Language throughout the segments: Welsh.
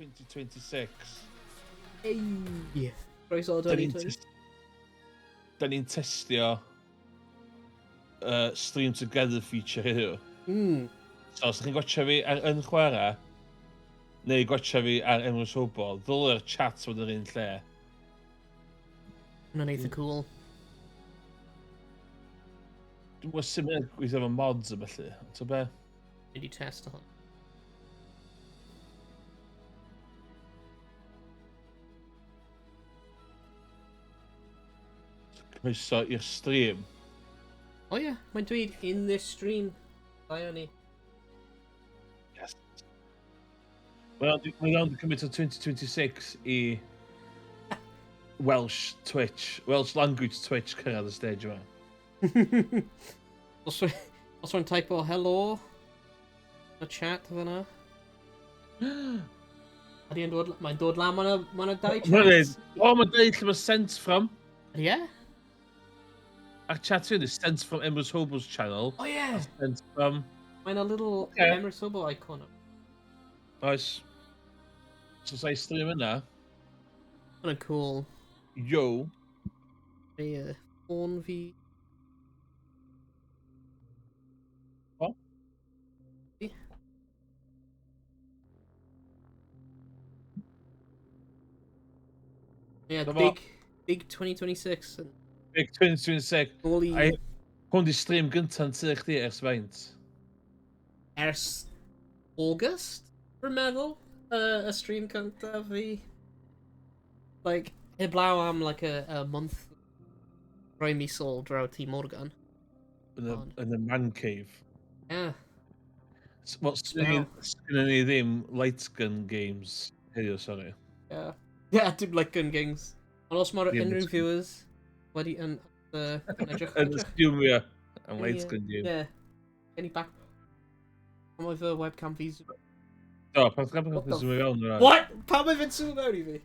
2026. Ei! Croeso 2020. Da ni'n testio stream together feature heddiw. So, os ydych chi'n gotcha fi ar YnChwarae, neu gotcha fi ar Emrys Hwbol, ddylai'r chat fod yr un lle. Hwna'n eitha cool. Dwi'n gwybod sut mae'n gweithio efo mods a felly. So be? Mynd i test o hwn. Croeso i'r stream. O ie, mae'n dweud in this stream. Bai o'n ni. Yes. Mae'n iawn cymryd o 2026 i Welsh language Twitch cyrraedd y stage yma. Os rwy'n typo hello y chat fyna. Mae'n dod lan, mae'n dau chat. Mae'n dweud lle mae sent from. Ie? Ar chat yun is sent from Emrys Hwbol's channel. O ie! Sent from... Mae'n a little Emrys Hwbol icon. Oes. So sa'i stream yna. Mae'n cool. Yo. Ie, ffôn fi. O? Ie, big 2026. Big 2026. Hwn di stream gynta'n tu chdi ers faint? Ers August, rwy'n meddwl, y stream cyntaf fi. Like, heblaw am like a month. Roi mis ôl draw T Morgan. Yn y man cave. Yeah. Wel, sgynny ni ddim light gun games heddiw, sorry. Yeah. Yeah, dim like gun games. Ond os mae'r unrhyw viewers wedi yn edrych... Yn ysgwmio am light gun game. Yeah. Gen i back... Pan mae fy webcam fi... Do, pan ydych chi'n zoom i fewn yna. What? Pan mae fe'n zoom mewn i fi?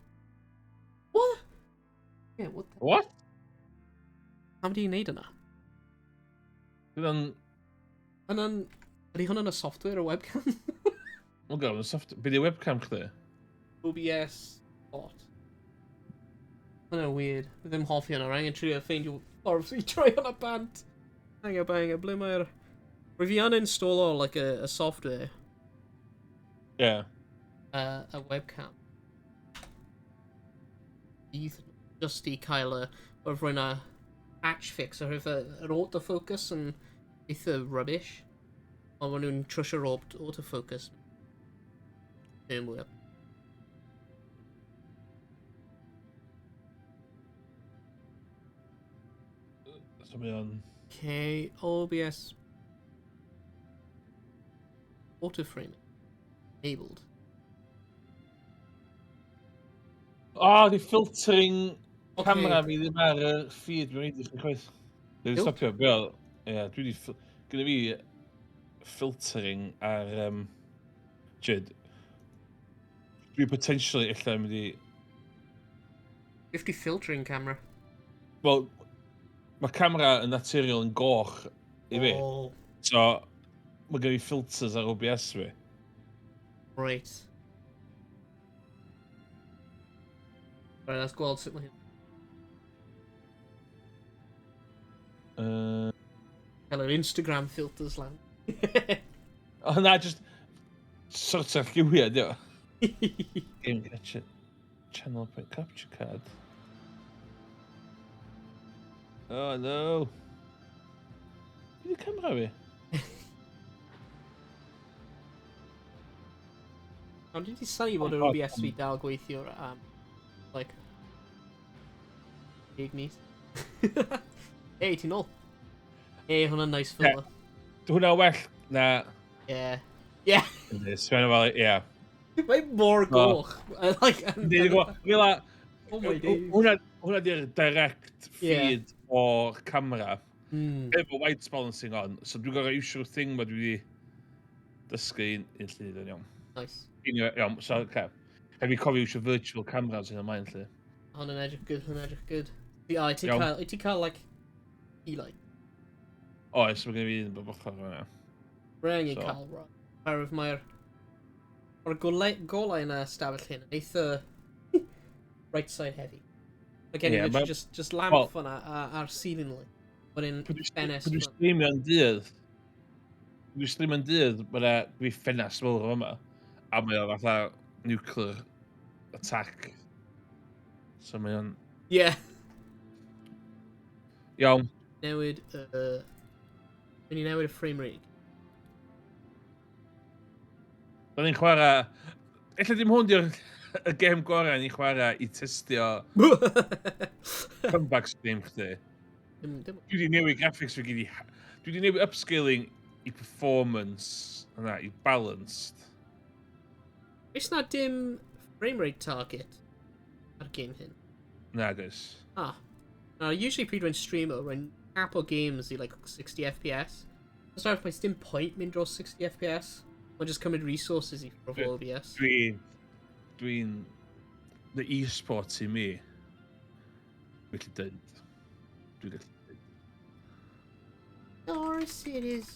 What? Yeah, what the... What? Pam di'n neud yna? Bydd Ydy hwnna'n y software o webcam? Mae'n gofyn, bydd i webcam chdi? OBS bot. Hwnna'n weird. Bydd ddim hoffi hwnna, rhaid yn trio ffeindio ffordd i troi hwnna bant. Hang a ble mae'r... Rwy fi uninstall o, like, a software. Yeah. A webcam. Just i cael o'r rwy'n a patch fix o'r yr autofocus yn eitha rubbish. Ond maen nhw'n trwsio'r autofocus. Ddim mwy. So mae o'n... Okay, OBS. Autoframe. Enabled. O, di filtering camera fi ddim ar y feed fi'n edrych yn chwaith. Dwi wedi stopio, bel. Ie, dwi wedi... Gyda fi filtering ar... Jyd. Dwi potentially illa mynd i... 50 filtering camera. Wel, mae camera yn naturiol yn goch i fi. Oh. So, mae gen i filters ar OBS fi. Right. Right, let's gweld sut mae hyn. Cael yr Instagram filters lan. O, na, just... Sort of lliwia, di o. Game capture... Channel point capture card. Oh, no. Be di camera fi? Ond dwi wedi synnu bod yr OBS fi dal gweithio am, like, 10 mis. Ei, ti'n ôl? Ei, hwnna'n nice filler. Dwi hwnna well na... Yeah. Yeah. Ynys, fe'n fel, ie. Mae'n mor goch. Like, oh my days. Hwnna di'r direct feed o'r camera. Efo white balancing on. So dwi'n gorau iwsio'r thing ma dwi wedi dysgu i'n llyd yn iawn. Nice. Iawn, so, okay. Heb i cofio iwsio virtual cameras yn ymlaen lle. Hwnna'n edrych good. I ti cael, like, like... Oes, mae gen i fi un bob ochr yna. Rhaid i cael, mae'r O'r golau yna ystafell hyn, eitha right side heavy. Like Ie, anyway, ma'... just Wel, lamp fan'na ar ceiling light. Wedyn ffenest Dwi'n fan. streamio'n dydd. Dwi'n streamio'n dydd, mae dwi ffenast fel yma. A mae o fatha nuclear attack. So mae o'n... Yeah. Iawn. Newid, mynd i newid y frame rate. Da ni'n chwarae... Ella dim hwn di'r y gêm gorau ni'n chwarae i testio comeback stream chdi. Dwi wedi newid graphics fi gyd i... Dwi wedi newid upscaling i performance, yna, i balanced. Oes na dim frame rate target ar game hyn? Na, gys. Ah. Now, usually pryd dwi'n streamer, when cap o games i like 60 FPS. Os oes mae dim point mynd dros 60 FPS. Mae'n just cymryd resources i for OBS. Dwi'n... The e-sports i mi. Felly dyd. Dwi'n gallu dyd. Doris, it is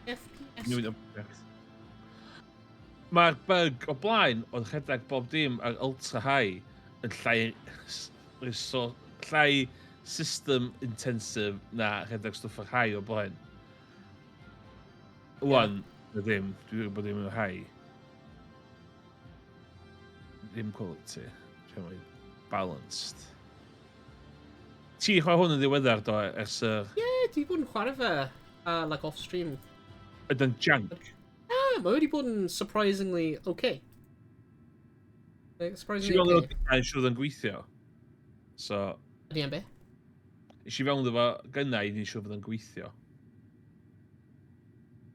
FPS. Newid upgrades. Mae'r bug o blaen oedd rhedeg bob dim ar ultra high yn llai system intensive na rhedeg stwff ar high o blaen. Wan, y ddim. Dwi'n gwybod ddim yn high. Ddim quality. Dwi'n balanced. Ti chwarae hwn yn ddiweddar do ers yr... Ie, dwi bod yn chwarae fe like off stream. Ydy'n junk. Mae wedi bod yn surprisingly okay. Like, Ti surprisingly fewn okay. o'r siwr yn gweithio. So... Ydy am be? Is i fewn efo gynnau i ni'n siwr fod yn gweithio.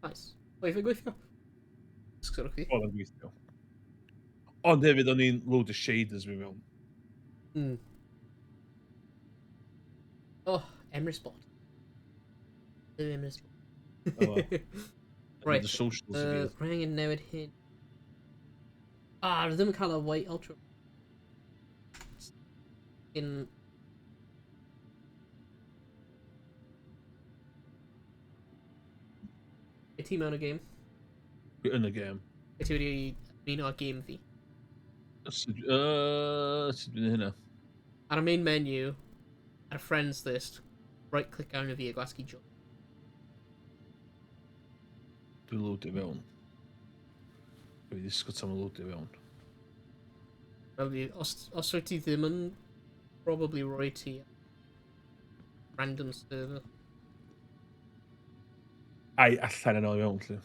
Nice. O'i fe gweithio? Sgwrwch chi? Oedd yn gweithio. Ond hefyd o'n i'n load o shaders fi fewn. Hmm. Oh, Emery spot. Emery spot. Right. The socials i gyd. Rhaid angen newid hyn. Ah, rydym yn cael y white ultra. In... Be ti mewn y game? Yn y gêm. Be ti wedi ymuno â game fi? Sut dwi'n hynna? Ar y main menu, ar y friends list, right click arno fi a gwasgu job. Dwi'n loadio fewn. Dwi'n disgo tam yn loadio fewn. Os wyt ti ddim yn probably roi ti random server. Ai, allan yn ôl i fewn, lle.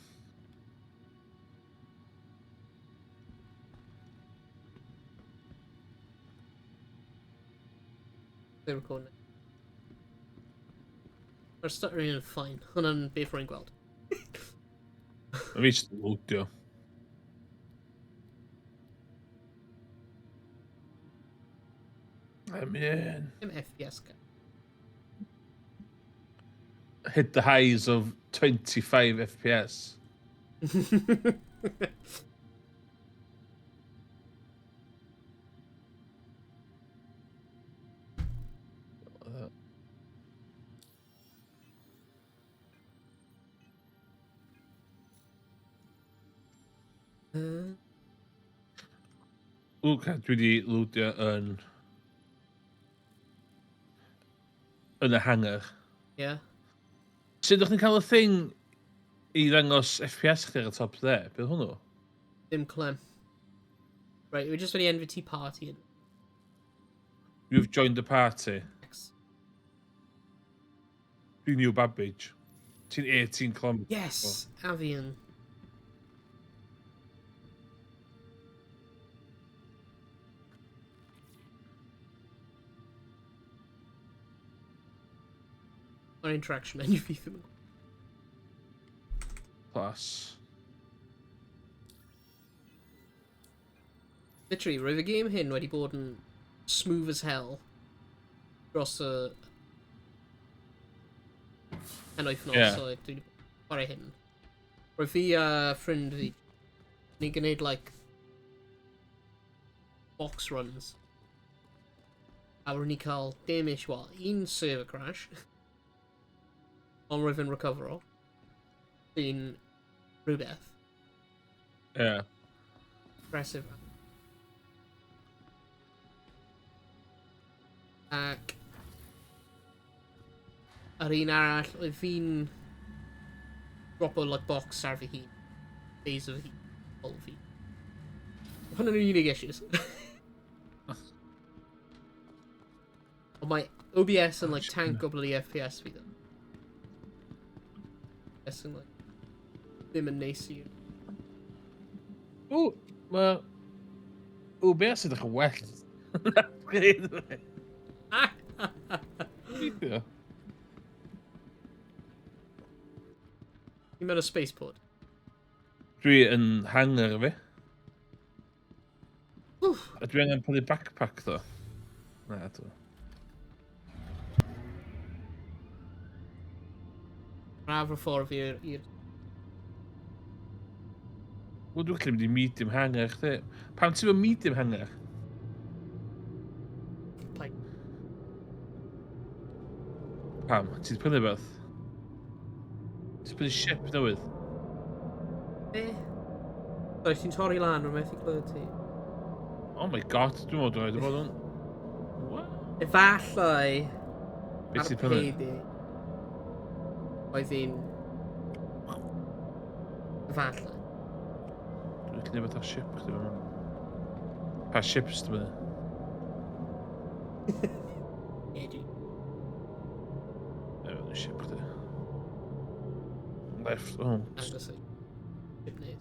They're recording it. Mae'r stuttering yn fine. Hwna'n beth rwy'n gweld. Mae fi jyst yn loadio. I'm in. Dim FPS ga. Hit the highs of 25 FPS. Dwi wedi loadio yn y hangar. Yeah. Sut ydych chi'n cael y thing i ddangos FPS chdi ar y top there? Beth hwnnw? Dim clem. Right, we're just wedi envy tea party in. You've joined the party. X. Dwi'n New Babbage. Ti'n 18 kilometres. Yes! Avian. Our interaction menu fi ddim yn... Plus. Literally, roedd y game hyn wedi bod yn smooth as hell dros y penwythnos, Yeah. so dwi'n chwarae hyn. Roedd fi a ffrind fi, ni gwneud like box runs. A roedd ni cael dim ishwa, un server crash. Ond roedd yn recovero. Dwi'n rhywbeth. Ie. Impressive. Ac yr un arall, oedd fi'n dropo like box ar fy hun. Days o fy hun. Ol fi. Hwn yn unig issues. Ond mae OBS yn like tank o bloody FPS fi ddo. OBS yn like ddim yn neis i. O, mae OBS ydych yn well. Greid fe. Fideo. Ti'n mewn y spaceport? Dwi yn hanger fi. Wff. A dwi angen prynu backpack ddo. Na, dwi. Raf o'r ffordd fi i'r... Wel, dwi'n gallu mynd i medium hanger, chdi. Pam ti'n mynd medium hanger? Like, Pam? Ti'n prynu beth? Ti'n prynu ship newydd? Oes ti'n torri lan o'r methu clywed ti? Oh my god, dwi'n meddwl dwi'n bod yn... What? Efallai... Beth ti'n prynu? Arpeidi. Oedd hi'n... Efallai. Dwi'n gallu neud fatha ship, chdi fan. Pa ships dwi'n mynd? Heddiw. Ewa, dwi'n ship, chdi. Left, oh. Agos i. Ship neud.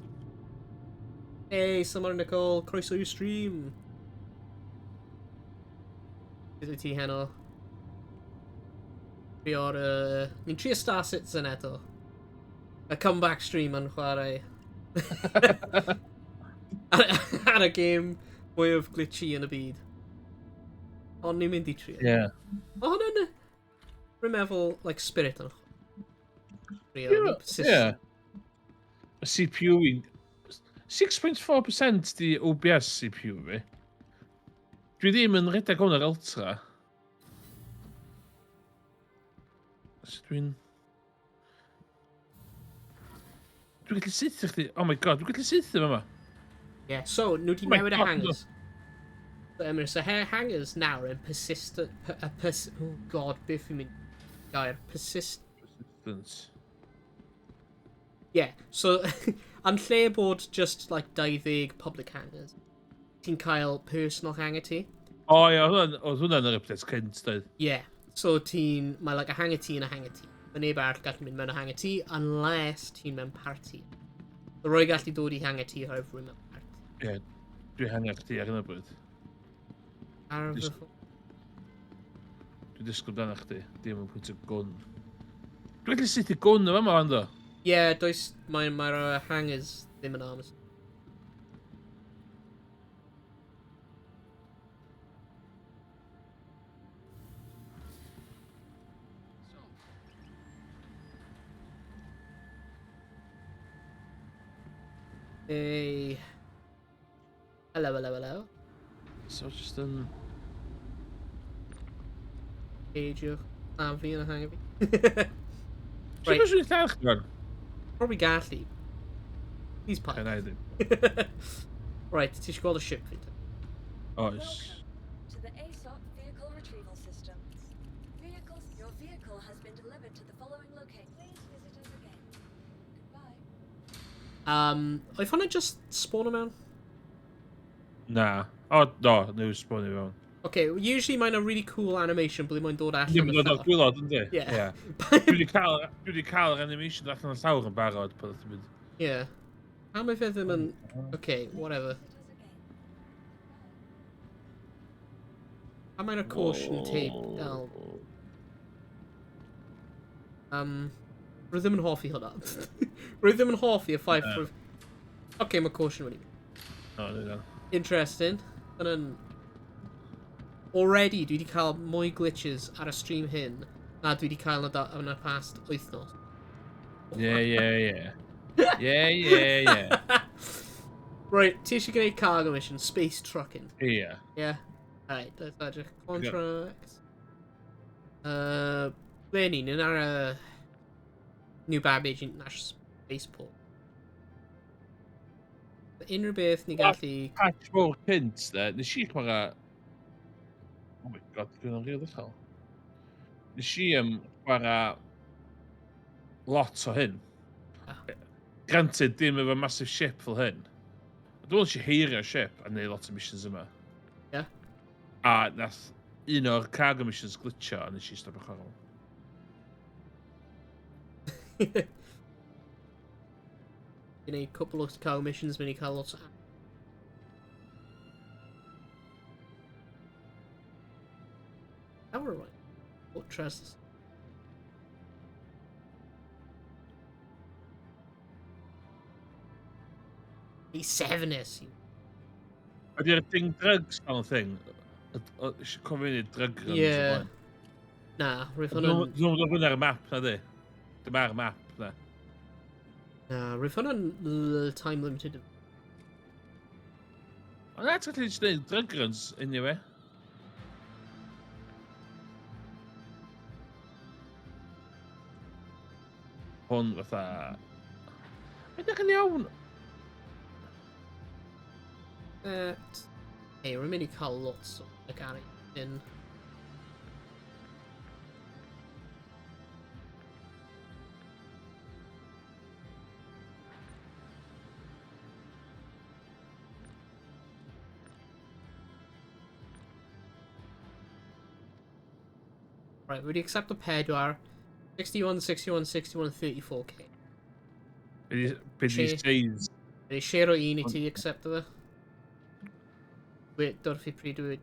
Hey, Summer Nicole, croeso i'w stream. Beth wyt ti heno? Fi o'r... Ni'n trio Star Citizen eto. A comeback stream yn chwarae. Ar y game mwyaf glitchy yn y byd. Ond ni'n mynd i trio. Yeah. O, hwnna'n... Rwy'n meddwl, like, spirit yn chwarae. Yeah. Y CPU fi'n... 6.4% di OBS CPU fi. Dwi ddim yn rhedeg hwn ar Ultra. So dwi'n... Dwi'n gallu syth i chdi... Oh my god, dwi'n gallu syth i yma. Yeah, so, nhw di Oh my newid y God, hangers. So, hangers nawr yn persistent... Oh god, beth fi'n mynd... Gair, Persistence. Yeah, so, yn lle bod just, like, 20 public hangers, ti'n cael personal hanger ti. O ie, oedd hwnna'n yr updates cynt, dweud. Yeah, so ti'n... Mae, like, a hanger ti yn a hanger ti. Mae neb arall gallu mynd mewn a hanger ti, unless ti'n mewn party. So, roi gallu dod i hanger ti rhaid rwy'n mewn party. Ie, dwi hanner chdi ar hynny bryd. Ar fy Just- Dwi'n disgwyl dan chdi, dim yn pwynt o gwn. Dwi'n gallu syth i gwn o yma, ond o. Yeah, does... Mae'r hangers ddim yn arms. Hey. Hello, hello, hello. So just yn... Heidiwch. A fi yn y hanger fi. Right. Right. Ti'n gwybod lle chdi fan? Probably gallu. He's Can pipe. I ddim. Right, ti eisiau gweld y ship fi? Oes. To the ASOP vehicle retrieval systems. Your vehicle has been delivered to the following location. Please visit us again. Goodbye. Oedd hwnna just spawn o mewn? Na. O, no, newydd sbon i fewn. Okay, usually mae'n a really cool animation bod mae'n dod Dim allan yn dod o'r gwylod, ynddi? Yeah. Dwi wedi cael yr animation allan o'r llawr yn barod, pan ydych mynd. Yeah. A mae fe ddim yn... Okay, whatever. A mae'n a caution tape dal. Rwy ddim yn hoffi hwnna. Rwy ddim yn hoffi y ffaith rwy... Okay, mae caution wedi. O, dwi'n dda. Interesting. Dyna'n... Already, dwi wedi cael mwy glitches ar y stream hyn na dwi wedi cael yn y past wythnos. Yeah. Right, ti eisiau gwneud cargo mission, Space Truckin. Ie. Yeah. Alright, let's edrych. Contract. Ble ni? Yn ar y... New Babbage International Spaceport. Unrhyw beth ni gallu... Patch fawr cynt, de. Nes i chwarae... Oh my god, dwi'n rili ddechrau. Nes i chwarae lot o hyn. Granted, dim efo massive ship fel hyn. Dwi'n eisiau heirio ship a neud lot o missions yma. Ie. A nath un o'r cargo missions glitcho a nes i stopio chwarae. Yn ei cwpl o cargo missions, mynd i cael lot o... How are right? What trusts? He's 7 is. Ydy'r thing drugs on the thing? Eisiau cofio ni drug runs o Yeah. blaen. Na, rwyf Dwi'n hwnna'n... dod hwnna ar y map, na di? Dim ar y map, na. Na, rwyf hwnna'n time limited. Ond na, ti'n gallu just neud drug runs, anyway. Hwn fatha... Ydych yn iawn? Hey, rwy'n mynd i cael lots o mechanic in. Right, wedi accept y pedwar. 61, 61, 61, 34k. Be di seis? Wedi share o un I ti accept fe. Wait, dorf I pryd dwi...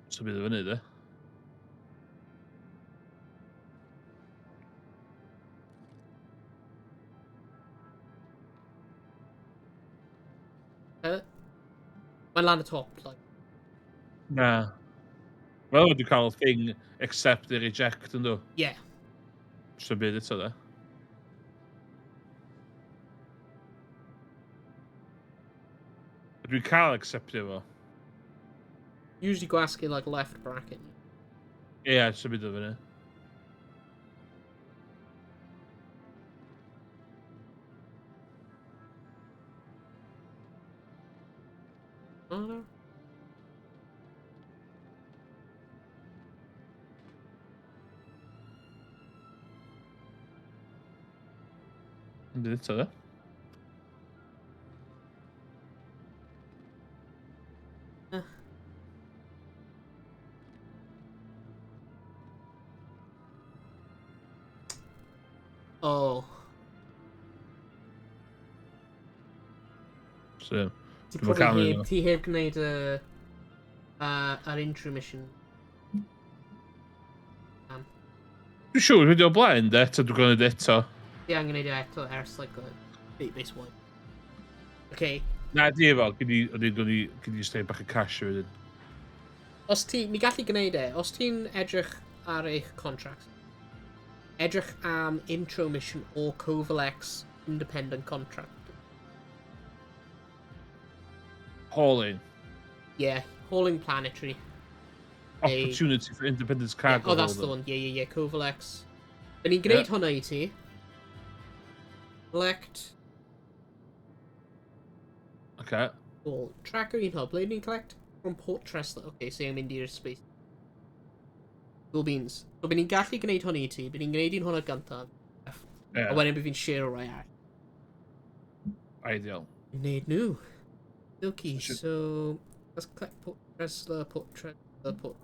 So bydd o fyny, de? Mae'n lan y top, like. Na. Wel, wedi cael thing accept neu reject yn dod. Yeah. So bydd eto, de? Dwi'n cael acceptio fo. Usually gwasgu, like, left bracket. Ie, so bydd o fyny. Oh, no. Bydd eto, de? Oh. So, Ti Dwi'm yn ca'l probably un o. heb, ti heb gwneud yr intro mission. Dwi'n siŵr wedi o blaen, de? Ta dwi'n gwneud eto. Ti angen gwneud e eto ers, like, database one. Okay. Na, di efo. Gyd i stay bach y cash wedyn. Os ti, mi gallu gwneud e, os ti'n edrych ar eich contract, edrych am intro mission o Covalex independent contract. Hauling. Yeah, hauling planetary. Opportunity for independence Yeah, cargo. oh, that's the one. Yeah, Covalex. Then ni'n gwneud hwnna I ti. Collect. Okay. Well, tracker un hub. Ble ni'n collect? From Port Tressler. Okay, so I'm in i'r space. Cool beans. So, bydd ni'n gallu gwneud hwnna I ti. Bydd ni'n gwneud un hwnna gyntaf. Yeah. A wedyn bydd fi'n share o rai ar. Ideal. Wneud nhw. Okay, So should- so let's collect Port Tressler, Port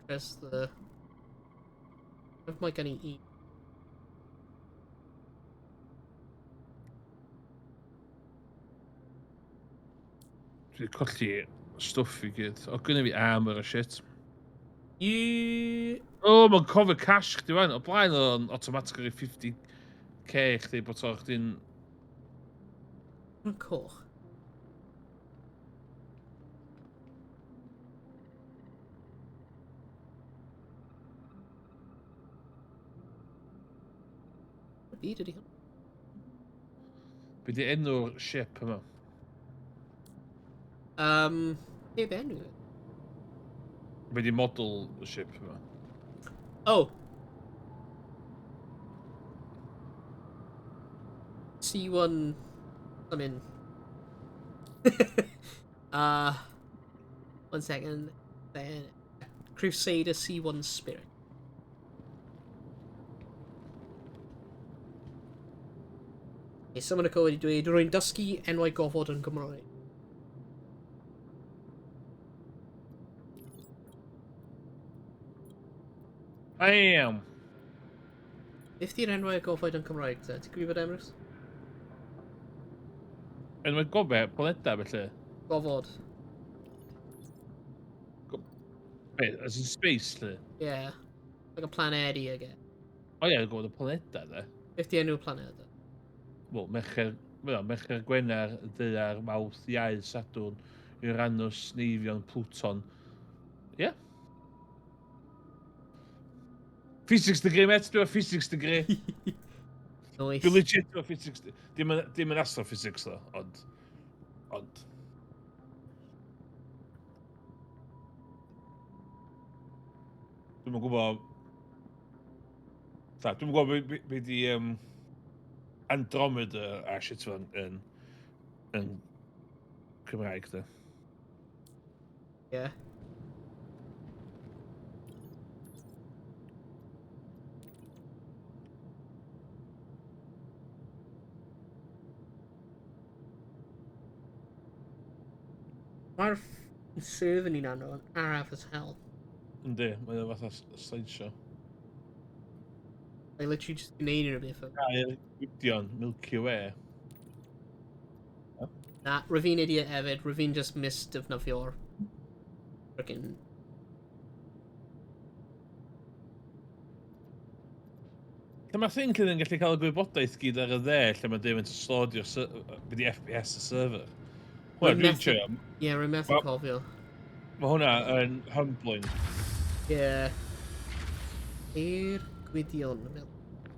Tressler. What am I gonna eat? Dwi'n colli stwff I gyd. O, gynnu fi armor a shit. You... O, mae'n cofio cash chdi wan. O blaen o'n automatically 50k chdi bod o chdi'n... Yn coch. Byd ydi hwn? Be di enw'r ship yma? Heb enw. Be di model y ship yma? Oh. C1... I mean, One second. Then Crusader C1 Spirit. Some yn y co wedi dweud, rwy'n dysgu enwau gofod yn Gymraeg. I am. Beth di'r enwau gofod yn Cymraeg, te? Ti'n gwybod, Emrys? Enwau gofod, planeda felly. Gofod. Be, as in space, lle? Yeah. Like a planedi, I guess. O ie, gofod y planeda, de. Beth di enw planed? Wel, Mercher Gwener, Ddaear, Mawrth, Iau, Sadwrn, Uranus, Neifion, Pluton. Ie? Yeah. Physics degree, met, dwi'n physics degree. Nice. Dwi'n legit dwi'n physics degree. Dim yn astrophysics, ddo, ond. Dwi'n gwybod... Dwi'n gwybod be di Andromeda a shit fan yn Cymraeg, da. Yeah. Mae'r server ni'n anno yn araf as hell. Yndi, mae'n fatha slideshow. I literally just gwneud yn rhywbeth. I'r Gwydion, Milky Way. Na, Ravine idiot hefyd. Ravine just missed defnyddio'r frickin... Lle mae thing yn gallu cael y gwybodaeth gyd ar y dde, lle mae dim yn slodio'r byddi FPS y server. Hwna, dwi'n trio. Ie, rwy'n methu cofio. Mae hwnna yn humbling. Ie. I'r Gwydion.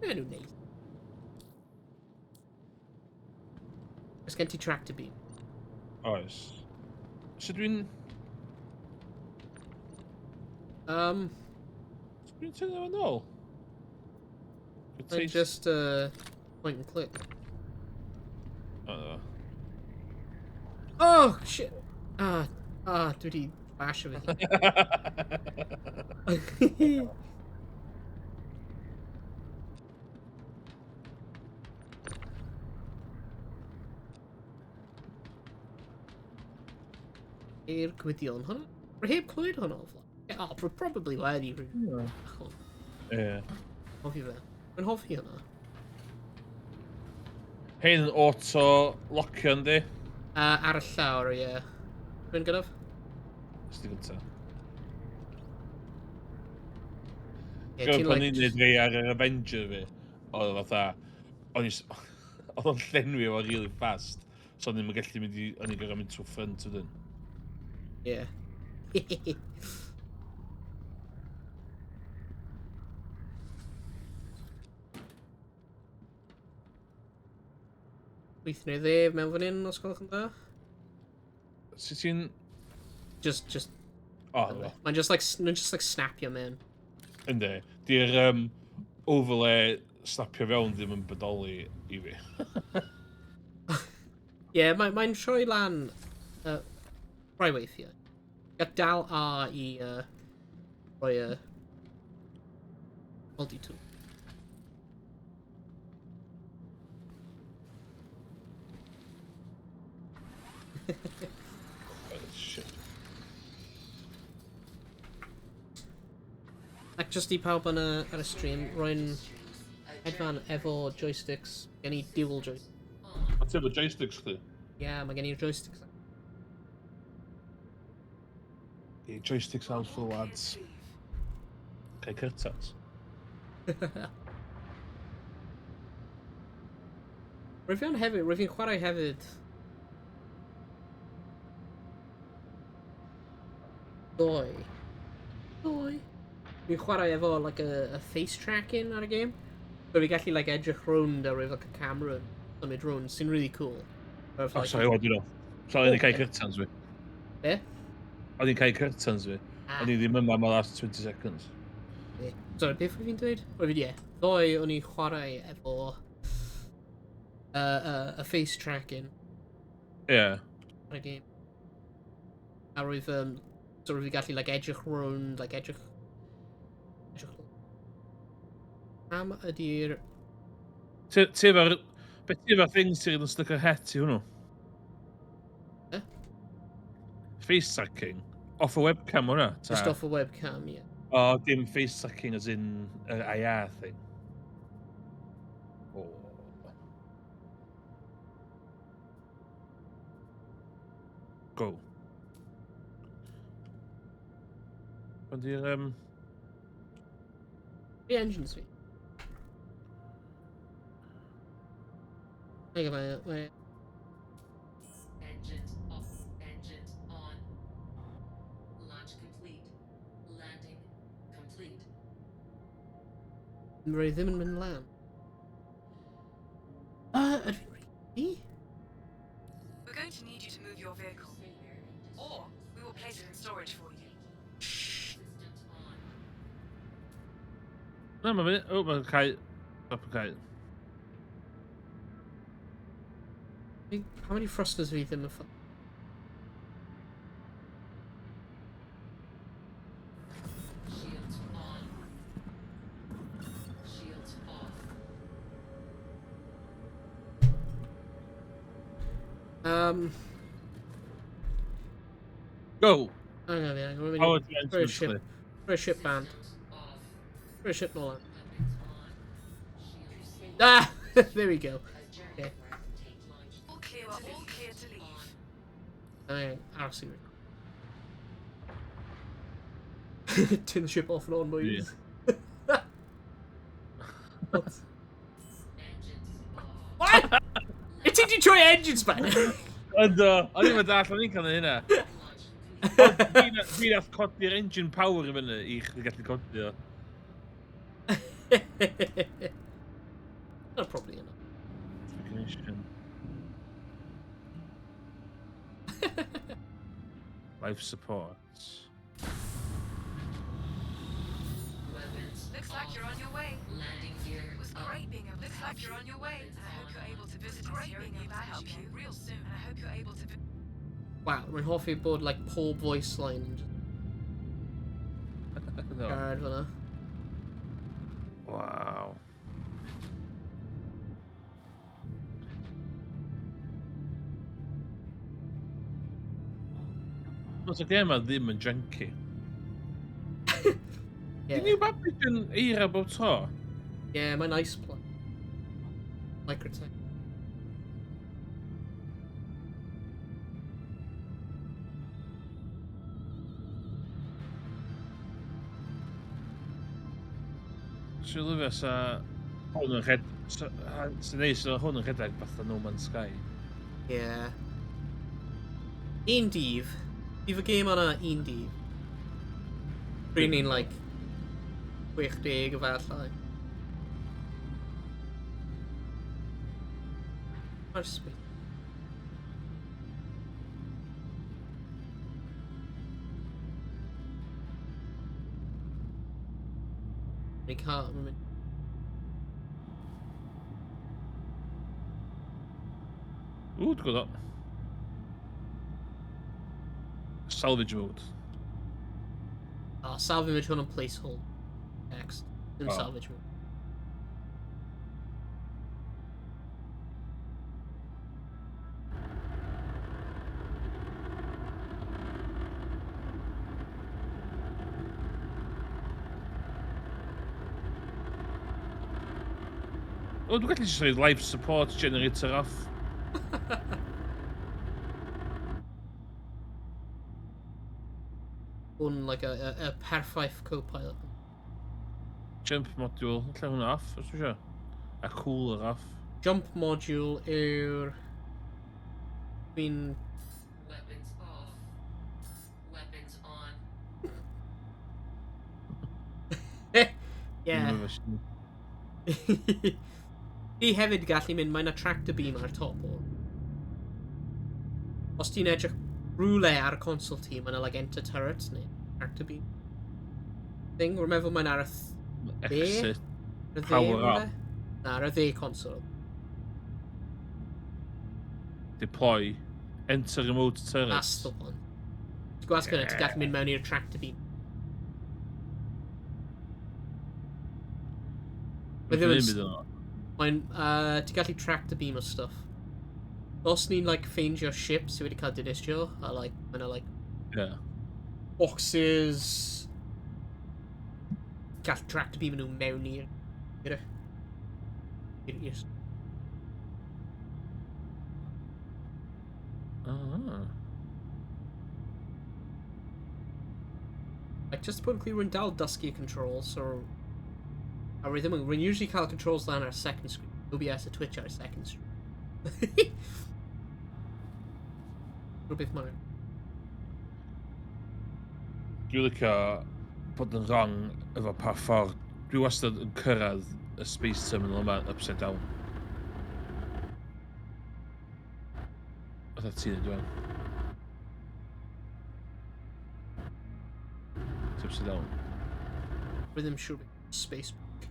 Enw neis. Ys gen ti tractor beam? Oes. So dwi'n... Dwi'n tynnu fo'n ôl? Like just point and click. Oh shit! Dwi di basho fi. I'r Gwydion hwnna? Rwy heb clywed hwnna o flaen. Oh, probably wedi. Ie. Hoffi fe. Rwy'n hoffi hwnna. Hein yn auto-locio, yndi? Ar y llawr, ie. Rwy'n gynaf? Ysdi gynta. Ie, Gwyd ti'n pan like... ni'n neud rei ar yr Avenger fi, oedd fatha... Oedd o'n llenwi o really fast. So o'n i'n gallu mynd i... O'n i'n gorau mynd trwy ffrant ydyn. Ie. Weithio neu ddef mewn fan hyn, os gwelwch yn dda? Sut ti'n... Just... O, dda. Mae'n just like snapio mewn. Yndi. Di'r overlay snapio fewn ddim yn bodoli i fi. Ie, mae'n troi lan... Rhai weithiau. Gat dal A i... rhoi multi-tool. Shit. Ac just i pawb yn ar y stream, rwy'n hedfan efo joysticks, gen i dual joysticks. A ti efo joysticks chdi? Yeah, mae gen i'r joysticks. Yeah, joysticks out for the lads. Okay, curtains. Rwy'n chwarae hefyd. Doi. Fi'n chwarae efo like a face tracking ar y game. So fi gallu like edrych rownd ar efo like a camera yn symud rownd, sy'n really cool. Oh, sorry, what do you know? Sorry, o'n i'n cael curtains fi. Be? O'n i'n cael curtains fi. O'n i ddim yma am the last 20 seconds. Sorry, beth fi'n dweud? Rwy'n ie. Doi o'n i'n chwarae efo a face tracking. Yeah. y gêm. A roedd sort of fi gallu like edrych rownd, like edrych. Am ydy'r... Ti efo'r... Beth ti efo'r things sydd yn stick o het i hwnnw? Face tracking? Off a webcam hwnna? Just off a webcam, yeah. Oh, dim face tracking as in IR thing. Oh. Go. Ond i'r... The engines fi. There you go, mate. Engines off. Engines on. Launch complete. Landing complete. Roedd ddim yn mynd lan. Ydw i'n ready? We're going to need you to move your vehicle, or we will place it in storage for you. Systems on. Na, mae fe... O, mae'n cael... Stop y cael. How many thrusters fi ddim yn ffyn? Shields on. Shields off. Go! Hang on, yeah. Power to engine clear. For a ship band. Off. For a ship Nolan. Weapons on. Shields Ah! There we go. Okay. take launch. All clear to leave. I'll see. Turn the ship off and on, boys. What? Engines off. What? It's in Detroit engines, man. Ond o'n i'n meddwl allan ni'n cael hynna. Launch complete. Fi nath codi'r engine power i fyny i chdi gallu codio. Not probably enough. Ignition. Life support. Weapons Looks off. like you're on your way. Landing gear It was up. great being able to help you on your way. And I hope you're able to visit us here and help you real soon. And I hope you're able to. Wow, mae'n hoffi bod like pob voice line yn No. siarad fyna. Wow. Os y gêm yma ddim yn junky. Yeah, Dyn ni'n babyd yn eira bob tro? yeah, mae'n nice plan. Microtech. Si'n lyfio sa hwn yn rhed... Sy'n neis o hwn yn rhedeg fath o No Man's Sky. Yeah. Un dydd. Bydd y gêm yna un dydd. Rwy'n ni'n like 60 efallai. Mae'r space. Ni'n cael... Ooh, dwi'n gwybod. Salvage mode. Salvage hwn yn placeholder. Text. Dim Oh. salvage mode. O, dwi'n gallu jyst rhaid life support generator off. Hwn, like a perffaith co-pilot. Jump module. Lle hwnna off, os dwi'n siŵr. A cooler off. Jump module yw'r... Dwi'n... Weapons off. Weapons on. Yeah. Di hefyd gallu mynd, mae'n tractor beam ar top o. Os ti'n edrych rhywle ar y console ti, mae'n like enter turrets neu tractor beam thing. Rwy'n meddwl mae'n ar y Exit. y Power rhywle. up. Na, ar y console. Deploy. Enter remote turret. That's the one. Ti'n gwybod gyda, ti'n gallu mynd mewn i'r tractor beam. Beth Bydde yw'n fe'n- mynd yno? Mae'n, ti'n gallu tractor beam o stuff. Os ni'n, like, ffeindio ship sydd wedi cael dinistio, a, like, mae'n, like, Ie. boxes... Gall tractor beam nhw mewn i'r... I'r... Ah. Like, just to put it clear, rwy'n dal dysgu controls, so... A rwy ddim yn... Rwy'n usually cael controls lan ar second screen. OBS a Twitch ar second screen. Rhywbeth mae'n... Dwi'n licio bod yn wrong efo pa ffordd. Dwi wastad yn cyrraedd y space terminal yma upside down. Fatha ti'n dwi'n. Upside down. Rwy ddim siŵr beth space book.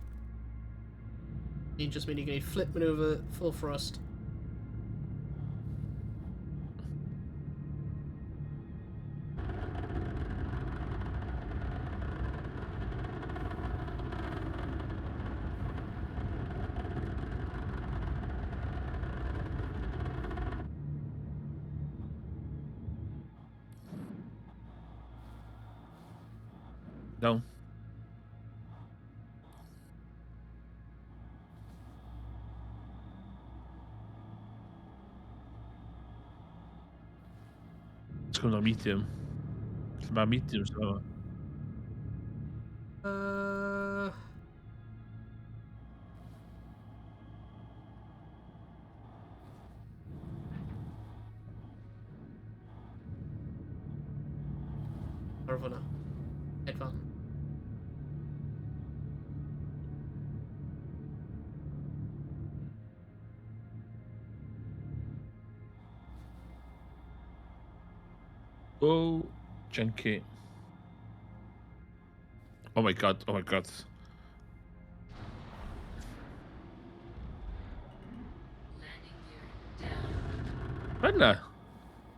Ni'n just mynd i gwneud flip maneuver full thrust. Down. It's going on medium. Lle mae medium sy'n yma? Ar fyna. Hedfan. Oh, junkie. Oh my god, oh my god. Landing gear down. Hynna?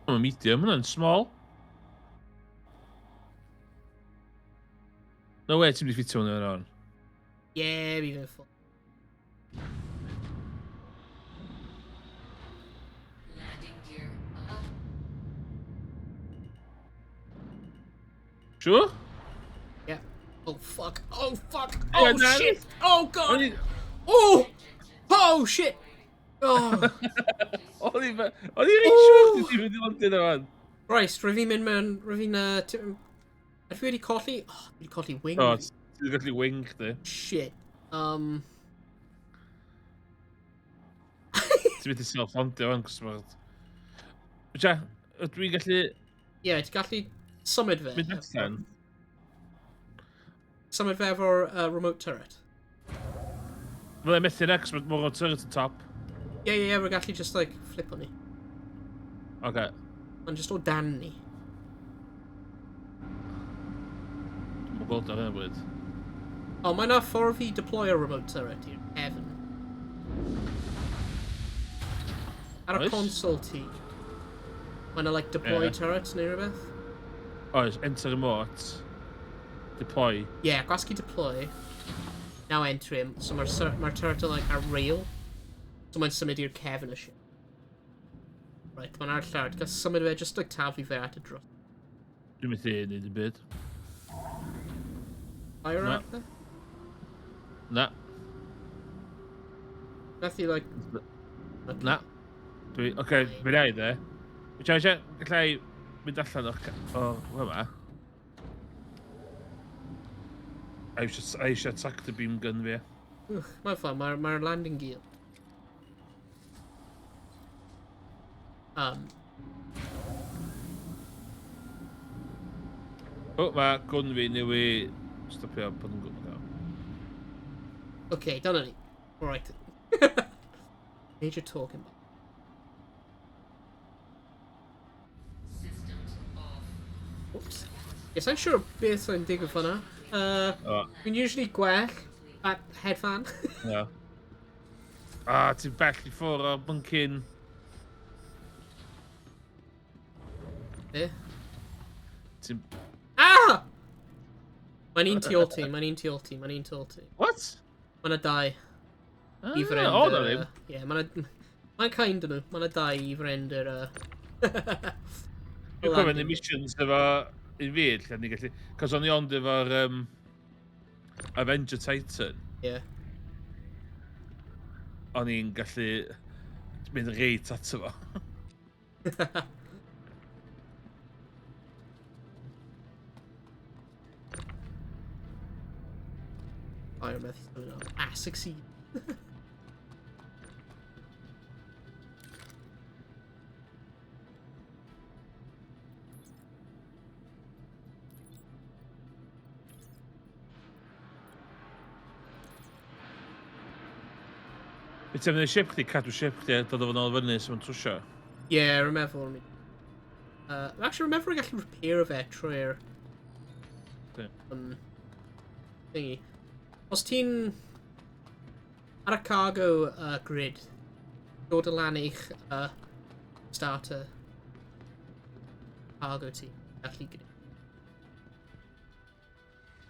Mae'n medium, hynna'n small. No way, ti'n mynd i ffitio hwnna yn. Yeah, mi fydd ffwl. Landing gear up. Sure? Yeah. Oh fuck. Oh fuck. Yeah, Oh man. shit. Oh god. Only... Oh. Oh shit. Oh. Only rhaid siwr ti'n mynd i londyn yma. Christ, rwy fi'n mynd mewn... Rwy fi'n... Ydw i wedi colli... Oh, fi wedi colli wing. O, ti'n gallu wing chdi. Shit. Ti'n mynd i self-fondio fan, cos mae'n... Wcha, ydw i'n gallu Yeah, ti'n gallu symud fe. mynd allan? Symud fe efo'r remote turret. Fyddai'n methu yna, cos mae'n turret yn top. Yeah, we're gallu just like flip on ni. Oce. Ond just o dan ni. Mae'n gweld ar hynny bryd. Oh, mae na ffordd fi deploy a remote turret i'r heaven. Ar y Oes? console ti. Mae na like deploy Ie. turrets neu rhywbeth. Oes, enter remote. Deploy. Yeah, gwasgu deploy. Now enter him. So mae'r turret yn like ar rail. So mae'n symud i'r cefn y ship. Right, mae'n ar llawr. Gael symud fe just like taflu fe at y dros. Dwi'n mynd i neud y byd. Fire Na. at fe? Na. Nath i like... Na. Oce, fi'n neud e. Wcha, gallai mynd allan o yma. A eisiau attack the beam gun fi. Mae'n ffawn, mae'r landing gear. O, mae gun fi newi stopio bod yn gwybod. Okay, dyna ni. Alright. Major talking about. Systems off. Oops. Yes, I'm sure beth yn digwydd fyna. O, Dwi'n usually gwell at headfan. ia. A, ti'n bell i ffwr o'r byncyn. Be? Ti'n... Ah! Mae'n un tu ôl ti, mae'n un tu ôl ti, mae'n un tu ôl ti. What? Mae 'na dau. Ah, I ffrind o, na ddim. Ie, mae'n kind of nhw. Mae 'na dau i ffrind yr... Dwi'n cofyn emissions efo un fi, lle ni gallu... Cos o'n i ond efo'r Avenger Titan. Ie. O'n i'n gallu mynd reit ato fo. Iron Methy's coming up. Ah, succeed. Be ti'n mynd i ship chdi, cadw ship chdi, dod o fo nôl fyny sy'n mynd trwsio? Yeah, remember me. Actually, remember I gallu repair fe trwy'r... Okay. Thingy. Os ti'n... Ar y cargo grid, dod o lan i'ch starter cargo ti, gallu gyd.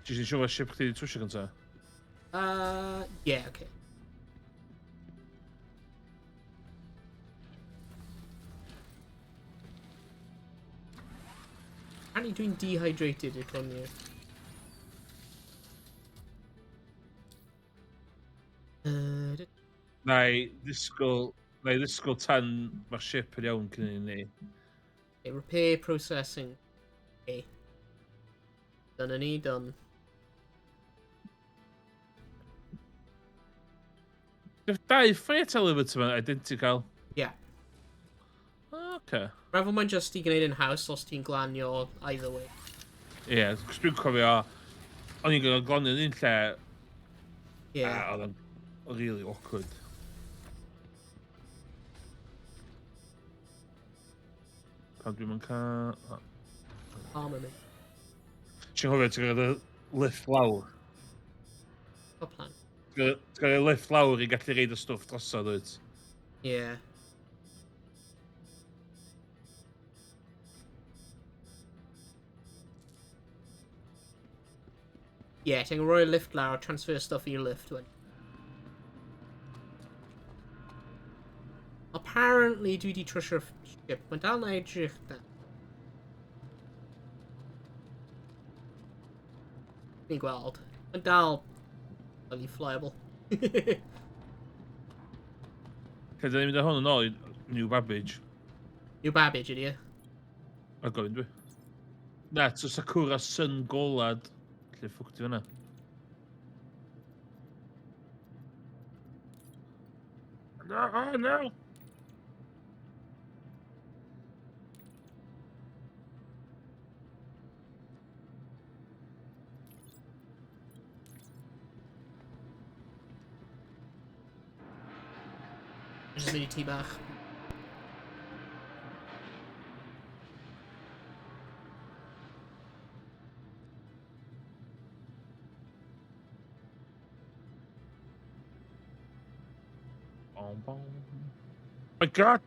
Ti'n siŵr fod ship chdi wedi trwsio gynta? Yeah, okay. Apparently dwi'n dehydrated i'r hwn ie. Nai ddisgwyl tan mae'r ship yn iawn cyn i ni. Okay, repair processing. Okay. Dyna ni, done. Dwi'n dau freight elevator yma identical. Yeah. Okay. Rafel mae'n just i gwneud yn haws os ti'n glanio either way. Ie, yeah, cos dwi'n cofio... O'n i'n gwneud glanio yn un lle... Yeah. A oedd o'n really awkward. Pan dwi'n mynd cael... Armament. Ti'n cofio, ti'n gael y lift lawr. O plan. Ti'n gael y lift lawr i gallu reid y stwff drosodd wyt. Yeah. Yeah, ti'n rhoi lift lawr, transfer stuff i'r lift wedyn. Apparently, dwi wedi trwsio'r ship. Mae'n dal na edrych da. Ni'n gweld. Mae'n dal... Really flyable. Cyd ni'n mynd â hwn yn ôl i New Babbage. New Babbage, ydy e? A gofyn dwi. Na, to Sakura Sun Golad. Lle ffwc ti fyna? No, oh no! Just need tea bach. Bom, bom. My God!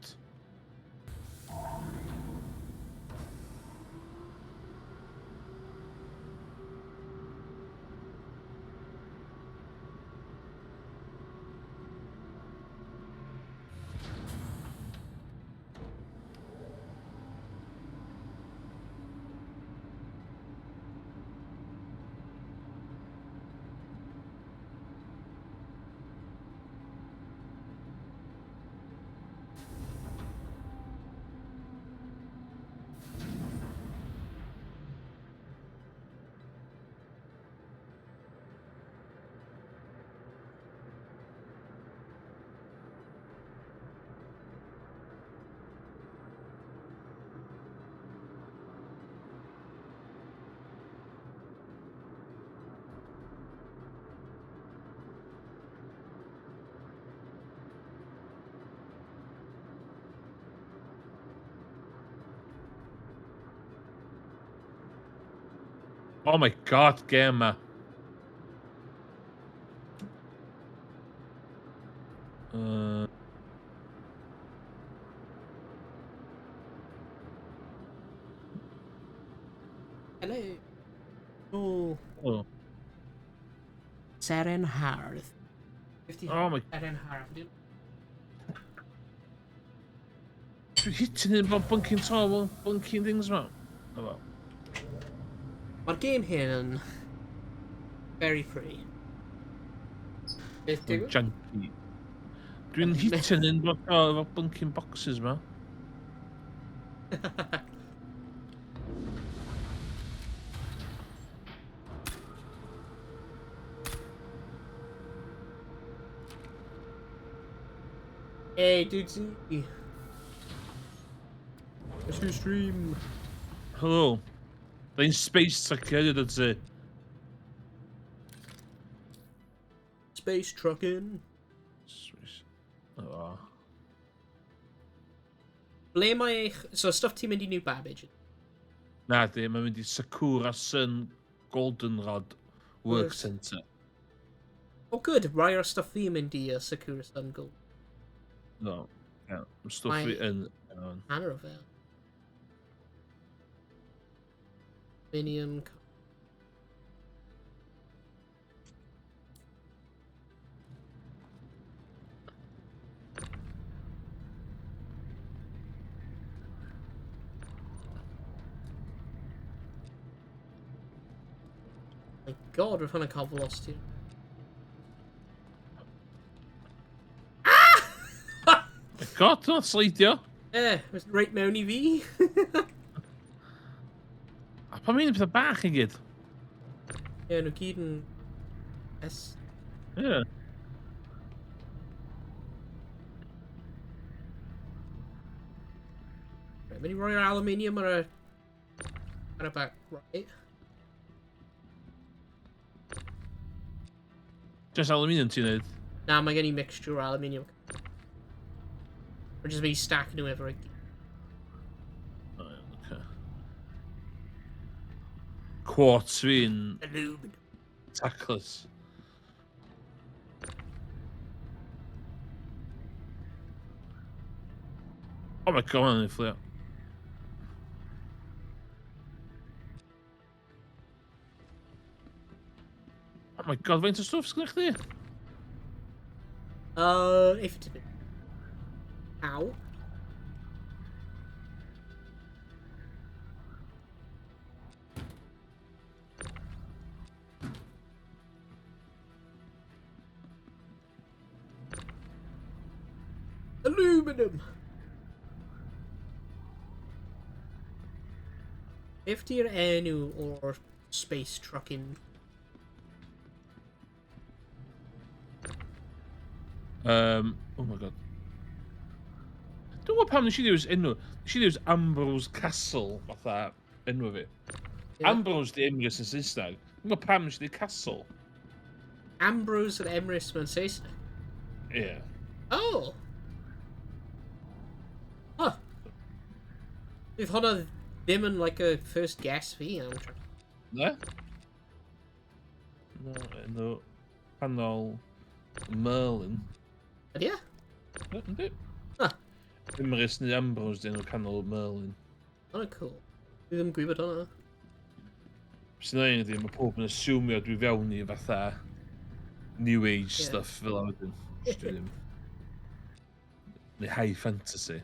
Oh my God, game ma. Hello. Oh, Oh, Seren Harth. 50 oh my... Seren Harth. Dwi'n hitting in bod bunking tall, bunking things, man. Oh, well. Mae'r game hyn yn very free. Beth Mae'n diw? janky. Dwi'n hitting in bod efo bunking boxes, man. Hey, dude. What's your stream? Hello. Mae'n Space Truckin, ydw ti? Space Truckin. Oh. Ble mae eich... So, stuff ti'n mynd i New Babbage? Na di, mae'n mynd i Sakura Sun Goldenrod Work Works. Centre. Oh, good. Rai o'r stuff fi'n mynd i Sakura Sun Gold. No. Yeah. Mae stwff Mae- fi yn... Hanner o fe. Minion... My god, we're trying to cael velocity. God, dwi'n sleidio. Was right mewn i fi. A pan mynd i pethau bach i gyd. Nhw gyd yn... Yes. Ie. Right, mynd i roi'r aluminium ar y... Ar y back, right. Just aluminium ti'n neud. Na, mae gen i mixture o aluminium. We're just me stacking nhw efo... Oh, okay. Quartz fi'n Aluminum. taclus. Oh my god, mae'n fflio. Oh my god, faint o stwff sgynnych chdi? If it's a bit... Ow. Aluminum. 50 yr enw o'r Space Truckin. Oh my god. Dwi'n gwybod pam nes i ddewis enw. Nes i ddewis Ambrose Castle, fatha enw fi. Yeah. Ambrose di Emrys yn Saesneg. Dwi'n gwybod pam nes i ddewis Castle. Ambrose yr Emrys mewn Saesneg. Ie. Oh! Huh. Bydd hwnna ddim yn like a first guess fi am tro. Ne? No, enw canol Merlin. Ydy e? Yndi. Huh. Emrys neu Ambrose di enw canol Merlin. Hwnna cool. Dwi ddim yn gwybod hwnna. Sy'n ein ydi, mae pob yn asumio dwi fewn i fatha New Age Ie. stuff fel a wedyn. Jyst dwi ddim. Neu high fantasy.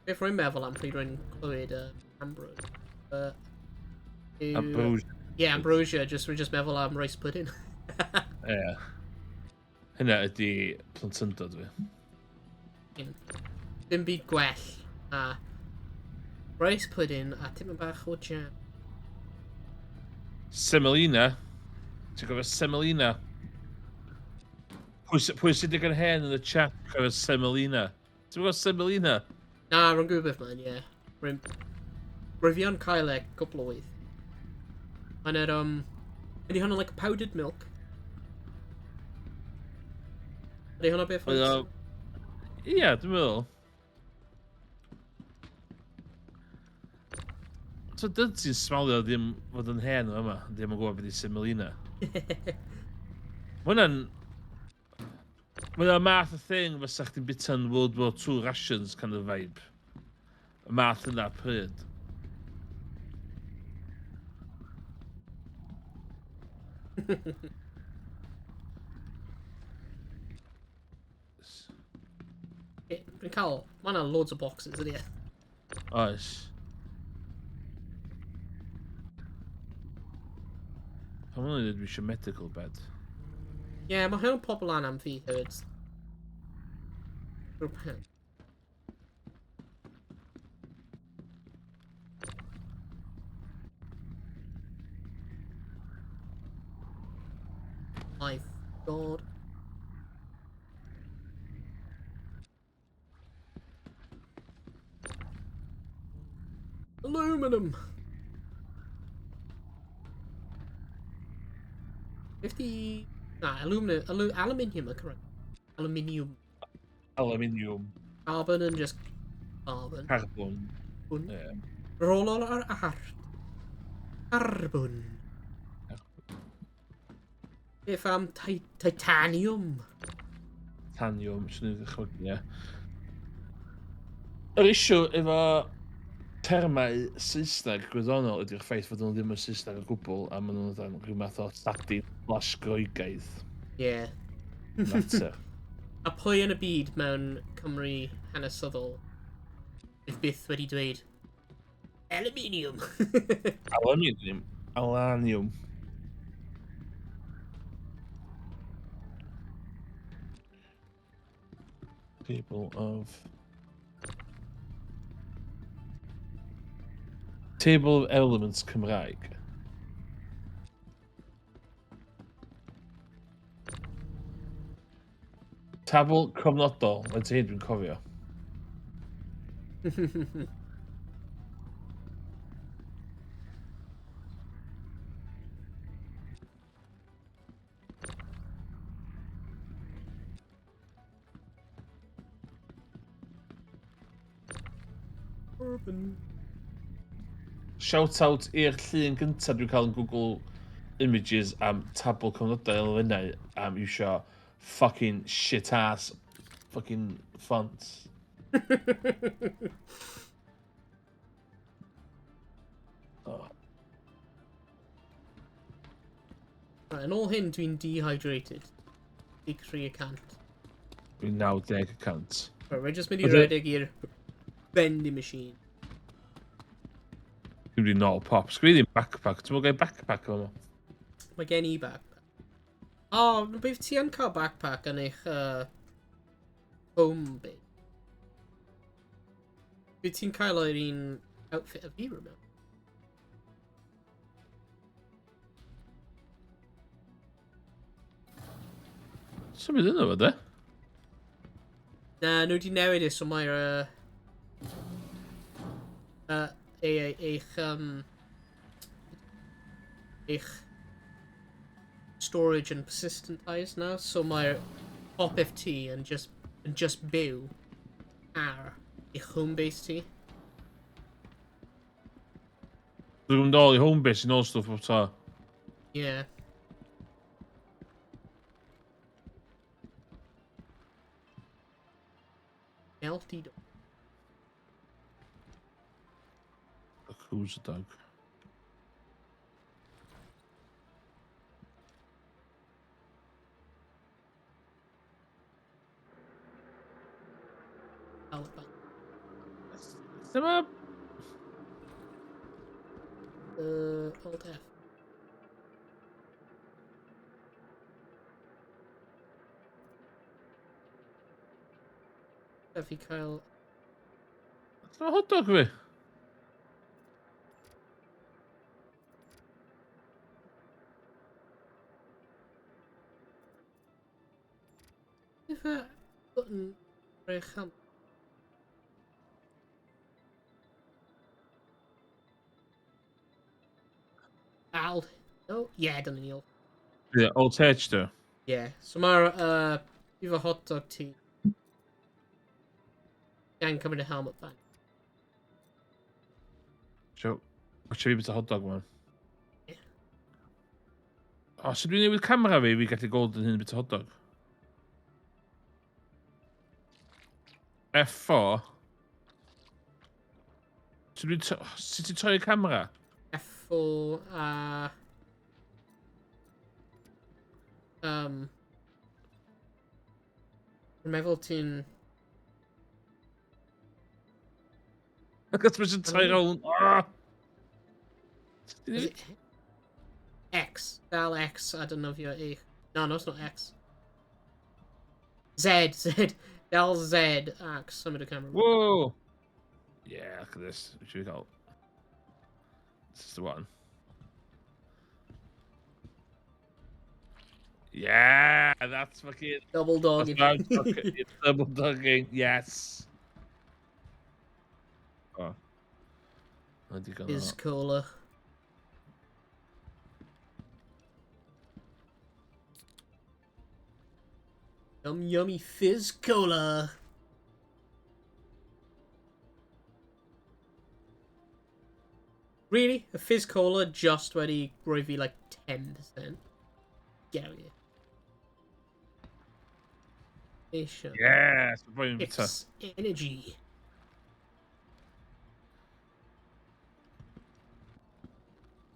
Beth rwy'n meddwl am pryd rwy'n clywed Ambrose? Yw- Ambrose. Ie, Ambrosia, rwy'n just meddwl am rice pudding. Ie. Hynna ydi plentyndod fi. Dim byd gwell a rice pudding a tipyn bach o jam. Semolina. Ti'n gofio Semolina? Pwy sydd digon hen yn y chat gofio Semolina? Ti'n gwybod Semolina? Na, rwy'n gwybod beth mae'n, ie. Rwy'n fi yn cael e cwpl o weith. Mae'n ydy hwnna like powdered milk? Ydy hwnna beth Ie, dwi'n meddwl. So dyd ti'n smalio ddim fod yn hen o yma, ddim yn gwybod beth i Semolina. Mae hwnna'n... Mae hwnna'n math o thing fysa chdi'n bita'n World War II rations kind of vibe. Y math yna pryd. Dwi'n cael... Mae yna loads o boxes ydy e. Oes. Pan o'n i dwi eisiau medical bed. Ie, mae hyn yn pobl an am fi hefyd. Grŵp hyn. My god. Aluminum. 50... Nah, aluminium are correct. Aluminium. Aluminium. Carbon and just carbon. Carbon. Carbon. Yeah. Roll ar art. Carbon. If am titanium. Taniwm, sy'n ni'n ddechrau, ie. Yr issue efo termau Saesneg gwyddonol ydy'r ffaith fod nhw ddim yn Saesneg o gwbl a maen nhw'n dweud rhyw math o /Groegaidd. Yeah. Mater. A pwy yn y byd mewn Cymru hanesyddol bydd byth wedi dweud aluminium. Aluminium. Alanium. Table of Elements Cymraeg. Tabl cofnodol, mae'n hyn dwi'n cofio. Shout out i'r llun gyntaf dwi'n cael yn Google Images am tabl cofnodol elfennau am iwsio fucking shit ass fucking fonts. Oh. Right, yn ôl hyn dwi'n dehydrated. 3%. Dwi'n 90%. Right, we're just mynd i redeg i'r vending machine. Dwi'n mynd i nôl pop. Sgwyd i'n backpack. Ti'n mwyn gael backpack yma? Mae gen i backpack. O, bydd ti yn cael backpack yn eich home base? Bydd ti'n cael o'r un outfit y fi rhywbeth? Sym byd yna fo, de? Na, nhw wedi newid e, so mae'r eich storage and persistentize now, so mae'r pop FT yn just byw ar eich home base ti. Dwi'n mynd ôl i home base i nôl stwff o ta. Yeah. Melty dog. Who's a dog? Alabama. Dyma... Alt F. Have you Kyle? Dyma hot dog fi. If a button very ham. Al. No, yeah, done Neil. Yeah, Alt H do. Yeah, so Mara, you've a hot dog tea. Can come in a helmet band. So, watch fi bit o hot dog man. Yeah. O, so dwi'n newid camera fi gallu gweld yn hyn bit o hot dog. F4. So dwi'n... Sut ti'n torri'r camera? F4, Dwi'n meddwl ti'n... Got much tair rownd. Is it X? Dal X, I don't know if you're A. No, it's not X. Z. Dal Z, X. Symud y camera. Whoa! Yeah, look at this. What should we go? This is the one. Yeah, that's fucking... Double dog. That's what I'm talking. It's double dogging. Yes. Oh. How'd you go Is now? cola. Yummy fizz cola. Really? A fizz cola just wedi rhoi fi like 10%? Get out of here. Asia. Yes, brilliant. It's energy.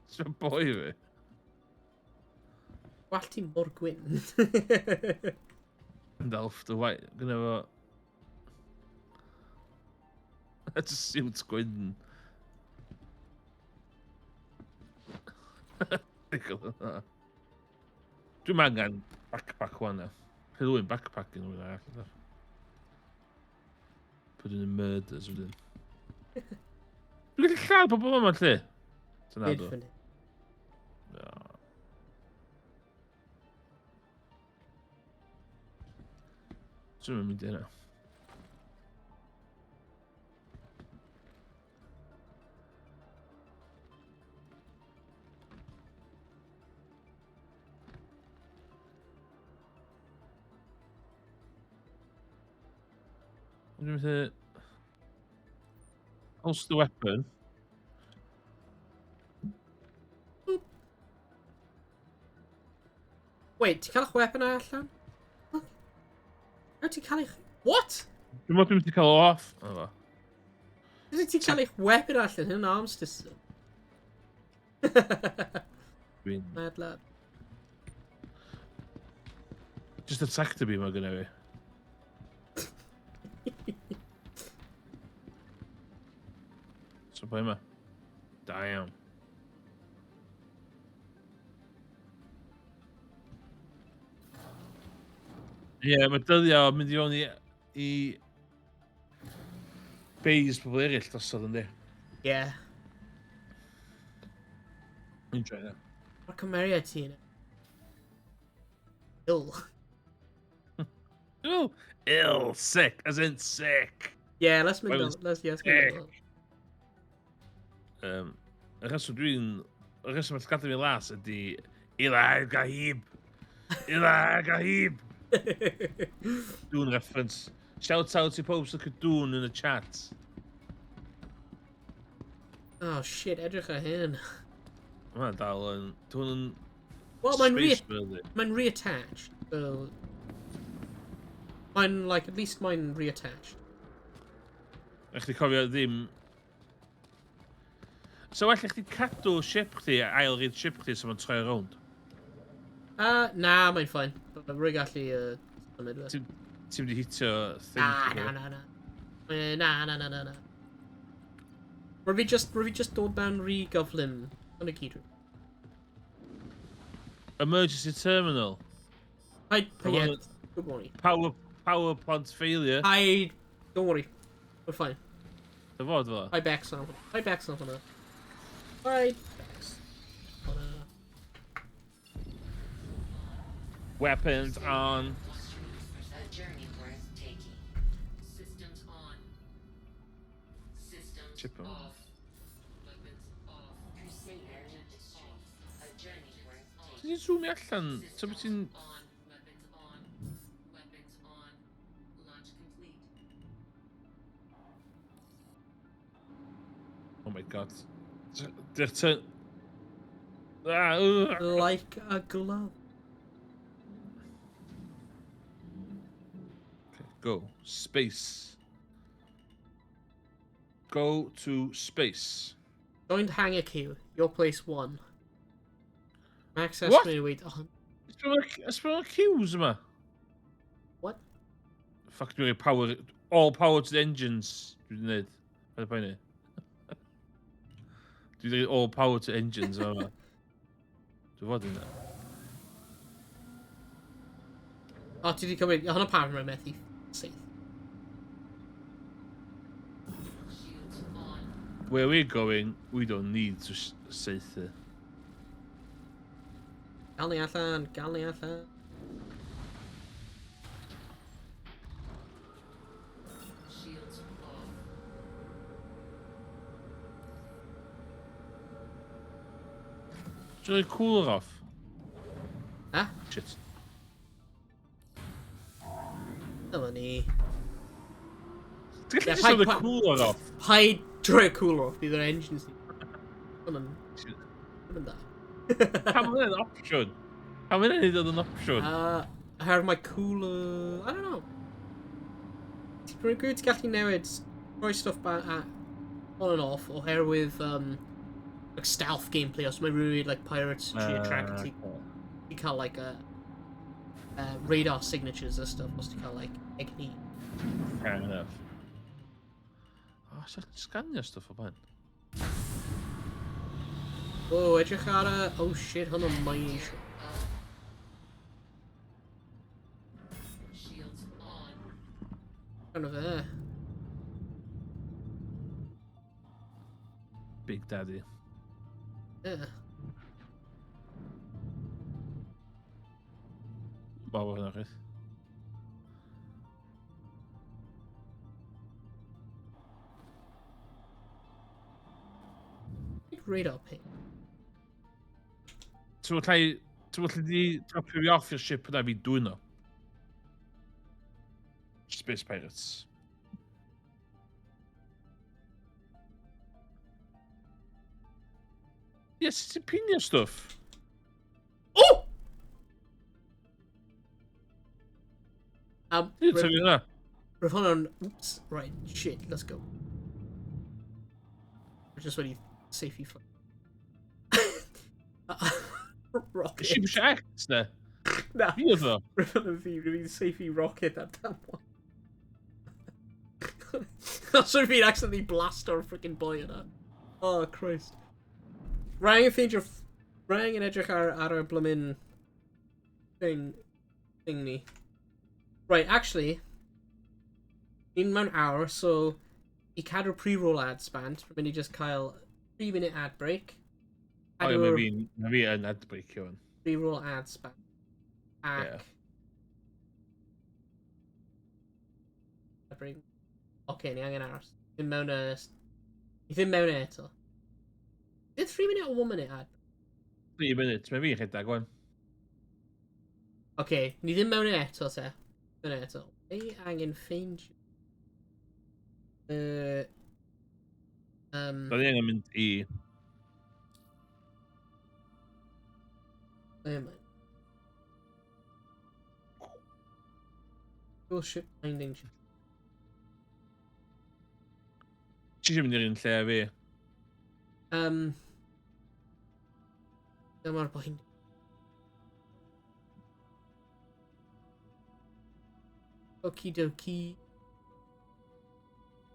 It's a boy of it. Well ti mor gwyn. Delft, the white. Gonna I just see what's going. Dwi'n angen backpack one now. Heddiw backpacking with that. Put in murders within. Dwi'n gallu lladd pobl yma lle? Dyna do. Infinite. Dwi'n mynd i hynna. Dwi'n mynd i... Holster the weapon. Wait, ti'n cael eich weapon allan? Ti'n cael eich... What? Dwi'n mynd i cael o off. O, fo. Ti'n cael eich weapon allan? Hyn arms system. Dwi'n... Mad lad. Just a tractor beam mae gynnu fi. So pa yma? Da iawn. Ie, mae dyddio mynd i fewn i beis pobl eraill drosodd yndi. Yeah. Mi'n troi na. O'r cymeriad ti yna. Ill. Oh, ill, sick, as in sick. Yeah, let's make Well, that. Let's yes. sick. Y rheswm dwi'n... Y rheswm mae'n gadw fi las ydi... Ila Gahib. Ila Gahib. Dŵn reference. Shout out to pob sy'n dŵn in the chat. Oh shit, edrych ar hyn. Mae'n dal yn... Dwi'n yn... Well, space building. Mae'n reattached. So... Mae'n, like, at least mae'n reattached. Ech chi cofio ddim... So well chdi cadw ship chdi, ail reid ship chdi so mae'n troi rownd? Na, mae'n fine. Rwy gallu, symud fe. Ti'n wedi hitio thing? Na. Rwy fi just dod mewn re-gyflym yn y gyd. Emergency terminal. Yeah, don't worry. Power plant failure. Don't worry. We're fine. Dy fod fo? I back something. I back something up. I backs. Weapons on. A journey worth taking. Systems on. Systems Chip on. off. Weapons off. Crusader off. A journey worth taking. Ti'n zoomio allan? So beth ti'n... On. Weapons on. Weapons on. Launch complete. Oh my god. They're turn... Like a glove. Okay, go. Space. Go to space. Joined hangar queue. Your place 1. Max What? estimated weight. Oh, Ysbryd o'r cues yma. What? Factory power, all power to the engines. Dwi'n gwneud. Pa'n y ni? Dwi'n dweud all power to engines yma. Dwi'n fod yna. O, ti wedi cymryd... Hwnnw pan mae'n methu syth. Shields on. Where we're going, we don't need to saith it. Gal ni allan, gal ni allan. Shields off. Should I cool her off? Ha? Shit. Dyma ni. Ti'n gallu Yeah, just throw the pa- cooler off? Paid droi cooler off, bydd yr engines ni. Hwnnw'n... Hwnnw'n da. Pam yna'n opsiwn? Pam yna'n neud oedd yn opsiwn? Her my cooler... I don't know. Ti'n gwybod ti'n gallu newid rhoi stuff on and off oherwydd like stealth gameplay os mae rhywun like pirates tri attract ti'n cael like radar signatures a stuff os ti'n cael like egni. Fair enough. Oh, sa'n sganio stuff o blaen? Oh, edrych ar y... Oh shit, hwnnw'n mine eisiau. Shields on. Rhan o fe. Big Daddy. Yeah. Mawr yna chyd. Radar ping. Ti'n fawr di dropio fi off i'r ship yna fi dwi'n o? Space Pirates. Yes, ti'n pinio stuff. Oh! Dwi'n tyfu yna. Roedd hwnna'n... Oops. Right, shit, let's go. Just when you safety fly. Rocket. Is she X ne? Na. Fi oedd o. Roedd hwnna'n fi, roedd fi'n safety rocket ar dan one. Os roedd fi'n accidentally blast o'r freaking boy yna. Oh, Christ. Rang yn ffeindio... Rang yn edrych ar y blymyn... Thing ni. Right, actually... In mewn awr, so... I cadw pre-roll ads band, rwy'n mynd i just cael 3-minute ad break. O, mae fi yn adbreakio hwn. Pre-roll ads band. Ac... Yeah. Break. Oce, ni angen aros. Ddim mewn y... Ni ddim mewn e eto. Is it 3-minute or 1-minute ad? 3 minutes, mae fi'n rhedeg gwan. Oce, ni ddim mewn e eto te. Mewn e eto. Ni angen ffeindio. Da ni angen mynd i... Bullshit finding. Ti eisiau mynd i'r un lle a fi? Dyma'r boen. Okie dokie.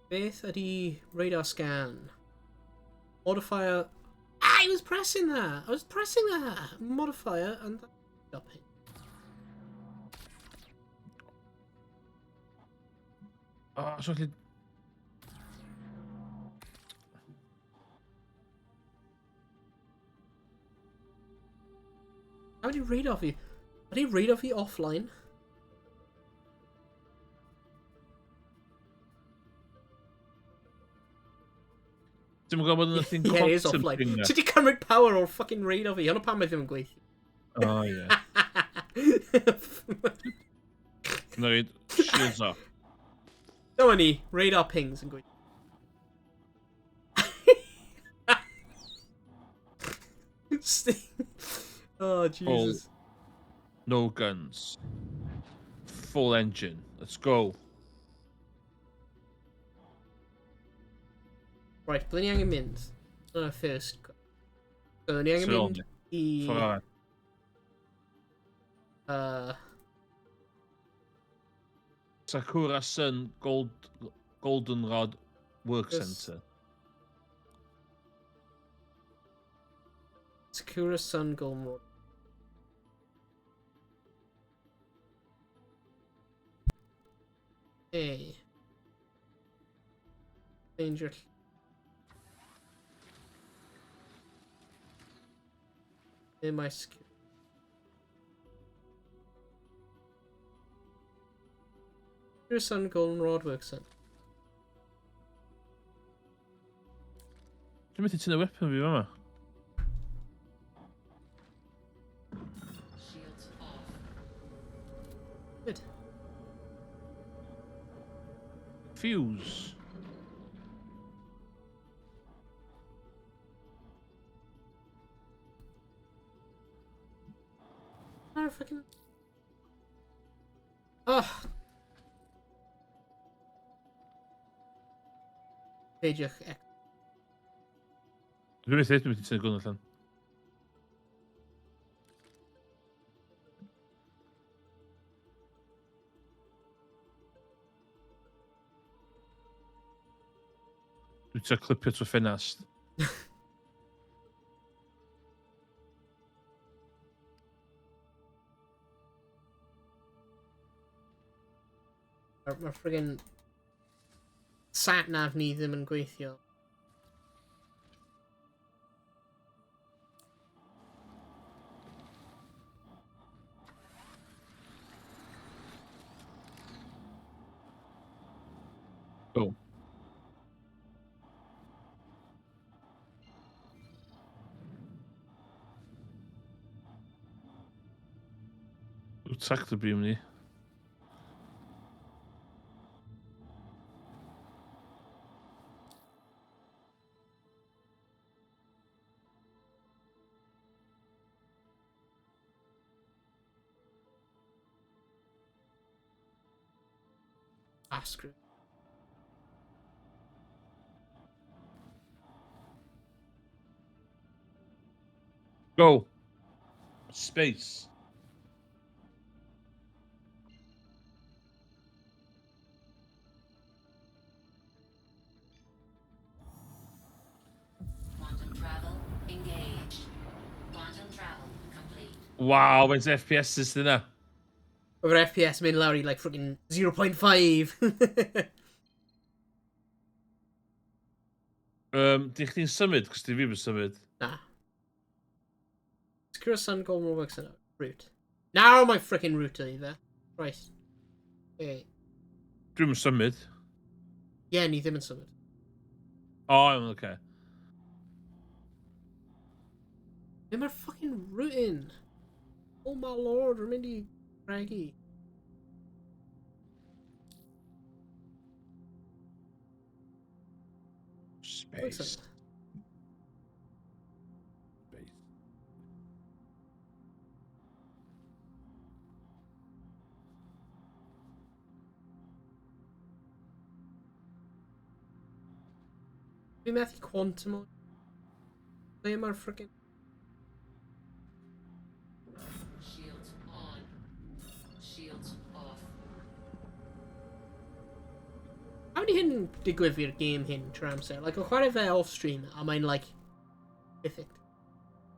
Beth ydi radar scan? Modifier. I was pressing that! I was pressing that! Modifier and stop it. O, so allu... How do you read off you? How do you read off you offline? Dim yn gwybod bod yna thing Yeah, it is quantum offline. thing na. Did you cymryd power o'r fucking read off you? Hwnnw pan mae ddim yn gweithio. O, ie. Gwna reid shields off. Dyma ni, radar pings yn gweithio. Sting. Oh, Jesus. No guns. Full engine. Let's go. Right, ble ni angen mynd? Dyna first. So, ni angen So, mynd i... Ffordd arall. Sakura Sun Goldenrod Work Yes. Center. Sakura Sun Golden. Hey. Danger. In my skill. Sakura Sun Goldenrod Work Center. Dwi'n mynd i tynnu weapon fi fama. Shields off. Good. Fuse. Motherfucking. Ugh. Peidiwch Dwi'n mynd i tynnu gun allan. Dwi'n trio clipio trwy ffenast. Mae friggin sat-nav ni ddim yn gweithio. Oh. Tractor beam ni. Ah, screw. Go. Space. Quantum travel engaged. Quantum travel complete. Wow, faint FPS is dyna? Mae'r FPS mynd lawr I like friggin 0.5. Di chdi'n symud, cos di fi yn symud. Na. Sakura Sun Golden Works in route. Now my frickin' route either. Right. Okay. Dwi'n yn symud. Yeah, ni ddim yn symud. Oh, I'm okay. Be mae'r fucking route in? Oh my lord, we're mynd I Craigie. Space. Space. Fi methu quantum o. Be mae'r frickin... Shields on. Shields off. A wedi hyn digwydd fi'r game hyn trwy amser? Like, o chwarae fe off-stream, a mae'n, like, mythic.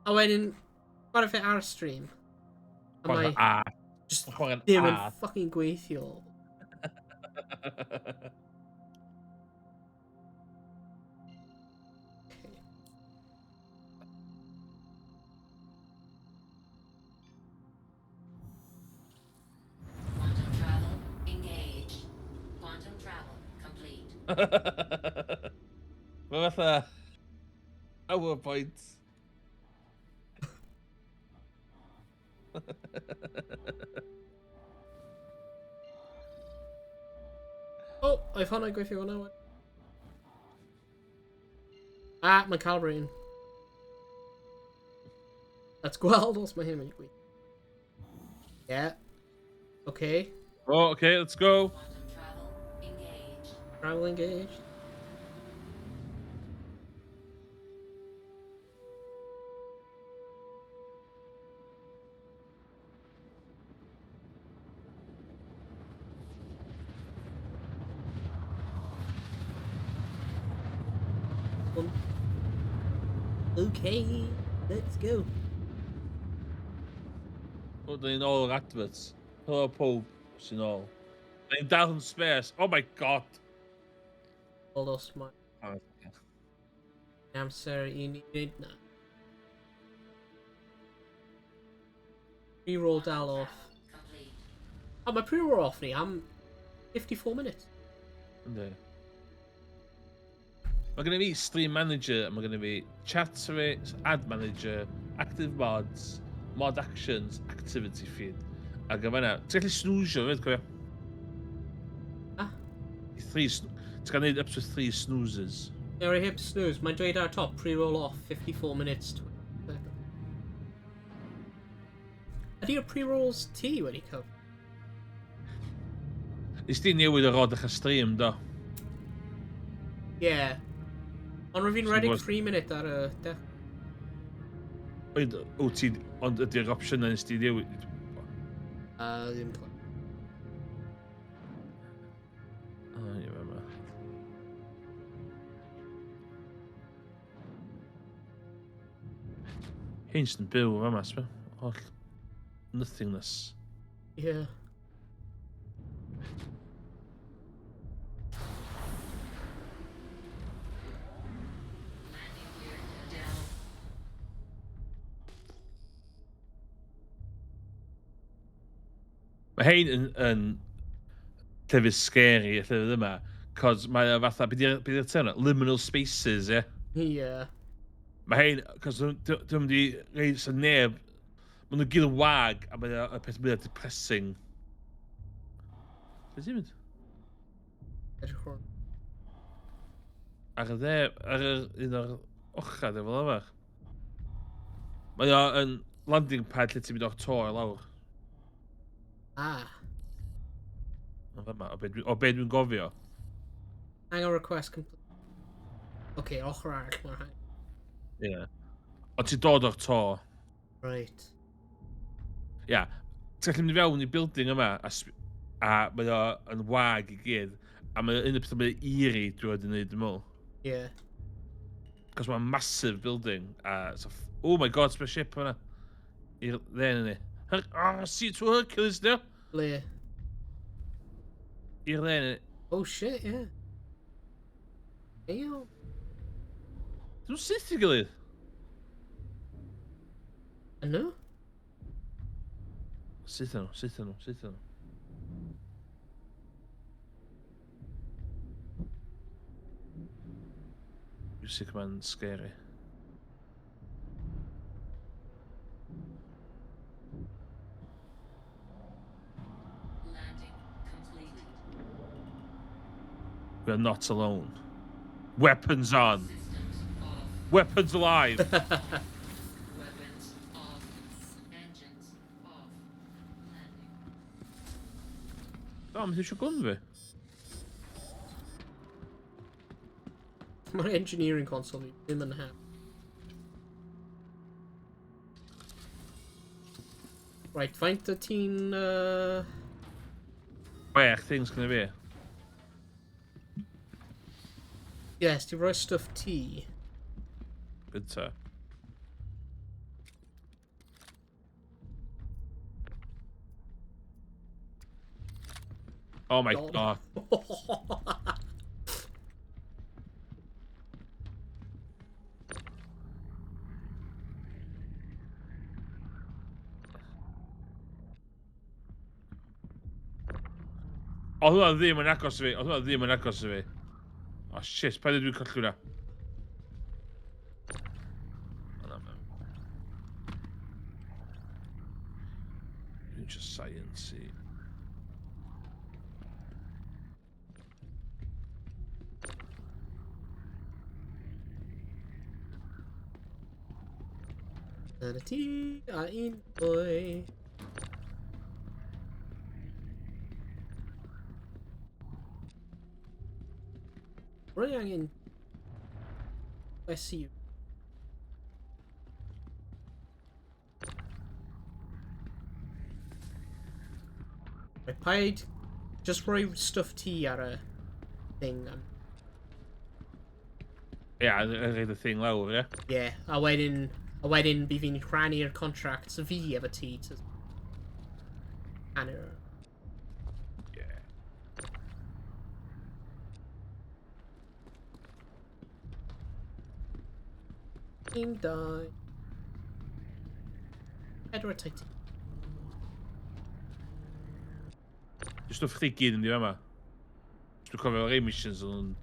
A wedyn, chwarae fe ar stream. A mae just ddim yn fucking gweithio. Quantum travel engaged. Quantum travel complete. Mae fatha... PowerPoint. Oh, oedd hwnna'n gweithio hwnna wan. Ah, mae'n calibrating. Let's gweld os mae hyn yn mynd I gweithio. Yeah. Okay. Oh, okay, let's go. Quantum travel engaged. Travel engaged. fun. Okay, let's go. Wel, dyn ni'n ôl yr adverts. Helo pob sy'n ôl. Da ni'n dal yn space. Oh my god! Hold us, my Oh, amser I ni wneud na. Pre-roll dal off. Complete. Oh, mae pre-roll off ni am 54 minutes. yndi. Mae gen i fi stream manager, a mae gen i fi chat survey, ad manager, active mods, mod actions, activity feed. Ac yn fanna, ti'n gallu snoozio fyd, cofio? Ah? Ti'n gallu neud up to 3 snoozes. There I hip snooze. Mae'n dweud ar top pre-roll off 54 minutes. 20 seconds. Ydy y pre-rolls ti wedi cael? Nes di newid y rod eich stream, do? Yeah. Ond rwy'n So redig was- 3 minute ar y dech. Ond ydy'r opsiynau nes di newid? Ddim clywed. O, ie, fe ma. Hyn sy'n byw fe ma, sbe? Oll nothingness. Yeah. Landing gear down. Mae hein yn llefydd scary, y llefydd yma, cos mae o fatha, beth yw'r term? Liminal spaces, ie? Yeah. Mae hein, cos dwi'n di reid sy'n neb, maen nhw gyd yn wag, a mae y peth mwyaf depressing. Beth ti'n mynd? Edrych o'r... Ar y dde, ar yr un o'r ochad efo lafar. Mae o yn landing pad lle ti'n mynd o'r to i lawr. Ah. O fama, o be dwi'n gofio. Hang on request complete. Okay, ochr arall mae'r hang. Ie. Yeah. O ti'n dod o'r to. Right. Ia. Yeah. Ti'n gallu mynd i fewn i building yma, a mae o yn wag I gyd, a mae o un o'r pethau mae eerie dwi wedi wneud dim ôl. Yeah. Cos mae'n massive building, a... So, oh my god, spaceship yna. I'r dden ni. C2 Hercules, dio? Le. I'r dden ni. Oh shit, yeah. Ew. Dwi'n syth I gilydd. Yno? Syth nhw, syth nhw, syth nhw. Music man scary. Landing completed. We are not alone. Weapons on. Systems off. Weapons alive. Weapons off. Engines off. Landing. O, mae eisiau gwn fi. Mae'r engineering console fi ddim yn hap. Right, faint y ti'n... Wech things gynnu fi. Yes, ti'n rhoi stuff ti. Good ta. Oh my god. Oedd hwnna ddim yn agos I fi. Oedd hwnna ddim yn agos I fi. Oh shit, pa dwi'n colli hwnna? Dwi'n just science-y. Dyna ti a un bwy. Rwy angen... Bless you. Right, paid... Just rhoi stuff ti ar y thing. Ie, a reid y thing lawr, ie? Ie, a wedyn bydd fi'n rhannu'r contract so fi efo ti to hanner. Ie. Un, dau. Pedwar tight. Just o chdi gyd yn di yma. Just dwi'n cofio o'r emissions yn...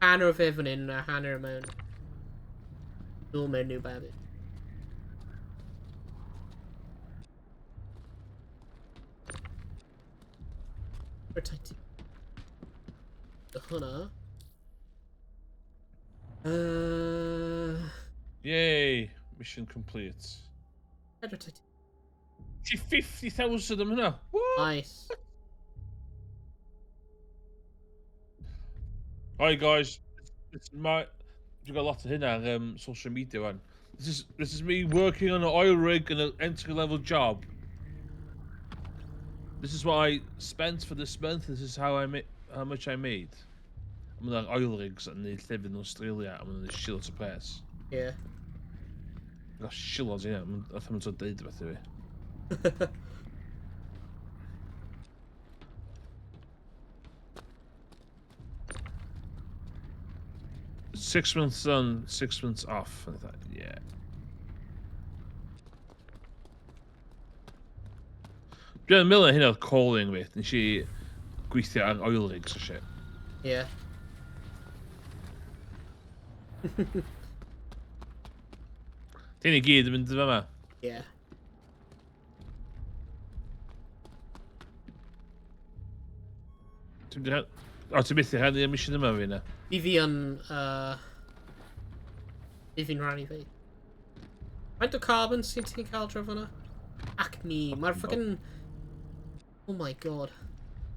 Hanner o fe fan hyn a hanner mewn. Nôl mewn New Babbitt. Pedwar tight. Hwnna. Yay! Mission complete. Pedwar tight. Ti 50,000 am hynna? What? Nice. Hi guys, this is my... You've got a lot of hynna ar social media one. This is me working on an oil rig and an entry-level job. This is what I spent for this month. This is how much I made. I'm on oil rigs and they live in Australia. I'm on this shitloads of pres. Yeah. Got shitloads in it. I'm not so dead with it. 6 months on, 6 months off. And I thought, yeah. Dwi'n meddwl hynna oedd calling fi, nes i gweithio ar oil rigs a shit. Yeah. Dyn ni gyd yn mynd yn yma. Yeah. Ti'n byth i rhannu y mission yma fi na? Fi yn, fi fi'n rannu fi. Faint o carbon sy'n ti'n cael dref hwnna? Ac ni, mae'r fucking... Oh my god.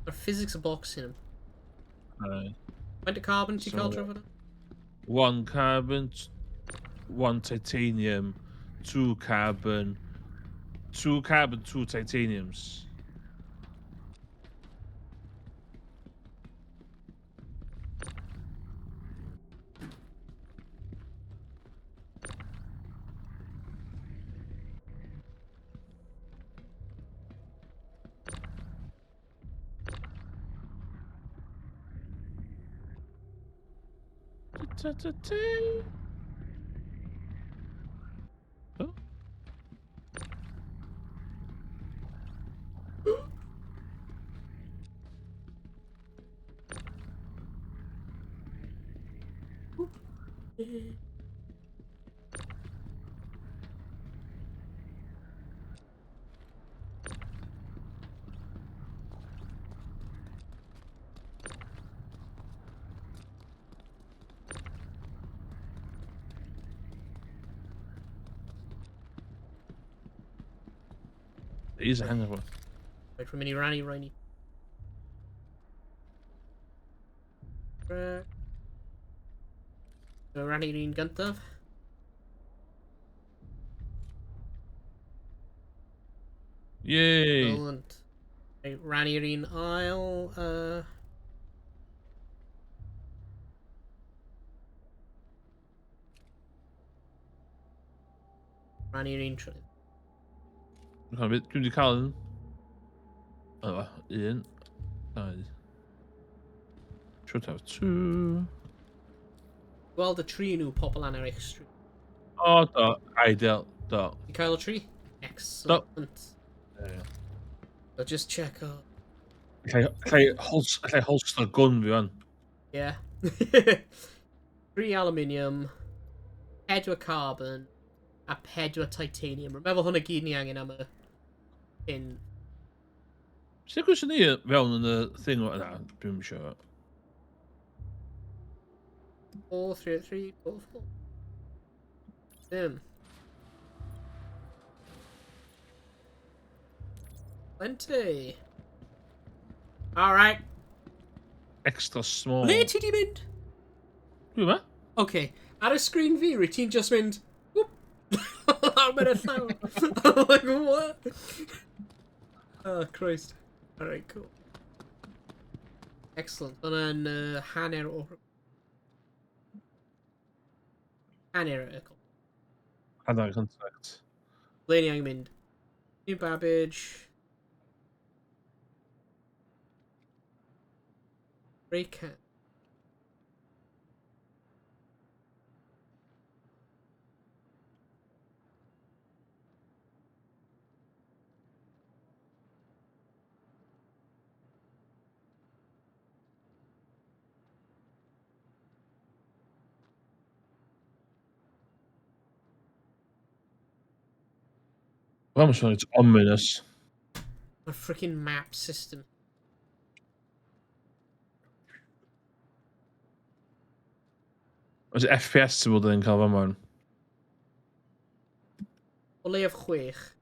Mae'r physics o boxing yn. Faint o carbon ti'n cael dref hwnna? 1 carbon, 1 titanium, 2 carbon, 2 carbon, 2 titaniums. Oh. He's a hangover. Wait for mini ranny rainy. Ranny rin gyntaf. Yay! Excellent. Right, ranny rin aisle. Ranny rin trydydd. Dwi'n wedi cael un. O, un. Dau. Should have 2. Gweld y tri nhw pobl an yr extra. O, do. Ideal. Do. You cael y tri? Excellent. Yeah. So just check out. Allai holster gun fi fan. Yeah. 3 aluminium, 4 carbon, a 4 titanium. Remember hwnna gyd ni angen am y hyn. Sut gwrs ni fewn yn y thing o yna? Dwi'n siŵr. 4, 3, 3, 4, 4. Dim. Plenty. Alright. Extra small. Le ti di mynd? Dwi'n ma? Okay. Ar y sgrin fi, rwy ti'n just mynd... Whoop. Lawr mynd y llaw. I'm like, what? Oh, Christ. Alright, cool. Excellent. Hwna'n hanner o... Hanner vehicle. Hanner contract. Leni ang mynd. New Babbage. Raycan. Waarom is it's ominous? A freaking map system. Is FPS te worden in Calvamon? O leiaf 6.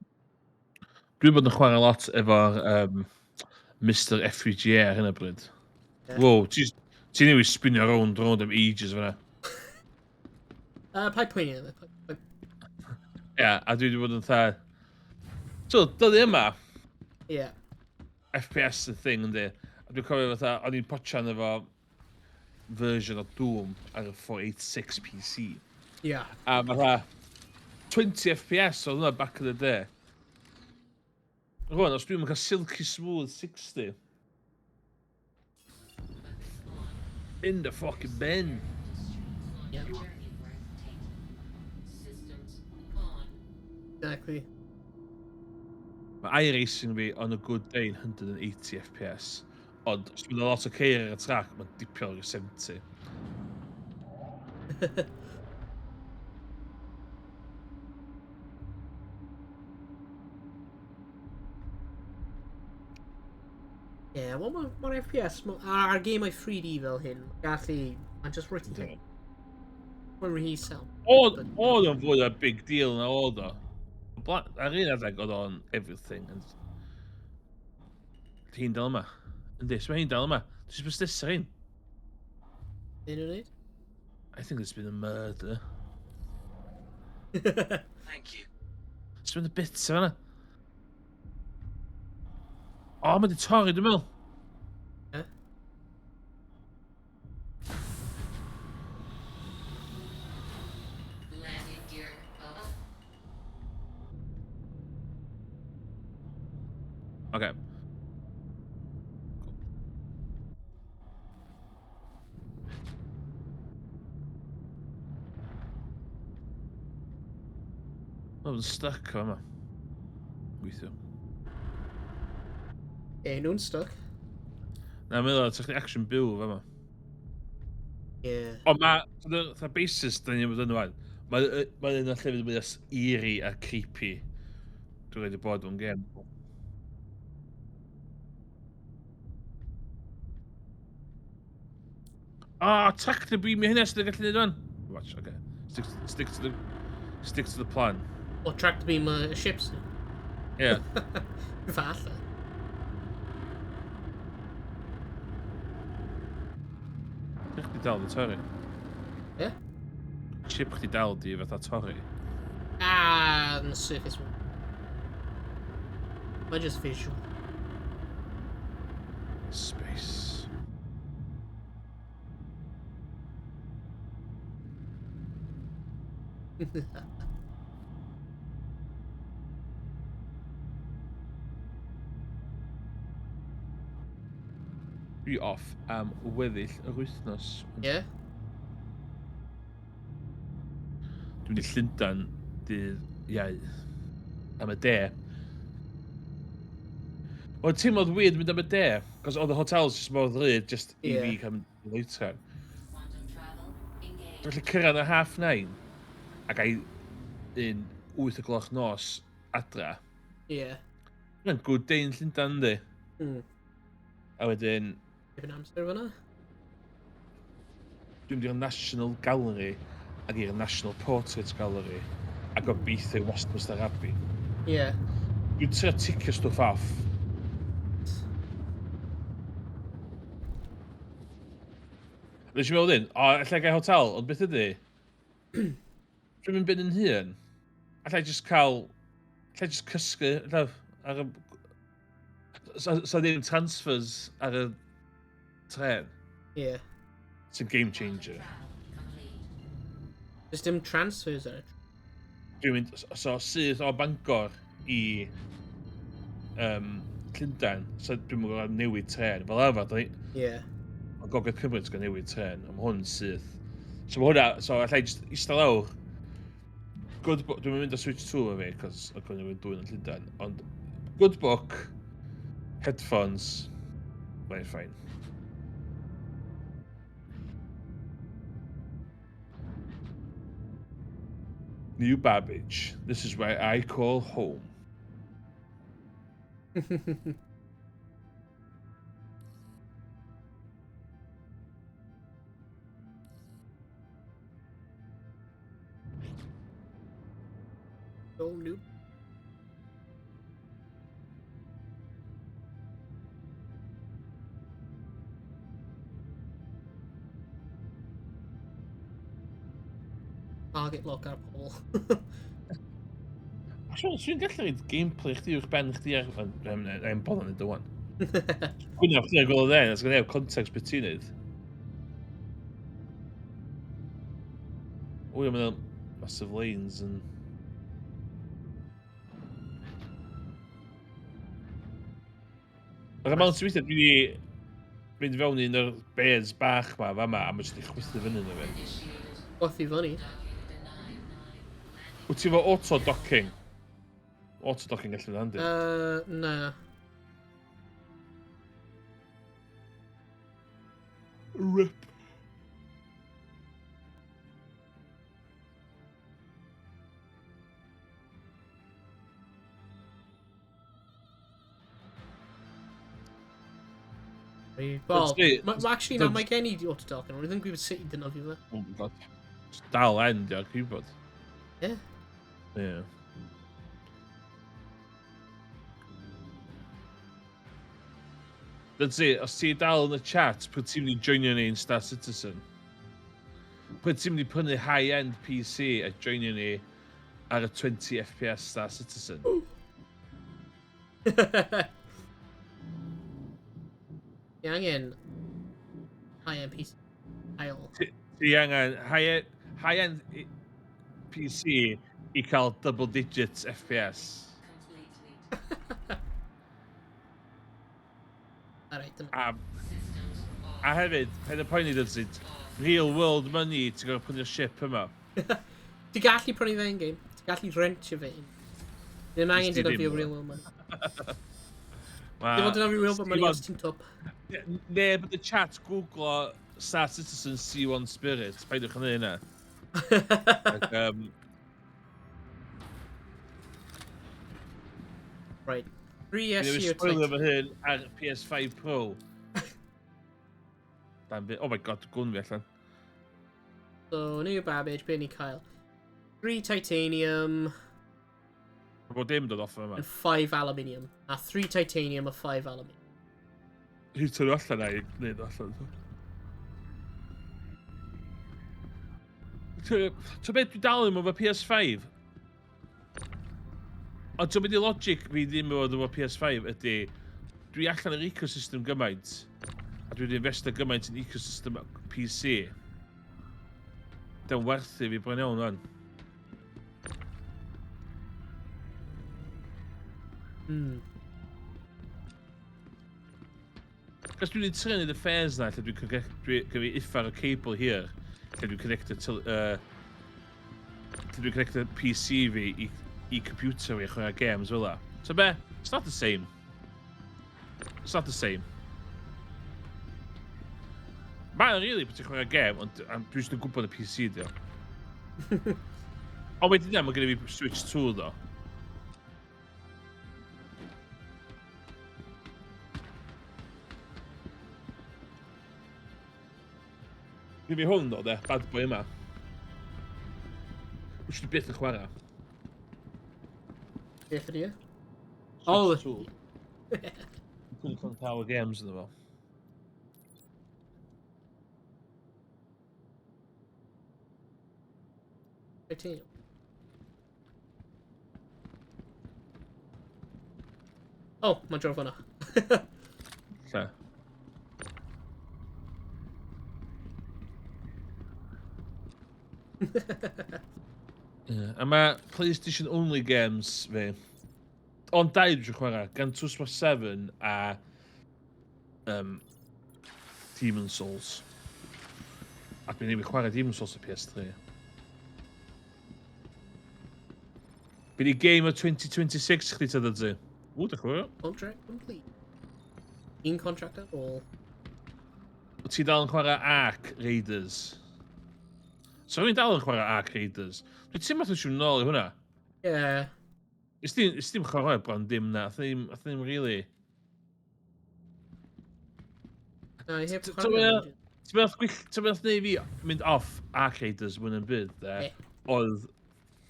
Dwi bod yn chwarae lot efo'r Mr FUGR hyn y bryd. Yeah. Wow, ti newid spinio round am ages fyna. Pa pwynt yna? Ie, a dwi wedi bod yn dda. So, dyddi yma, Yeah. FPS y thing yndi. A dwi'n cofio fatha, o'n i'n potchan efo version o Doom ar y 486 PC. Yeah. A fatha 20 FPS oedd hwnna back in the day. Rwan, os dwi'n cael silky smooth 60. In the fucking bin. Yeah. Systems on. Exactly. Mae iRacing fi on a good day yn 180 FPS. Ond, os dwi'n lot o ceir ar y trac, mae'n dipio ar y 70. Yeah, wel mae'r FPS, ar game ei 3D fel hyn, gallu, mae'n just rwy'n Yndi. Mae'n rhysel. Oedd o'n fwy o big deal na oedd o. Ar un adeg oedd o'n everything. Hi'n dal yma. Yndi, so mae hi'n dal yma. Dwi'n bystis ar un. Dyn nhw'n neud? I think there's been a murder. Thank you. It's been a bit o fanna. O, mae di torri, dwi'n meddwl. Ie? Landing gear up. Okay. Mae'n stuck o yma. Gweithio. Nhw'n stuck. Na, meddwl, ti'n chdi action byw o yma. Yeah. Ond mae basis dyn ni'n bod yn wan. Mae'n un o'r llefydd mwy eerie a creepy. Dwi'n rhaid i bod o'n gem. Tac dy bwyd mi hynna sydd yn gallu neud o'n. Watch, okay. Stick to the plan. O, track to beam y ships. Yeah. Falle. Chdi dal di torri. Ie? Chip chdi dal di fatha torri. Yn y surface one. Mae'n just visual. Space. Dwi off am weddill yr wythnos. Ie? Dwi'n mynd i Llundain dydd iau am y de. Oedd teimlodd weird mynd am y de, cos oedd y hotels jyst mor ddrud, just i Ie. fi cael mynd i loitran. Quantum travel engaged. Dwi'n gallu cyrraedd ar 9:30 ac ai un 8 o'clock nos adra. Ie. Mae'n good day yn Llundain, yndi? A wedyn, Even amser fyna? dwi'n mynd i'r National Gallery ac i'r National Portrait Gallery a gobeithio Westminster Abbey. Ie. Dwi'n trio ticio stwff off. Nes i meddwl dyn, allai gael hotel, ond beth ydy? Dwi'n mynd yn hun. Allai just cael... Allai just cysgu ar y... So ddim transfers ar y tren. Ie. It's a game changer. Complete. Does dim transfers ar? Dwi'n mynd, so sydd o Bangor i Llundain, so dwi'n mynd gorau newid tren. Fel arfer, dwi. Ie. Mae Gogledd Cymru yn newid tren, a mae hwn sydd. So mae hwnna, so allai just eistedd lawr. Good book, dwi'n mynd â switch 2 efo fi, cos o'n i'n mynd dwi'n yn Llundain. Ond, good book, headphones, mae'n ffain. New Babbage. This is where I call home. Oh, noob. Target lock ar pobl. Swn gallu reid gameplay chdi uwch ben chdi ar ein bod yn ydw wan. Gwynaf chdi ar gweld dden, os gan efo context beth ti'n neud. Ww, mae'n massive lanes yn... Ac am ond sy'n weithio, dwi wedi mynd fewn un o'r beds bach ma, fama, a mae'n jyst i chwythu fyny na fe. Wrth i fyny. Wyt ti fo auto-docking? Auto-docking gallu yn handi? Na. Rip. Well, see, actually, na, mae gen I auto-dock yn. Rwy'n think we've sitting dyn fi fe. Oh my god. Just dal end, ia'r keyboard. Ie. Yeah. That's it, os ti dal yn y chat, pwy ti'n mynd i joinio ni yn Star Citizen? Pwy ti'n mynd i prynu high-end PC a joinio ni ar y 20 FPS Star Citizen? Ti angen high-end PC. Ail. Ti angen high-end PC i cael double digits FPS. Alright, A hefyd, pen y poeni dyd sydd, real world money ti'n gorau prynu'r ship yma. Ti gallu prynu fe in-game. Ti gallu rentio fe in. Ddim angen dyn fi o real world money. Dim ond dyn fi real world money os ti'n top. Ne, bod y chat googlo Star Citizen C1 Spirit, paidwch yn hynna. Right. 3 Dwi'n SEO spoilio fy hyn ar PS5 Pro. Oh my god, gwn fi allan. So, new Babbage, be ni cael. 3 titanium Bod dim dod off yma. and 5 aluminium. A 3 titanium a 5 aluminium. Hyd tyn allan na i wneud allan. So beth dwi dal yn efo PS5? Ond so beth i logic fi ddim efo PS5 ydy, dwi allan yr ecosystem gymaint, a dwi wedi investo gymaint yn ecosystem PC. Da'n werthu fi bron iawn o'n. Cos dwi wedi tynnu y fairs na, lle dwi'n gyfi uffar y cable here, lle dwi'n connecto PC fi i computer fi a chwarae games fel la. So be, it's not the same. It's not the same. Mae'n really bod ti'n chwarae game, ond dwi jyst yn gwybod y PC di o. Ond wedyn na, mae gen i fi Switch 2 ddo. Gen fi hwn ddo, de, bad boy yma. Wyt ti byth yn chwarae? Beth ydy e? Switch 2. Dwi'n cael power games yn efo. Titanium. Oh, mae'n drofo na. Lle? A mae PlayStation only games fi. Ond dau dwi'n chwarae, gan Tws 7 a Demon's Souls. A dwi'n ei chwarae Demon's Souls y PS3. Bydd i game o 2026 chdi tyd ydy. Ww, da chwarae. Contract complete. Un contract at all. Ti dal yn chwarae Ark Raiders. So rwy'n dal yn chwarae Ark Raiders. Dwi'n ti'n math o siw'n nôl i hwnna. Yeah. Ys dim chwarae bron dim na. Ath ddim really. No, I heb Ti'n chwarae. meddwl neu fi mynd off Ark Raiders mwyn yn byd, de? Oedd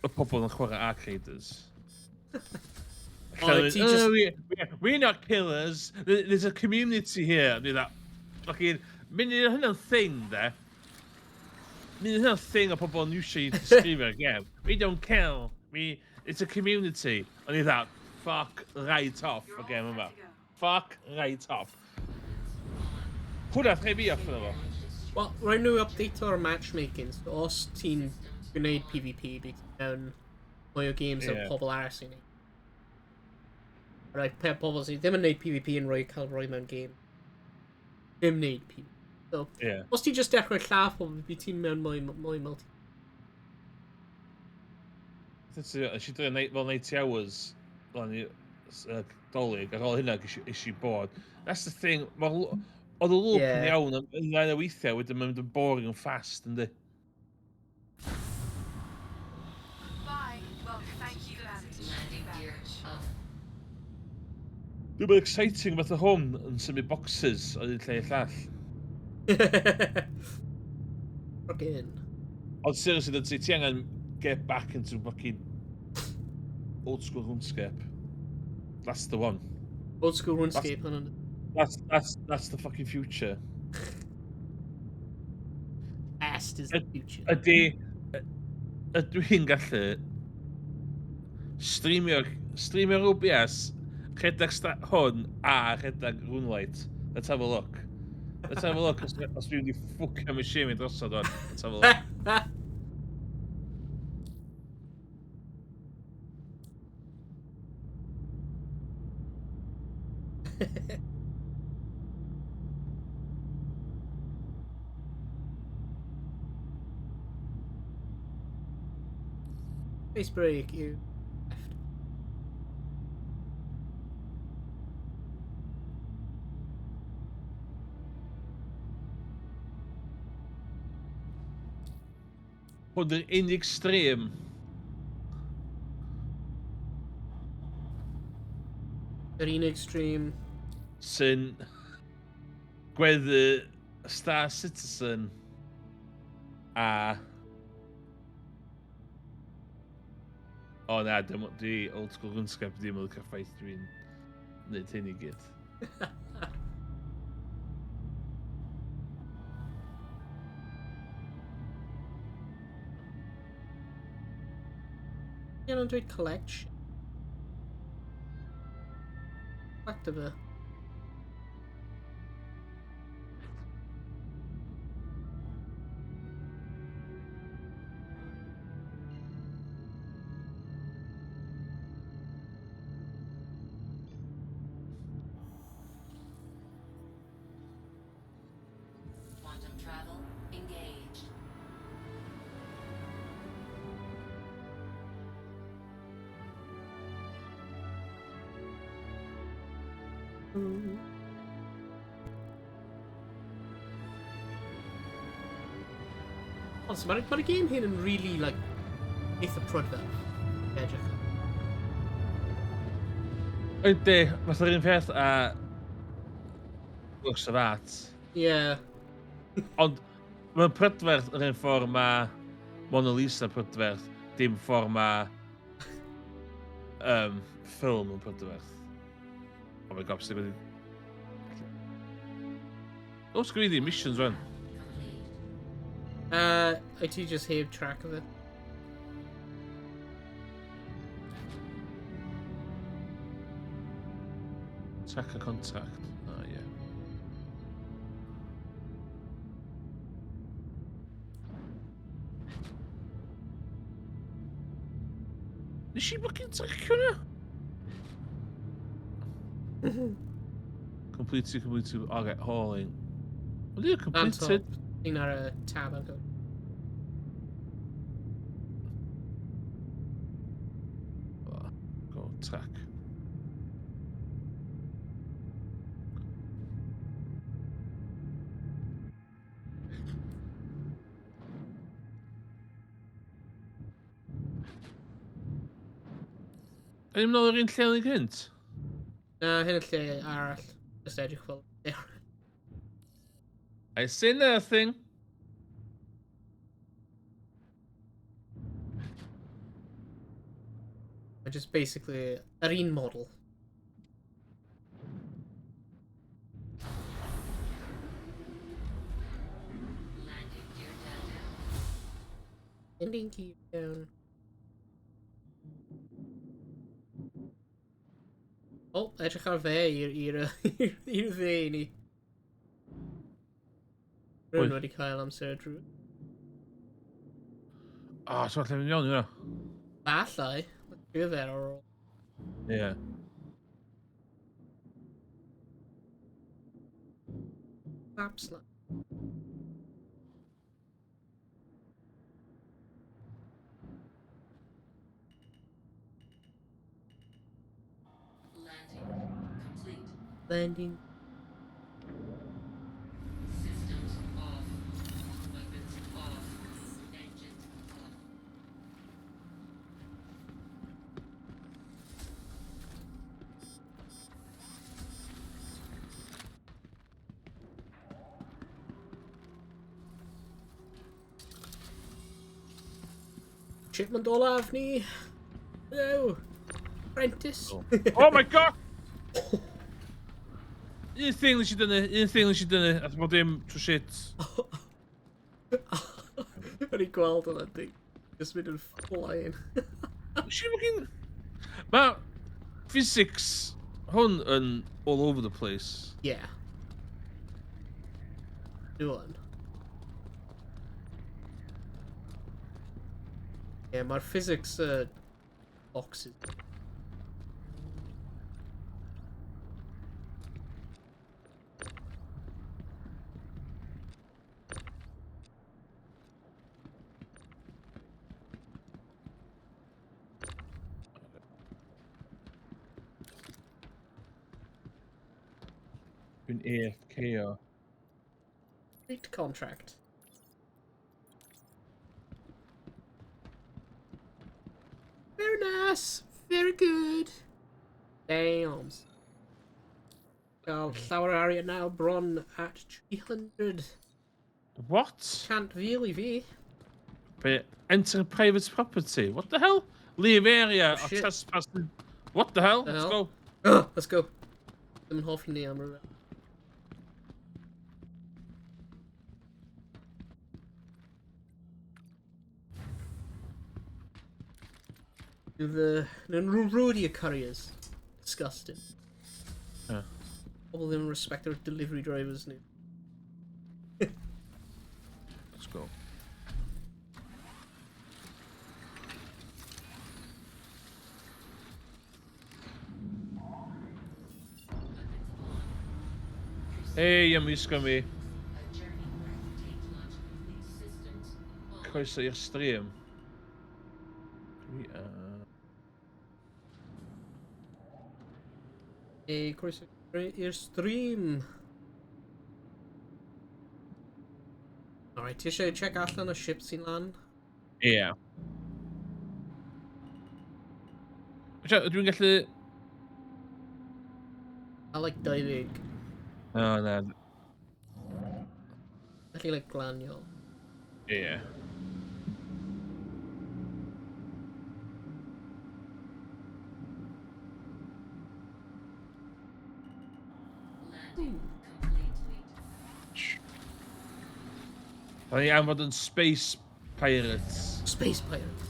y pobl yn chwarae Ark Raiders. We're not killers. There's a community here. Fucking, mynd i hynna'n thing, de? Mynd i hynna'n thing o pobl yn iwsio i disgrifio game. We don't kill. It's a community. Ond i dda, fuck right off o game yma. Fuck right off. Hwna, lle fi off yna fo? Wel, rhaid nhw update o'r matchmaking, so os ti'n gwneud PvP, bydd mewn mwy o games o pobl arall sy'n neud. Rhaid, pe pobl sy'n ddim yn neud PvP yn cael rhoi mewn game. Ddim neud PvP. So, os ti just dechrau llaff o bydd ti'n mewn mwy multi. Nes i dwi'n fel 90 hours lan i dolyg, ar ôl hynna eisiau bod. That's the thing, oedd y loop yn iawn, yn rhaid o weithiau, wedyn mynd yn boring yn fast, ynddi? Bye. Well, thank you for that. Landing gear off. Dwi'n mynd exciting fath o hwn yn symud boxes o un lle i llall. Fucking. Ond seriously, ti angen get back into fucking old school RuneScape. That's the one. Old school RuneScape. That's the fucking future. Past is the future. Ydw i'n gallu streamio'r OBS, rhedeg hwn a rhedeg RuneLight. Let's have a look. Let's have a look os dwi'n di ffwcio machine i drosod o'n. Let's have a look. Space break, you. Hwn yw'r unig stream Yr unig stream sy'n gweddu Star Citizen a... O na, di old school RuneScape ddim yn cael ffaith dwi'n neud hyn i gyd. Yan o'n dweud collection. Fact of it. Quantum travel engaged. Ond mae'r game hyn yn really, like, eitha prydfer. Edrych. Ydy, fath o'r un peth a... Works of Art. Yeah. Ond mae'n prydferth yr un ffordd mae Mona Lisa prydferth, dim ffordd mae ffilm yn prydferth. Oh my god, sy'n gwneud... Oes gwneud i missions rhan? I do just have track of it. Attack a contact. Oh, yeah. Is she fucking taking Completed. Okay, hauling. Well, you completed. Thing ar y tab ar gyfer. Go track. Yn ymwneud o'r un lle o'n i gynt? Na, hyn y lle arall. Just edrych fel. I see nothing. Just basically yr un model. Landing gear down. Ending keep down. O, edrych ar fe i'r dde i ni. Rwy'n wedi cael amser drwy. Ah, so lle mynd iawn yna. Allai. Dwi'n fe ar ôl. Ie. Absolutely. Landing complete. Landing. Systems off. Weapons off. Engines off. Shipment olaf ni. Hello. Apprentice. Oh my god! Un thing nes i dynnu, a bod dim trwy shit. O'n i'n gweld hwnna di. Just mynd yn flying. She fucking... Ma... Physics... Hwn yn all over the place. Yeah. Dwi'n. Yeah, mae'r physics boxes. Dwi'n AFK o. Great contract. Very nice. Very good. Damn. Gael llawer o arian nawr bron at 300. What? Cant fil I fi. Be, enter private property. What the hell? Leave area Oh, or shit. trespassing. What the hell? The Let's hell? go. Let's go. Ddim yn hoffi ni am rhywbeth. Yn rodeo couriers. Disgusting. Yeah. Pobl ddim yn respect o'r delivery drivers ni. Let's go. Hey, ymysg mi. A journey where technological systems off. Croeso i'r stream. Hey, croeso i'r stream. Alright, ti eisiau check allan y ship sy'n lan? Ie. Dwi'n gallu... I like diving. O, na. Felly like glanio. Ie. Landing completely. Da ni am fod yn Space Pirates. Space pirate.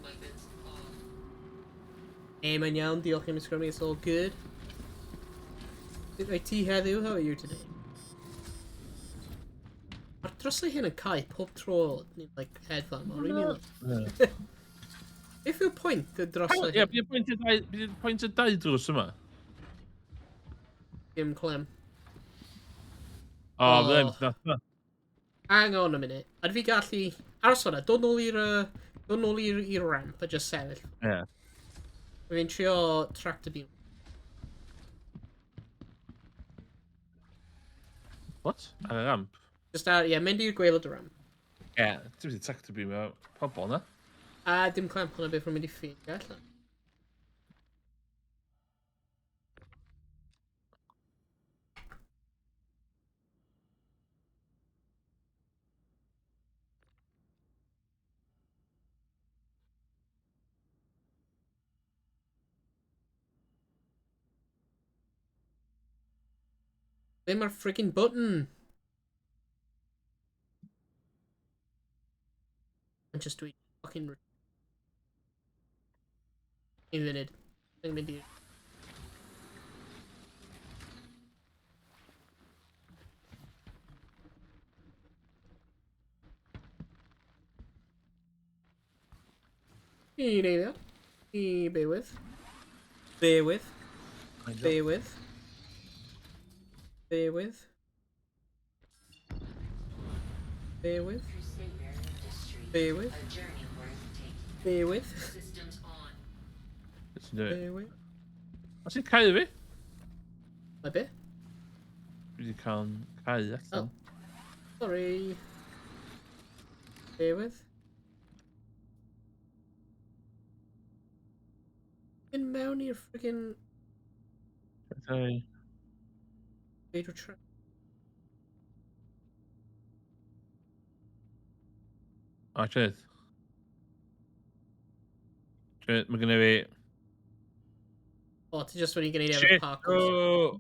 Weapons off. Hey, mae'n iawn, diolch am ysgrifennu, it's all good. Right, ti Heddiw, how are you today? Mae'r drysau hyn yn cael pob tro, ni'n like headphone, mae'n rili... Beth yw'r pwynt y dros y Ie, bydd pwynt y dau drws yma. dim clem? O, O. byddai'n nath yma. Hang on a minute. Ydw fi gallu... Aros hwnna, dod nôl i'r... Dod nôl i'r ramp a just sefyll. Ie. Fi'n trio tractor beam. What? Ar y ramp? Just ar... Ie, mynd i'r gwaelod y ramp. Ie, dim wedi tractor beam o pobl na. A dim clem hwnna beth rwy'n mynd i ffeindio allan. Ble mae'r friggin button? Yn just dweud fucking... Un munud. Dwi'n mynd i'r... I neilio. I bear with. Bear with. Bear with. Bear with. Bear with. Crusade industry. Bear with. A journey worth taking. Bear with. Systems on. Let's do it. Bear with. Os i'n cael fi? Mae be? Dwi wedi cael cael allan. Sorry. Bear with. In mewn i'r friggin... Sorry. Feidr tra... O, Trydydd. Trydydd, mae gynnu fi... O, ti just wedi gwneud efo Shit! parkour. Oh!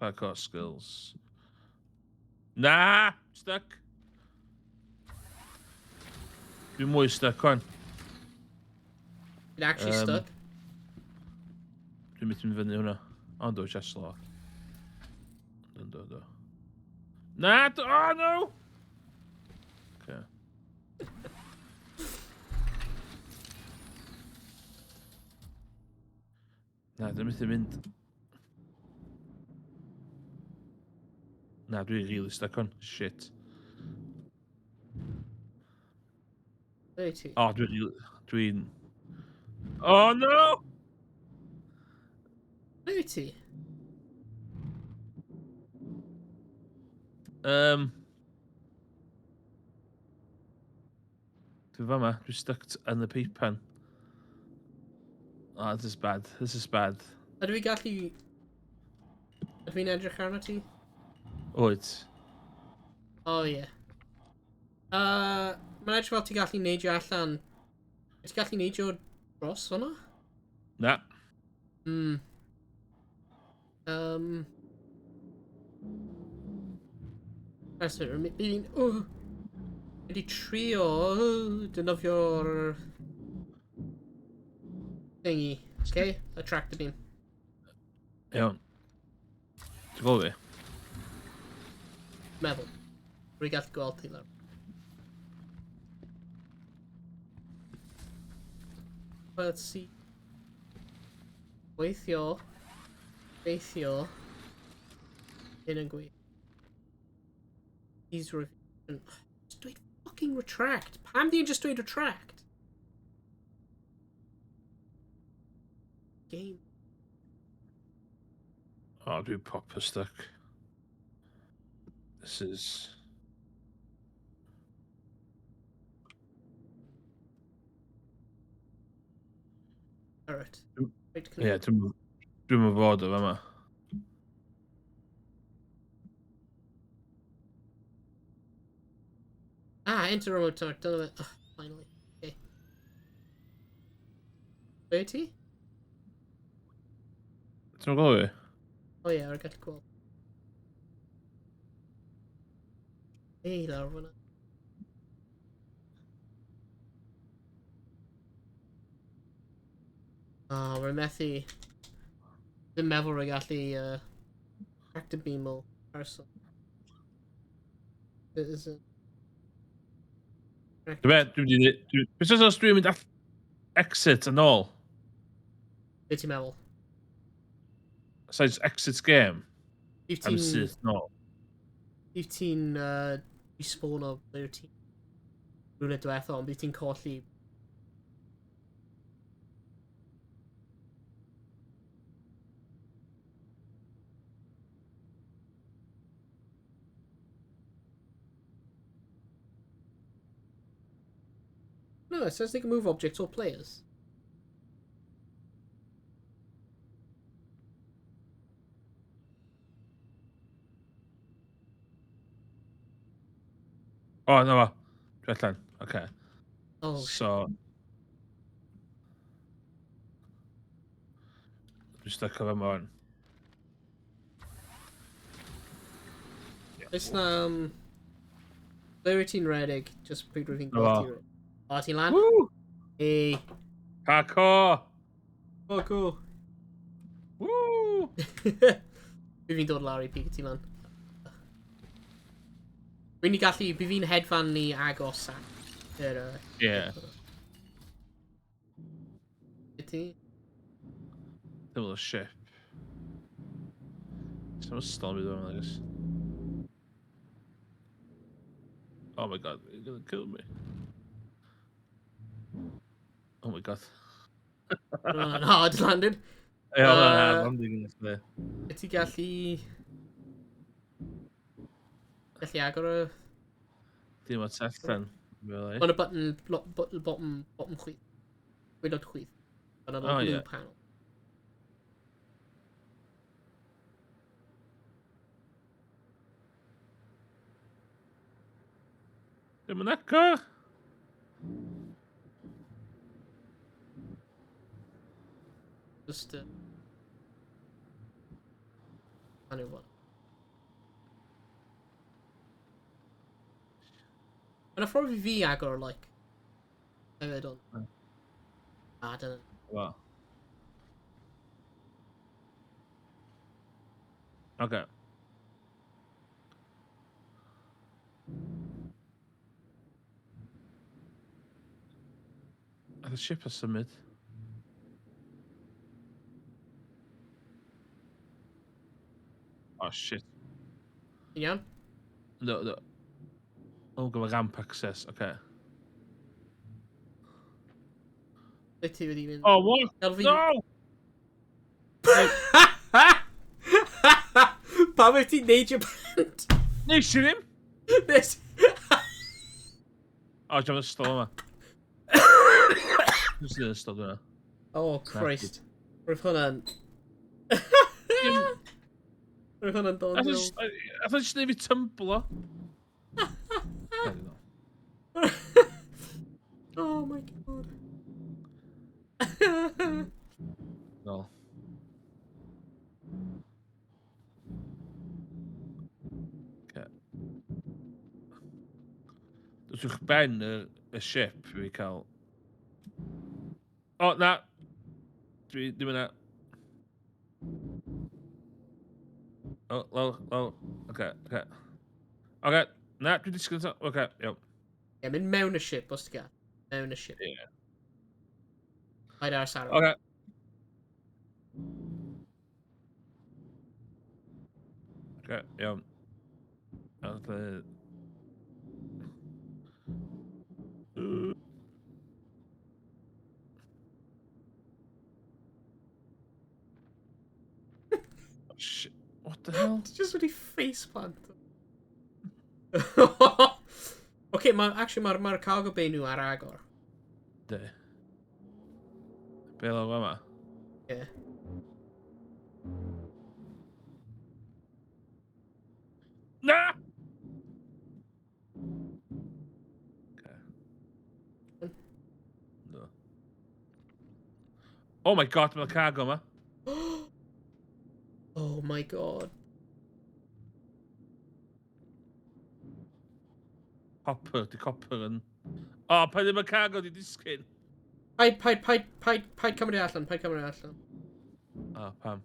Parkour skills. Na! Stuck! Dwi'n mwy stuck o'n. You're actually stuck. Dwi'n mynd fyny hwnna. Ond o, just slow. Do. Na! Oh, no! Okay. Na, dwi'n mynd... Na, dwi'n really stuck on. Shit. Ble ti? O, dwi'n... Oh, no! Ble ti? Dwi'n fama. Dwi'n stuck in the peep pen. Oh, this is bad. This is bad. Ydw fi gallu... Ydw fi'n edrych arno ti? Oed. O, ie. Mae'n edrych fel ti gallu neidio allan... Ti gallu neidio dros hwnna? Na. Rhaid fi'n... Wedi trio... Dynofio'r... Thingy. Okay? A tractor beam. Iawn. Ti'n gweld fi? Meddwl. Rwy gallu gweld ti lawr. Let's see. Weithio. Weithio. Hyn yn gweithio. He's revision. Just dweud fucking retract. Pam di'n just dweud retract? Game. Oh, dwi'n proper stuck. This is... Alright. Right, Ie, dwi'n yn fod o fama. Enter remote talk. Dyna fe. Finally. Okay. Be ti? Ti'n gweld fi? O ie, ar gallu gweld. Ei, lawr fyna. Rwy'n methu... Dwi'n meddwl rwy'n gallu... Tractor beam o person. It is a... Dwi'n mynd... Beth os dwi'n mynd all... exit yn ôl. Be ti'n meddwl? So it's exit game. Bydd Am ti'n... syth nôl. Bydd ti'n... respawn o ble ti'n... rhywle diwetha, ond bydd ti'n colli... No, it says they can move objects or players. O, na fo. Dwi allan. Okay. Oh, So... Dwi'n stuck o fe mewn. Oes na... ble wyt ti'n redig? Just pryd rwy'n Na gweld fo. ti. O, ti'n lan? Woo! Ei. Parkour! O, cool. Woo! Bydd fi'n dod lawr i pig ti lan. Rwy'n i gallu... bydd fi'n hedfan ni agos at yr... Yeah. Ydy? Dim ond y ship. Some storm i ddweud, I guess. Oh my god, you're gonna kill me. Oh my god. An hard landing. Ie, oedd yn hard landing yn ysgrifennu. Ydy gallu... gallu agor y... Dim ond tellen. On y bottom chwith. Gwydod chwith. On y Oh, blue yeah. panel. Dim ond eco! Just I know what. Mae'n ffordd i fi agor, like... hefyd ond... I don't know. Wel. Okay. The ship has symud. Oh shit. Ti'n iawn? No. Oh, got a ramp access. Okay. Ble ti wedi mynd? Oh, what? Fel fi... No! Pam wyt ti'n neud your band? Nes i ddim! Nes... Oh, dwi'n ystod yma. Dwi'n ystod yma. Oh, Christ. Roedd hwnna'n... Roedd hwnna'n dod I fel... thought just neud fi tumblo. Oh my god. No. Okay. Dus uwch ben y ship fi cael... O, na! Ddim yna. O, lol. Okay. Okay, na, dwi'n disgwyl to. Okay, iawn. Ie, mynd mewn y ship os ti'n gael. Mewn y ship. Ie. Paid ar Sarah. Okay. Okay, iawn. Oh, shit. What the hell? It's just wedi faceplant. Okay, mae'r cargo bay nhw ar agor. De. Be o yma? Ie. Na! Okay. No. Oh my god, mae'r cargo yma. Oh my god. Copper yn... O, pa ddim y cargo di disgyn? Paid cymryd allan. O, pam?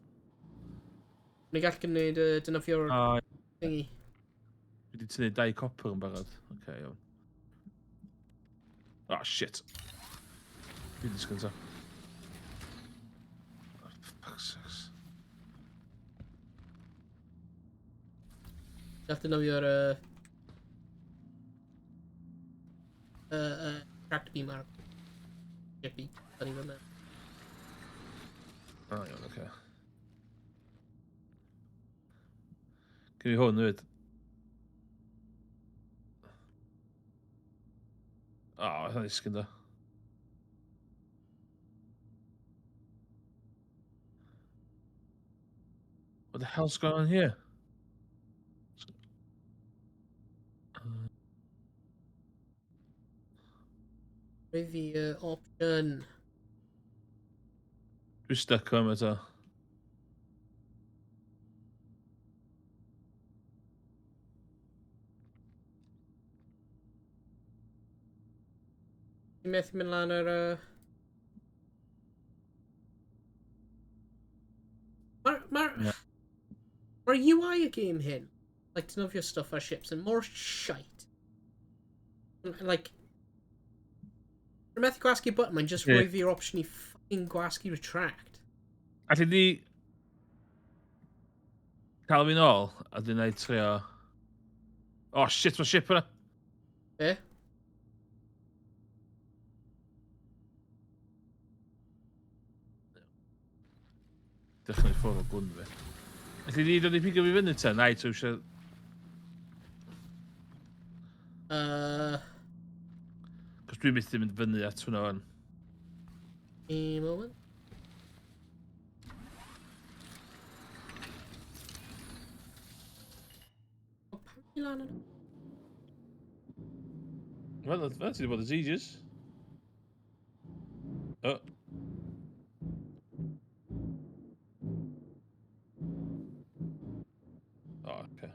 Ni gall gwneud dynafio'r O, thingy. dwi di tynnu 2 copper yn barod. Oce, iawn. Oh, shit. Dwi'n disgynta. Fuck's sakes. Have to know your tractor beam arc. Chippy. Don't even know. Oh, iawn, oce. Gyn i hwn, hefyd. O, hynny'n disgyn da. What the hell's going on here? Review option. Dwi'n stuck o'n eto. Ti'n methu mynd lan yr... Mae'r UI y game hyn, like, to know your stuff ar ships yn mor shite. Like, rwy'n methu gwasgu button, mae'n just rhoi fi'r option I fucking gwasgu retract. Alli di... cael fi nôl, a dwi'n neud trio... Oh shit, mae ship yna. Be? Dechrau ffwrdd o gwn fi. Alli di dod i pigo fi fyny te? Na, ti eisiau... Cos dwi'n methu mynd fyny at hwnna fan. A moment. O, pan i lan yna? Wel, ti wedi bod yn ages. O. Oh, okay.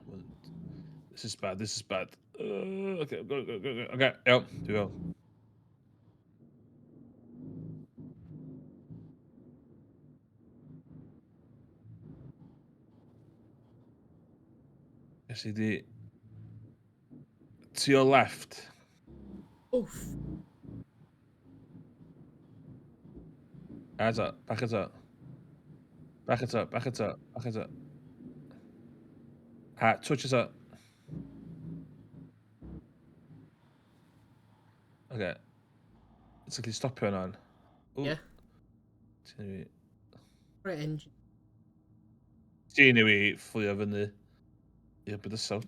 This is bad, this is bad. Okay, go. Okay, iawn, dwi'n iawn. Ges i di... To your left. Oof. Back it up, back it up. Back it up, back it up, back it up. Touch it up. Okay. It's like you stop going on. Ooh. Yeah. Ti'n Right engine. Ti'n i fflio fyny i'r bydysawd.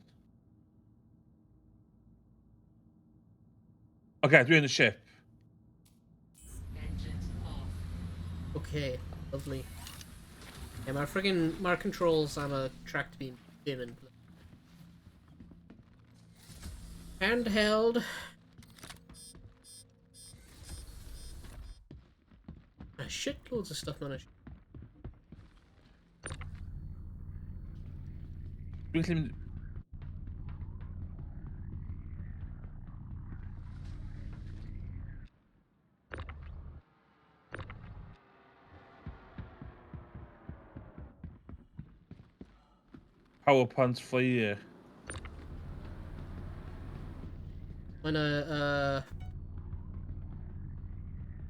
Okay, dwi'n yn y ship. Engines off. Okay, lovely. Yeah, mae'r controls am y tracked beam dim yn... Handheld. Shitloads of stuff on it. Dwi'n gallu mynd... Power plant fly Mae'n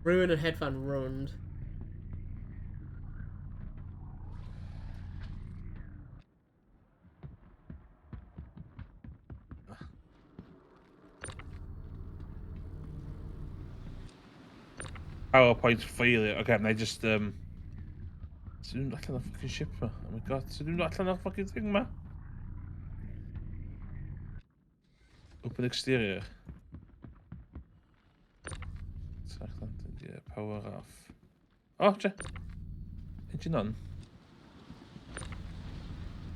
ruin and headband ruined. PowerPoint failure. Okay, and I just so dwi'n allan o'r fucking ship ma. Oh my god, so dwi'n allan o'r fucking thing ma. Open exterior. Yeah, power off. Oh, engine on.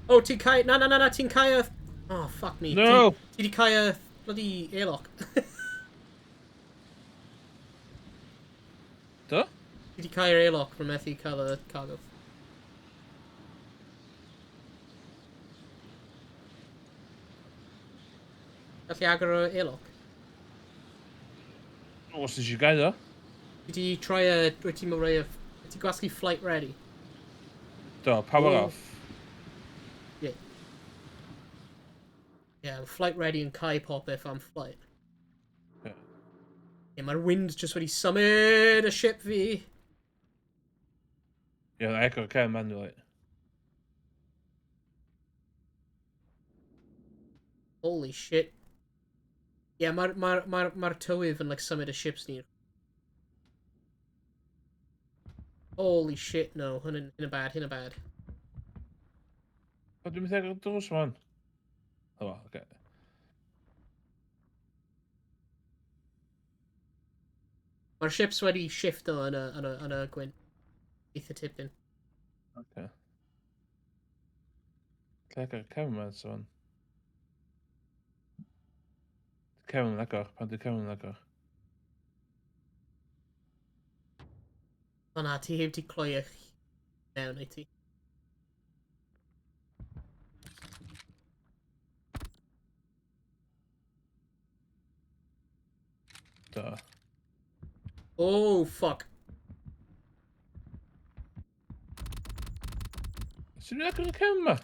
Oh, ti'n cael... Na, ti'n cael... Oh, fuck me. No! Ti di cael bloody airlock. Do? Ti di cael airlock from methu cael y cargo. Gallu agor y airlock? Os ydych chi'n gael o? Ti try a... Rwyt ti'n mwrau... Ti gwasgu flight ready? Do, power Oh. off. Yeah. Yeah, flight ready and Kai pop if I'm flight. Yeah. Yeah, mae'r wind just wedi symud y ship fi. Yeah, I echo cam manually. Holy shit. Yeah, mae'r tywydd yn like symud y ships ni. Holy shit, no. Hyn yn bad. What do you think of those one? Oh, okay. Mae'r ships wedi shifto yn y gwyn. Eitha tipyn. Okay. Like a cameraman son. Cameraman lekker, pan de cameraman lekker. O na, ti heb ti cloi eich mewn i ti. Da. Oh, fuck. Is er lekker een camera?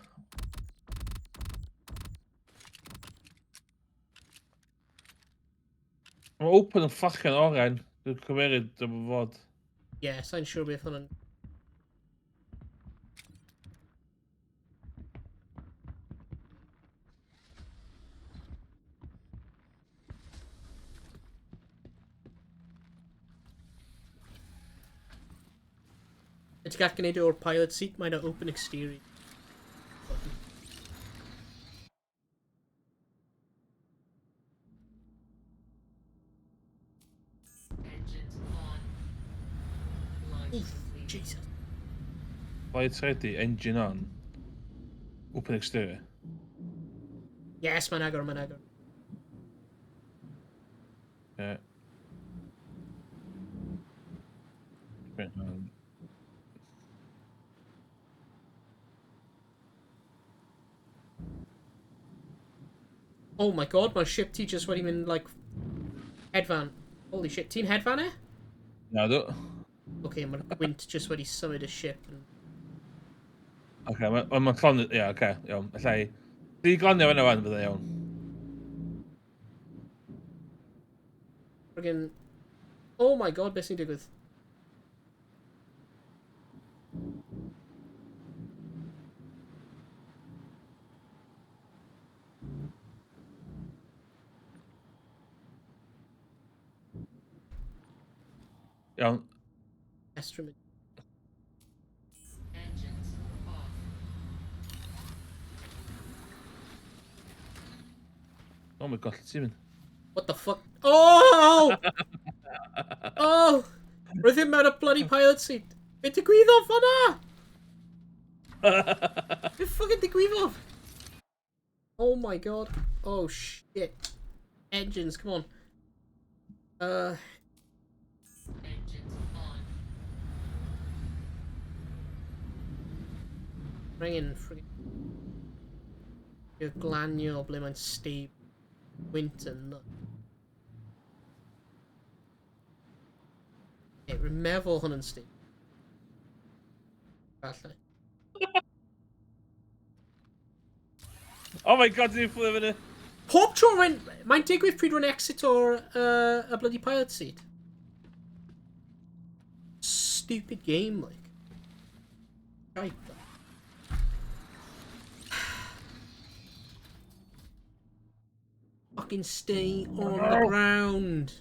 Maar open een fucking Owain. Dat gebeurt het wat. Yeah, sa'n siŵr beth hwnna'n... Ydy gall gwneud o'r pilot seat, mae'n open exterior. Engines on. Launch Oof, complete. Jesus. Lights ready, engine on. Open exterior. Yes, mae'n agor. Yeah. Right, Oh my god, mae'r ship ti just wedi mynd, like, hedfan. Holy shit, ti'n hedfan e? Na, do. Okay, mae'r gwynt just wedi symud y ship. Okay, mae'n clon... Ie, okay, iawn. Allai... Di glonio fan o'n fydda iawn. Friggin... Oh my god, beth sy'n digwydd? Iawn. Estrymid. Engines off. Oh my god, ti'n mynd? What the fuck? Oh! Oh! Roedd ddim mewn y bloody pilot seat. Be digwyddodd fan'na? Be fucking digwyddodd? Oh my god. Oh shit. Engines, come on. Engines on. Ringing friggin... You're glanio ble mae'n steep. Winter nut. Okay, rwy'n meddwl hwn yn steep. Falle. Oh my god, dwi'n ffwrdd fyny. Pob tro mae'n digwydd pryd rwy'n exit o'r y bloody pilot seat. Stupid game, like. Right. Fucking stay on the ground.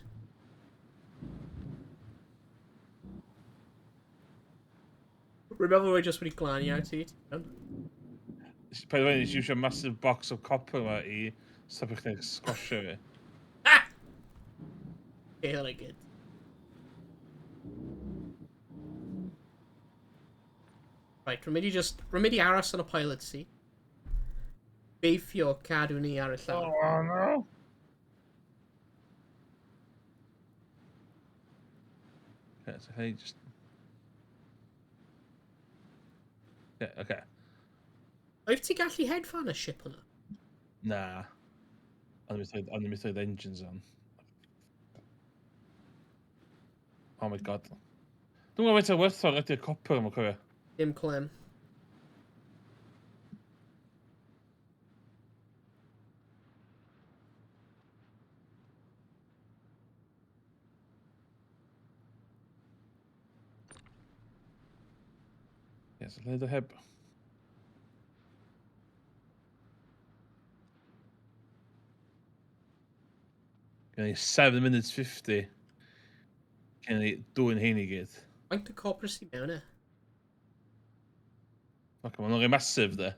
Remember we just wedi glanio out it. By the way, nes i iwsio massive box of copper yma I stopio chdi sgwasio fi. Ah! Okay, hwnna good. Right, rwy'n mynd I aros yn y pilot seat. Beithio cadw ni ar y llaw. Oh no. Okay, so hey, just... Yeah, okay. Oedd ti gallu hedfan y ship hwnna? Nah. Ond mi throw the engines on. Oh my god. Dwi'n gwybod faint o werthfawr ydy'r copper yma, cofio. Dim clem. Yes, leid o heb. Gen i 7 minutes 50. Gen i dwy'n hyn i gyd. Faint o copr sy'n mewn e? Ac mae'n rhoi masif, de.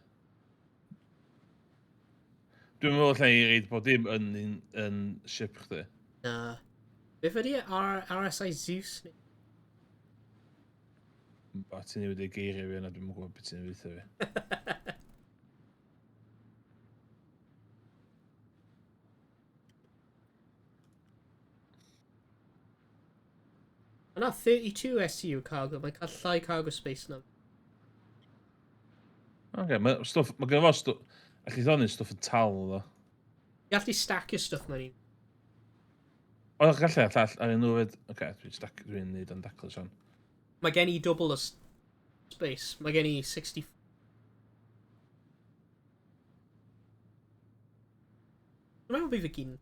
Dwi'n meddwl lle i reid bod dim yn ship chdi. Na. Beth ydy RSI Zeus ni? Ba, ti'n ei wedi geirio fi yna, dwi'n gwybod beth ti'n ei weithio fi. Yna 32 SU cargo, mae'n cael llai cargo space na. Oce, mae gen fo stwff... Alli ddoni stwff yn tal o ddo. Ti gallu stacio stuff mewn i. O, gallu all ar un nhw fyd... Oce, dwi'n neud yn daclo sian. Mae gen i double o space. Mae gen i 60... Dwi'n meddwl bydd y gyn.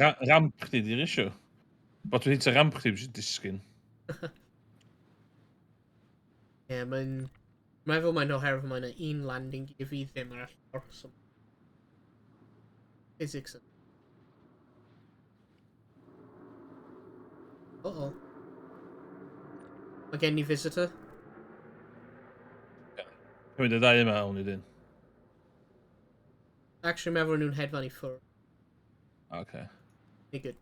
Ramp chdi di'r issue. Bod dwi'n hit y ramp chdi bydd disgyn. Ie, mae'n... Mae'n meddwl mae'n oherwydd mae'n un landing i fi ddim ar allor. So... Physics yn... Uh-oh. Mae gen i visitor. Cymryd y ddau yma, awn i dyn. Actually, mae efo nhw'n hedfan i ffwrdd. Oce. Ni good.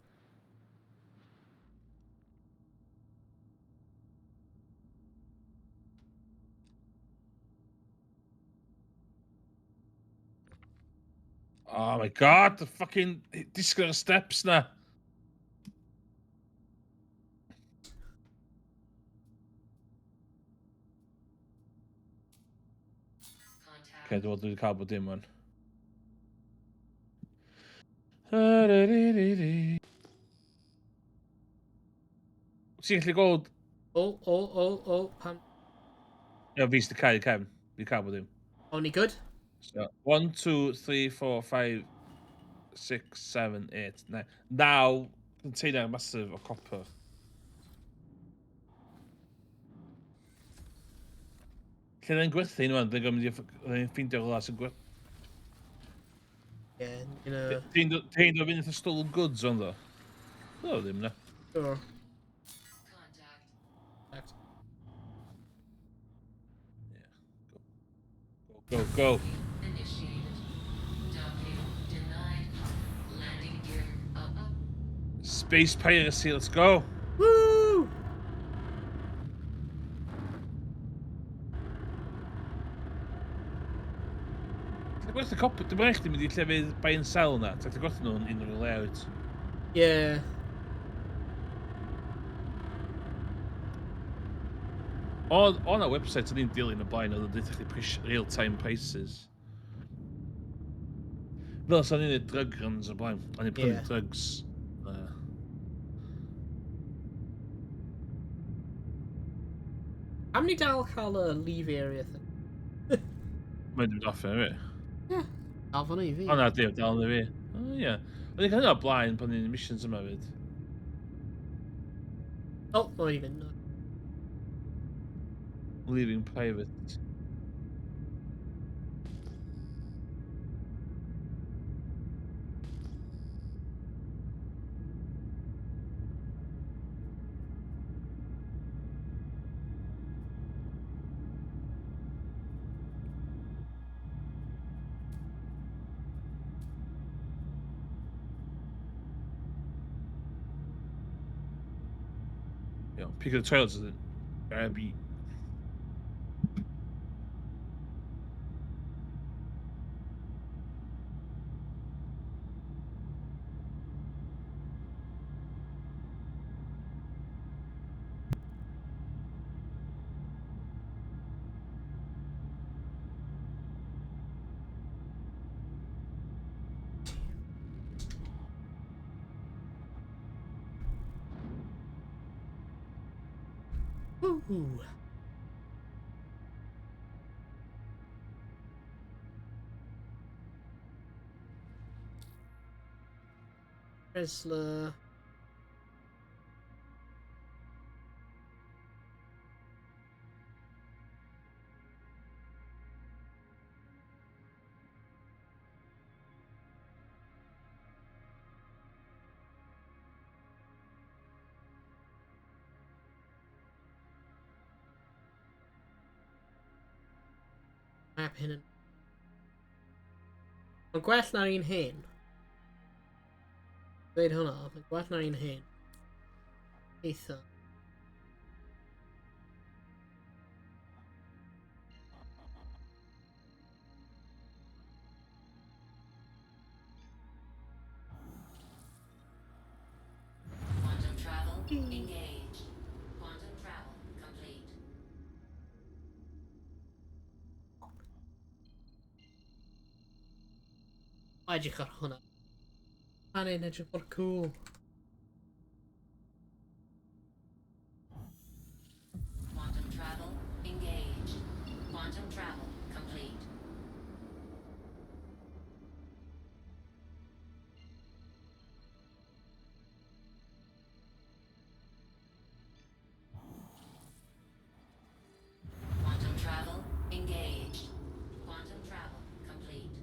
Oh my god, the fucking disgyn ar y steps na. Okay, dwi'n cael bod dim o'n. Ti'n gallu gweld... Pam... Ie, fi sydd cael cefn. Fi cael bod dim. O, ni good? So, 1, 2, 3, 4, 5, 6, 7, 8, 9. Now, container massive o copper. Lle dda'n gwerthu nhw, dda'n mynd i'n ffeindio glas yn gwerthu. Ie, yna... Ti'n dod fynd eitha stolen goods o'n ddo? O, ddim na. Sure. Go, go. Initiated. Docking denied. Landing gear up. Space piracy, let's go. Woo! Ti'n gwerthu copper? Dwi'n meddwl chdi mynd i llefydd buy and sell na. Ti'n gwerthu nhw'n unrhyw layout. Yeah. O na website o'n i'n dilyn y blaen oedd yn dweud chdi real-time prices. Fel os o'n i'n neud drug runs o blaen. O'n i'n prynu drugs. Am ni dal cael y leave area thing? Mae'n dweud off yn fi. Ie. Alfon i fi. O na, dim dal yn fi. O ie. O'n i'n cael hynny o blaen pan ni'n missions yma fyd. O, o i fynd. Leaving private. Peak of the toilets is be. Ooh. Tesla. Map hyn yn... Mae'n gwell na'r un hyn. Dweud hwnna, mae'n gwell na'r un hyn. Eitha. Quantum travel engaged. Quantum travel complete. Mae'n edrych ar hwnna. Mae'n ein edrych mor cool. Quantum travel engaged. Quantum travel complete. Quantum travel engaged. Quantum travel complete.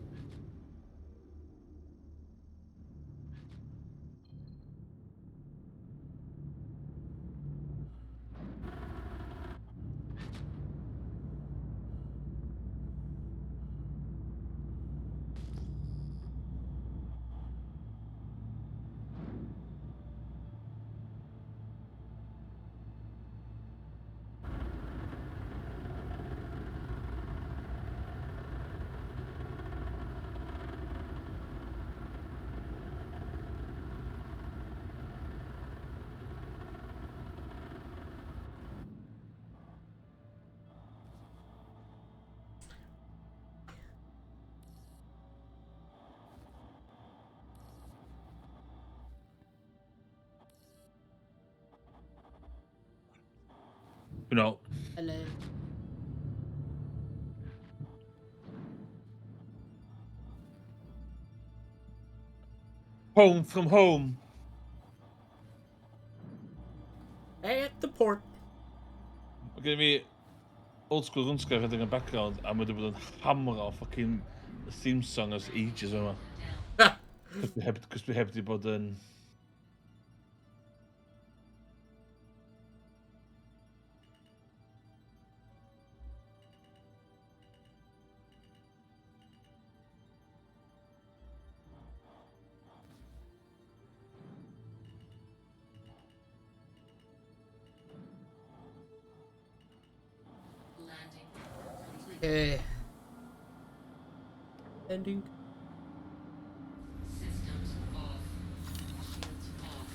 You know, Hello. home from home. At the port. Mae gen i fi old school runscar rhedeg yn background a mae wedi bod yn hammer o fucking theme song as ages yma. Cos dwi heb di bod yn... Landing. Okay. Ending. Systems off. Shields off.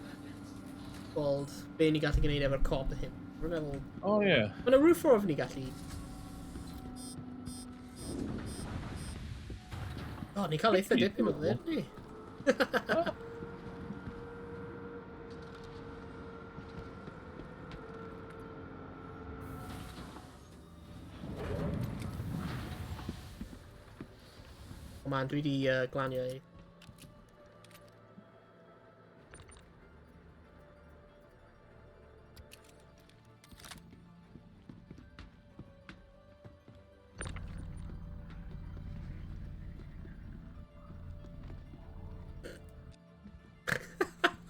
Weapons off. Gweld be ni gallu gwneud efo'r cop hyn. Rwy'n meddwl... Oh, yeah. Mae'n y roof off ni gallu... O, ni cael eitha dipyn o ddyn ni. O man, dwi di glanio i.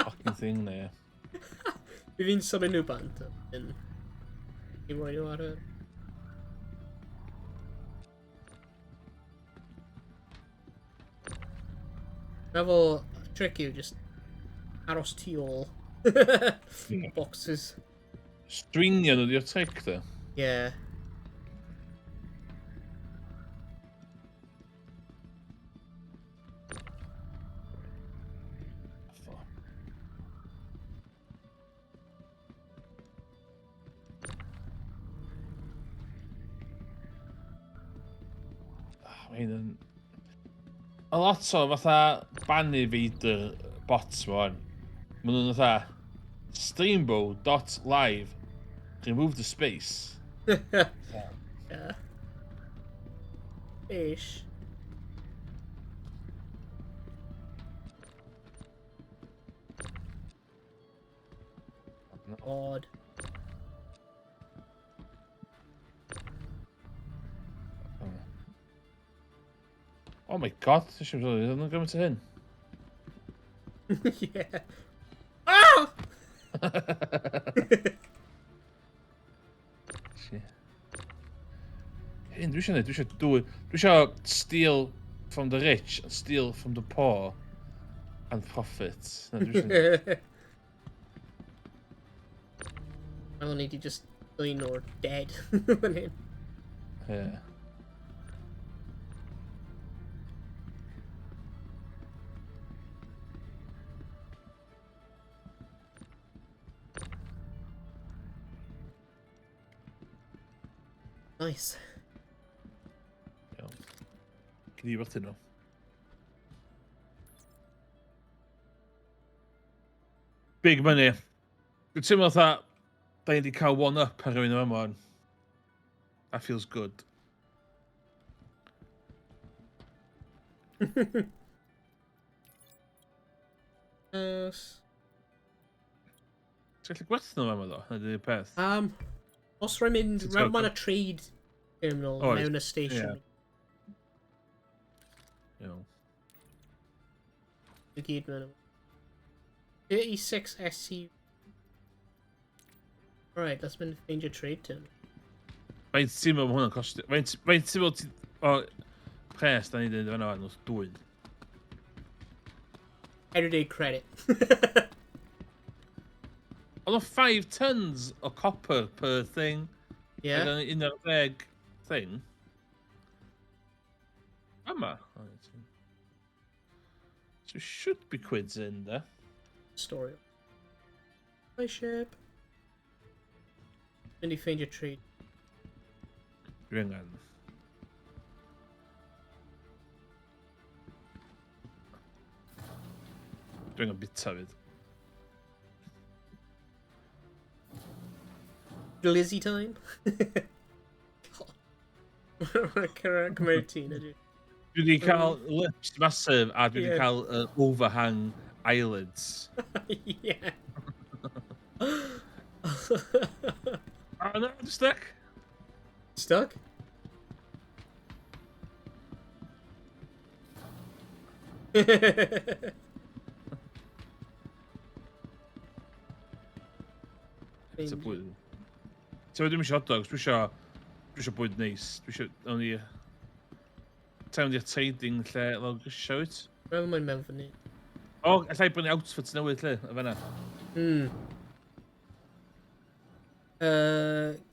Fucking thing there. Fi fi'n symud nhw bant yn... I roi nhw ar y... Meddwl, trick yw just aros tu ôl. Boxes. Stringio nhw di'r trick, da. Yeah. Mae'n yn... A lot o fatha bannu feidr bots ma o'n. Maen nhw'n fatha streambow.live remove the space. Yeah. Ish. Odd. Oh my god, this is really not going to hyn. Yeah. Ah! Shit. Hyn, dwi eisiau dwy... Dwi eisiau steal from the rich and steal from the poor and profit. Na, dwi eisiau... I'll need to just clean or dead. Yeah. Nice. Iawn. Cyn i werth nhw. Big money. Dwi'n teimlo fatha, da ni wedi cael one up ar rhywun yma. That feels good. Ti'n gallu gwerth nhw yma ddo? Na dy'r peth. Os rwy'n mynd Ti'n round gweld- ma'n a trade terminal Oes, mewn y station. Iawn. I gyd mewn. 36 SU. Alright, let's find your trade terminal. Faint ti'n meddwl mae hwnna'n costio? Faint ti'n meddwl ti... O, pres, da ni dweud fan'na nos dwy'n. Everyday credit. Oedd o 5 tons o copper per thing. Yeah. Ac yn 11 thing. Yma. So it should be quids in there. Story. Hi, ship. Then you find your trade. Dwi angen. Dwi angen bita fyd. Glizzy time. Cymraeg teen, ydw. Dwi wedi cael lips massive a dwi wedi Yeah. cael overhang eyelids. Yeah. Oh no, I'm stuck. Stuck? It's a bwyd. So dwi'n eisiau hot dogs, dwi eisiau bwyd neis. Dwi eisiau, o'n i... Tawn i'r trading lle lawr grisiau wyt. Wel, mae'n mewn fyny. O, allai brynu outfits newydd lle, y fanna.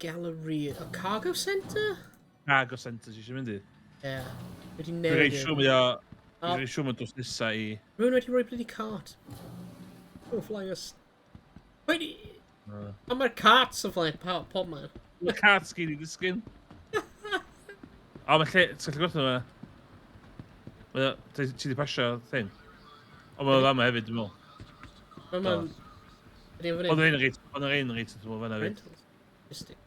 Gallery. A cargo centre? Cargo centres eisiau mynd i. Yeah. Wedi Dwi'n newid. rhaid siwr mae o... Dwi'n rhaid siwr mae dos nesa i... Rwy'n wedi rhoi bloody cart. Oh, flying us. Wedi... A mae'r carts yn flying pob man. Mae cart sgyn i ddisgyn. O, mae lle... Ti'n gallu gwerthu yma? Mae o... Ti di pasio thing? O, mae o fama hefyd, dwi'n meddwl. Mae ma'n... Ydy yn Oedd fyny? ein reit, dwi'n meddwl fanna hefyd. Rentals. Interesting.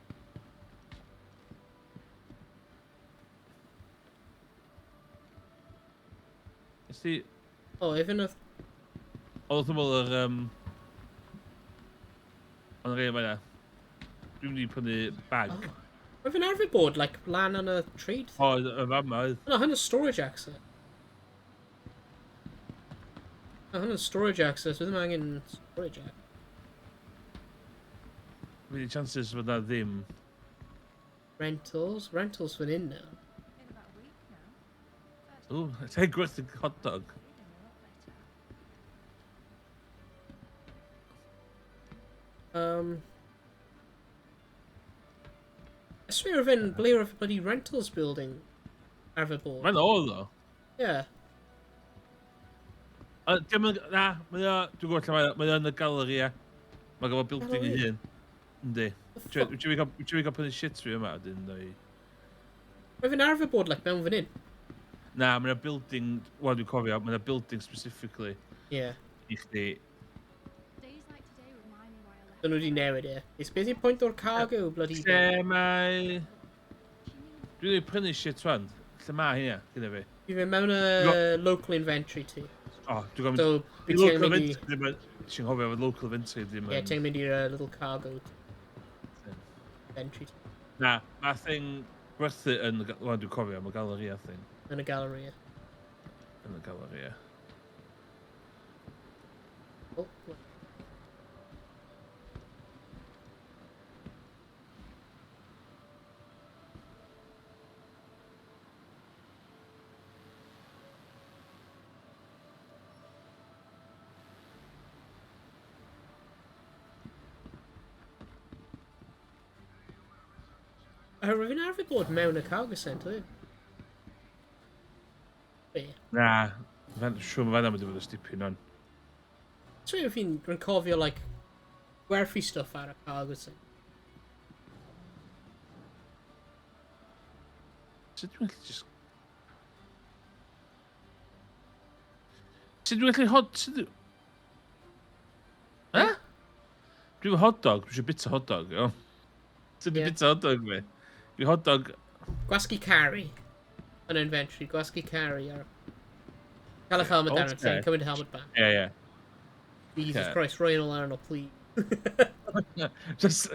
Nes ti... O, even oedd... Oedd dwi'n meddwl yr... Ond rhaid yma. Dwi'n mynd i prynu bag. Mae fe'n arfer bod, like, lan on a trade thing. O, y fama oedd. No, hyn y storage access. No, hyn y storage access. Fydd ddim angen storage access. Fydd i chances fod na ddim. Rentals. Rentals fy'n in now. In about a week now. Ww, lle gwerthu hot dog. I swear fe'n ble o'r bloody rentals building arfer bod. Mae'n oedd o. Yeah. Dim yn... Na, mae o... Dwi'n gwybod lle mae o. Mae o yn y galeri, ie. Mae gofod building i Galeri? hun. Yndi. Wyt ti'n cael prynu shit fi yma, dyn nhw? Mae fe'n arfer bod, like, mewn fan hyn. Na, mae'n a building... Wel, dwi'n cofio, mae'n a building specifically Yeah. i chdi. Days like today remind me why I left. Dyn nhw wedi newid, ie. It's beth i'r pwynt o'r cargo, bloody... Lle mae... Dwi'n ei prynu shit rwan. Lle mae hynna, gyda fi. Fi fe mewn y local inventory ti. O, dwi'n So, gofyn... beth ti'n Local mynd i... inventory ddim yn... Ti'n hofio fod local inventory ddim Ie, yn... ti'n mynd i'r little cargo inventory ti. Na, mae thing gwerthu yn... Wel, dwi'n cofio, mae galeri a thing. Yn y gallery, ie. Yn y galeri, ie. Oh, Rwy'n arfer bod mewn y cargo centre. Be? Na, siwr mae fan'na mynd i fod y stipyn o'n. So fi'n cofio, like, gwerthu stuff ar y cargo centre. Sut dwi'n gallu just... Sut dwi'n gallu Eh? Dwi'n hot dog, dwi'n eisiau bita hot dog, o. Sut dwi'n bita hot dog fi? Dwi'n hot dog... Gwasgu carry. Yn inventory, gwasgu carry ar... Cael eich helmet down and saying, come into helmet back. Ie. Jesus Christ, Ryan O'Larno, please. Just,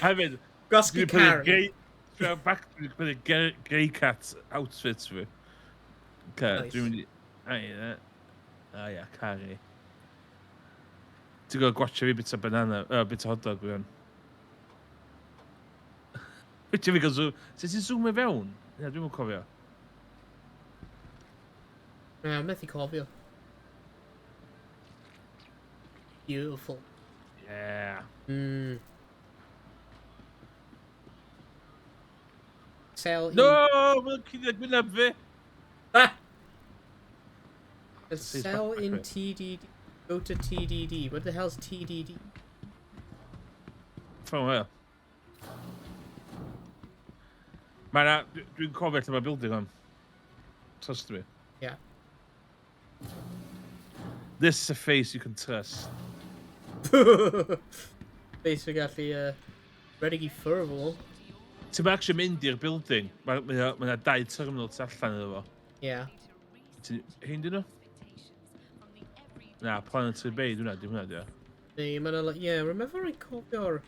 hefyd... Gwasgu carry. Dwi'n pwyd y grey cat outfit fi. Nice. Dwi'n mynd i... ia, carry. Ti'n gwybod gwatcha fi bita banana, bita hot dog fi hwn. Wyt fi gael zoom... Sut ti'n zoom i fewn? Ie, dwi'n mwyn cofio. Methu cofio. Beautiful. Yeah. Sell No! Mae'n cynnig gwyneb fi! Ah! Sell in TDD. Go to TDD. What the hell's TDD? Ffyn fel. Dwi'n cofio lle mae building on. Trust me. Yeah. This is a face you can trust. Basically gallu redig I ffurfol. Ti'n ma actually mynd i'r building. Mae'na 2 terminal tu allan iddo fo. Yeah. Hyn dyn nhw? Na, Planetary Bay, dwi'n hwnna, di o. Nee, mae'n like, yeah, remember I cofio'r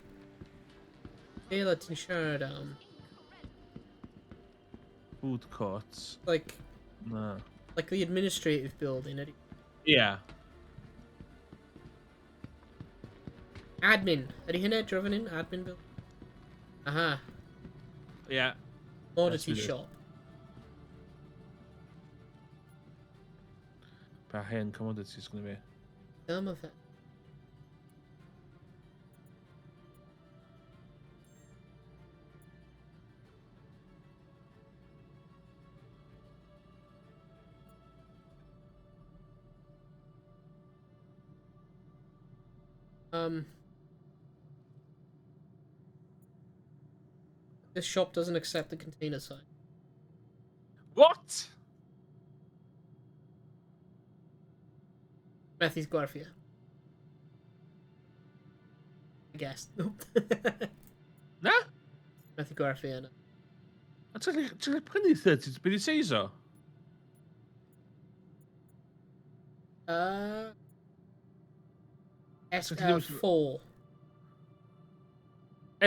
Taylor ti'n siarad am? Food courts. Like, Na. like the administrative building. Yeah. Admin. Ydy hynna driven in? Admin building? Aha. Yeah. Commodity Yes, we do. shop. Pa hen commodities gonna be. Some of it. This shop doesn't accept the container size. What? Methy's gwerthu. I guess. Nope. Na? Methu gwerthu yna. A ti'n prynu 30 byd I seis o? SL4.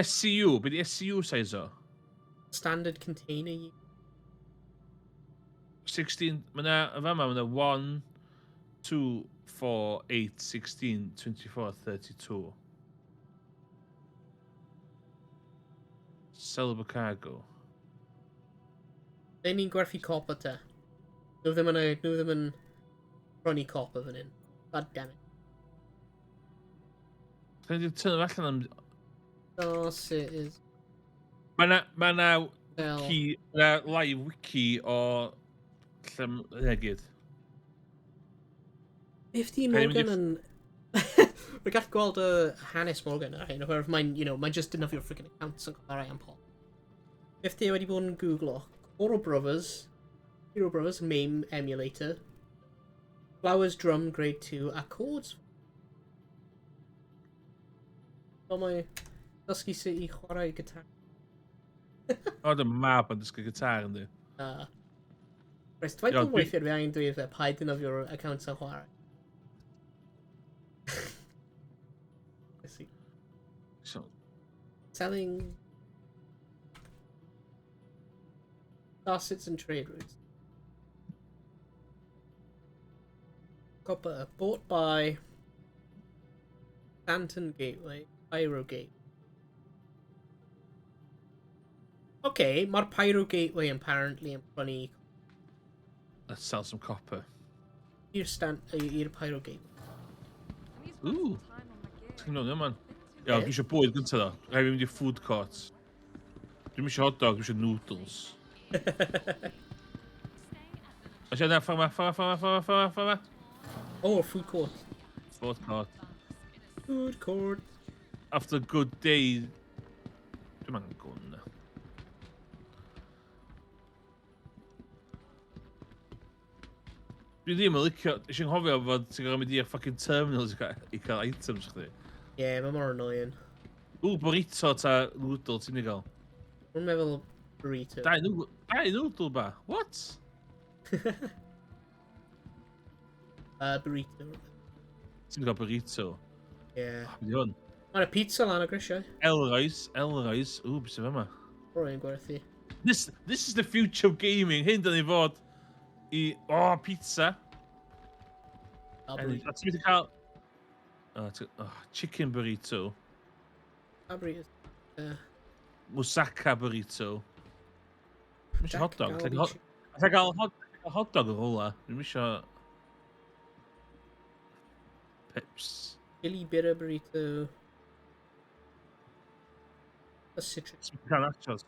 SCU, byd I SCU seis o? Standard container. 16, mae'na, y fama, mae'na 1, 2, 4, 8, 16, 24, 32. Sellable cargo. They ni'n gwerthu copper te. Nhw ddim yn prynu copper fan hyn. God damn it. Rhaid i'n tynnu allan am... Dos it is. Mae'na Well, live wiki o Cymraeg. 50 Morgan yn... We're gallu gweld hanes Morgan ar hyn, oherwydd mae'n just defnyddio'r freaking accounts yn chwarae am pop. 50 wedi bod yn googlo. Hero Brothers, MAME emulator, Flowers Drum Grade 2, a chords. O mae dysgu sut I chwarae gitar. O, dy mab yn dysgu gitar yn di. Rhaid, dwi'n dwi'n weithio fi angen dweud fe, paid defnyddio'r accounts yn chwarae. Let's see. So, Selling assets and trade routes. Copper bought by Stanton Gateway, Pyro Gate. Okay, mae'r Pyro Gateway apparently yn prynu let's sell some copper. i'r Pyro Gateway. Ooh. Ti'n gwneud, man. Ia, dwi eisiau bwyd gyntaf ddo. Rhaid fi mynd I food court. Dwi'n eisiau hot dog, dwi'n eisiau noodles. Eisiau yna, ffordd. Oh, food court. Fourth court. Food court. After a good day... Dwi'n angen gwn na. Dwi ddim yn licio... Eisiau'n hofio fod ti'n gorfod mynd i'r fucking terminals i cael items chdi. Yeah, mae mor annoying. Burrito ta noodle ti'n ei gael? Dwi'n meddwl burrito. Dau noodle ba? What? Burrito. Ti'n gael burrito? Yeah. Be hwn? Mae'n pizza lan o grisiau. Elroys. Ww, beth sy'n yma? Rwy'n gwerthu. This is the future of gaming. Hyn dyn ni fod i... Oh, pizza. A Ti'n burrito. mynd i cael... Chicken burrito. A burrito. Moussaka burrito. Dwi'n eisiau hot dog. Jack Dwi'n cael hot dog yn hwla. Dwi'n eisiau... Pips. Chili bitter burrito. A citrus. Dwi'n cael nachos.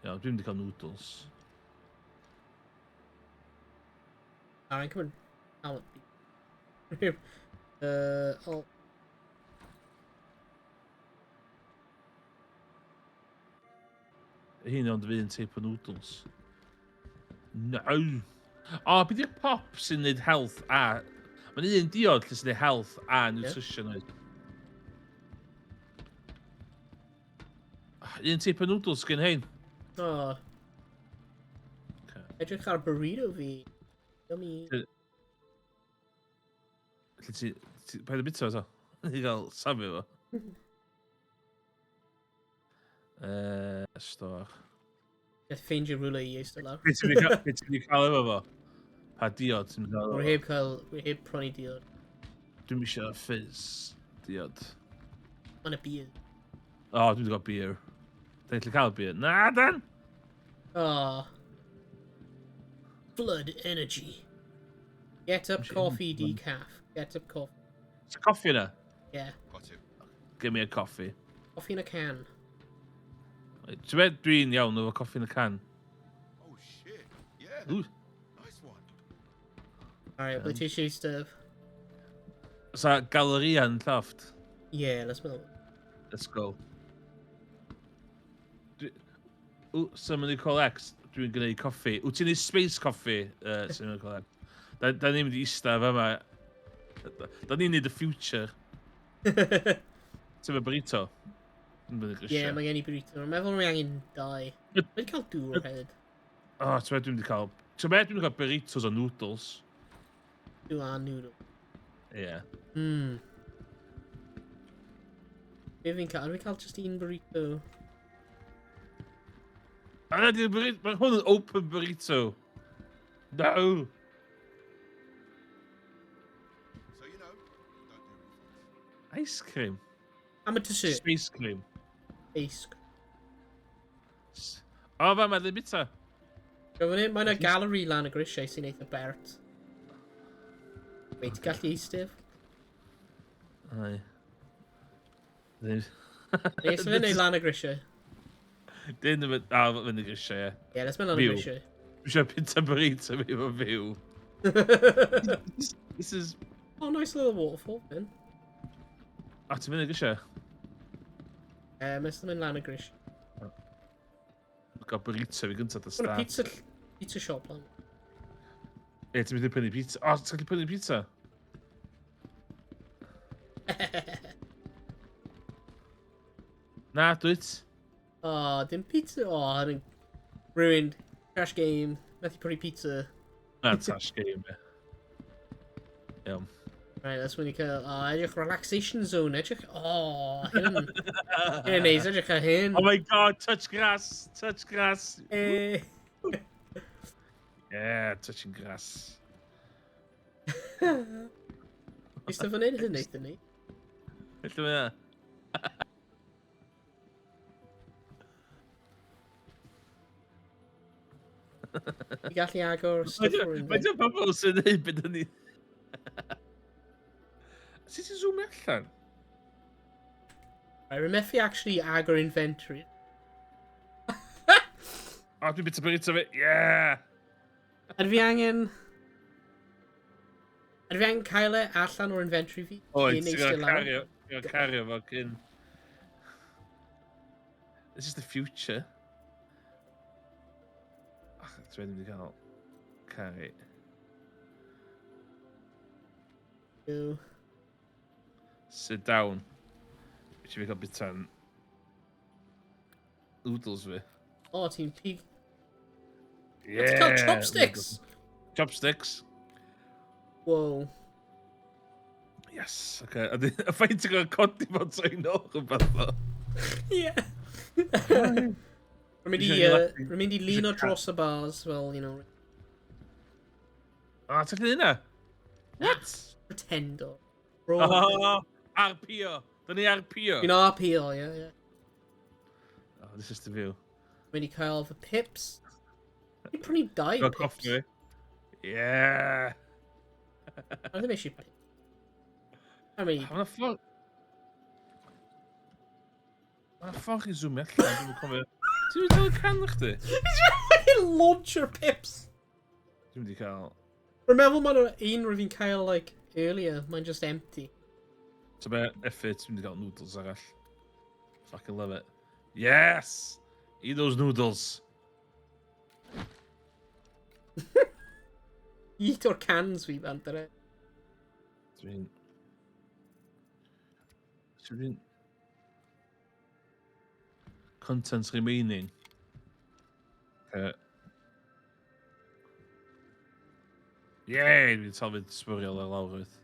Iawn, dwi'n mynd i cael noodles. Alright, come on. Allen. Oh. Hyn ond fi yn teip o noodles. No! O, beth yw'r pop sy'n neud health a... Mae'n un diod lle sy'n neud health a nutrition oed. Un teip o noodles gen hyn. Oh. Edrych ar burrito fi. Yummy. Lle ti... Paid y bita o to? I gael safio fo. Stor. Gath ffeindio rhywle i eistedd lawr. Beth ti'n mynd i cael efo fo? Pa diod ti'n mynd i cael efo? We're heb prynu diod. Dwi'n eisiau fizz. Diod. Mae'n y beer. O, dwi'n mynd i gael beer. Da ni'n cael beer? Na, Dan! Oh. Blood energy. Get up coffee decaf. Get up coffee. Is coffee yna? Yeah. Got it. Give me a coffee. Coffee in a can. Ti'n beth dwi'n iawn efo coffi yn y can? Oh shit. Yeah. Ooh. Nice one. Alright, ble ti eisiau eistedd? Sa galeria yn lloft? Yeah, let's meddwl. Let's go. Sy'n mynd i collect, dwi'n gwneud coffi. Wyt ti'n neud space coffee, sy'n mynd i collect? Da ni'n mynd i eistedd fe yma. Da ni'n neud y future. Ti'n mynd burrito? Yeah, mae gen i burrito. Mae'n meddwl mae angen dau. Mae'n cael dŵr hefyd. O, ti'n mynd dwi'n mynd i cael... Ti'n mynd dwi'n mynd i cael burritos o noodles. Dŵr a noodle. Ie. Be fi'n cael? Fi'n cael just un burrito. Mae hwn yn open burrito. No! So you know, don't do refunds. Ice cream. Amateur soup. Space cream. Ace. O, fa, mae ddim bita. Mae'n yna gallery lan y grisiau sy'n eitha bert. Wait, ti'n gallu eistedd? Ai. Ddim. Nes fe neud lan y grisiau? Dyn ddim yn... A, fynd y grisiau, ie. Yeah, let's mynd lan y Fyw. grisiau. Dwi'n eisiau pita burrito fi efo fyw. This is... Oh, nice little waterfall, then. A, ti'n mynd y grisiau? Mes mynd lan y grisiau. Dwi'n gael burrito fi gyntaf dy Mae'n start. pizza shop lan. Ie, ti'n mynd i prynu pizza. O, ti'n gallu prynu pizza? Na, dwyt. Oh, dim pizza. Oh, I'm ruined. Crash game. Methu prynu pizza. Na, tash game, ie. Iawn. Right, that's when you cael... Oh, edrych relaxation zone. Edrych... Oh, hyn. Hyn yn neis, edrych ar hyn. Oh my god, touch grass! Touch grass! Yeah, touching grass. Eistedd fan hyn, hyn eithaf ni. Felly mae I gallu agor stuff o'r Mae un. dy bobl sy'n neud beth ni. Sut ti'n zoomio allan? Right, we methu actually agor inventory. O, dwi'n bita burrito fi. Yeah! Ydw fi angen cael e allan o'r inventory fi? Oed, Cyn ti'n eistedd lawr? cario fo cyn... This is the future. Ach, dwi'n mynd i gael cari. Ew. Sit down. Eisiau fi gael bita'n noodles fi. O, ti'n pig. Yeah! Ti'n cael chopsticks? Chopsticks. Wow. Yes, okay. A ffaint ti'n gael codi fo'n trwy'n ôl rhywbeth o. Ie. Rwy'n mynd i lean o dros y bars, fel, you know. O, ti'n gwneud hynna? What? Pretendo. Oh, RPO. Da ni RPO. Fi'n RPO, ie. Oh, this is the view. Mynd i cael fy pips. Fi'n prynu 2 Got pips. coffee. Yeah. I ddim eisiau pips. I mean... Mae'n ffordd... Mae'n ffordd i zoomio allan, dwi'n cofio. Ti'n mynd i cael y can chdi? Fi'n launch your pips! Dwi'n mynd i cael... Rwy'n meddwl mae'n un rwy'n fi'n cael, like, earlier. Mae'n just empty. So be, effort, dwi'n mynd i cael noodles arall. Fucking love it. Yes! Eat those noodles. Eat o'r cans fi, bant ar e. Dwi'n... Content remaining. Yay! Dwi'n talfyd sbwriel ar lawr wyth.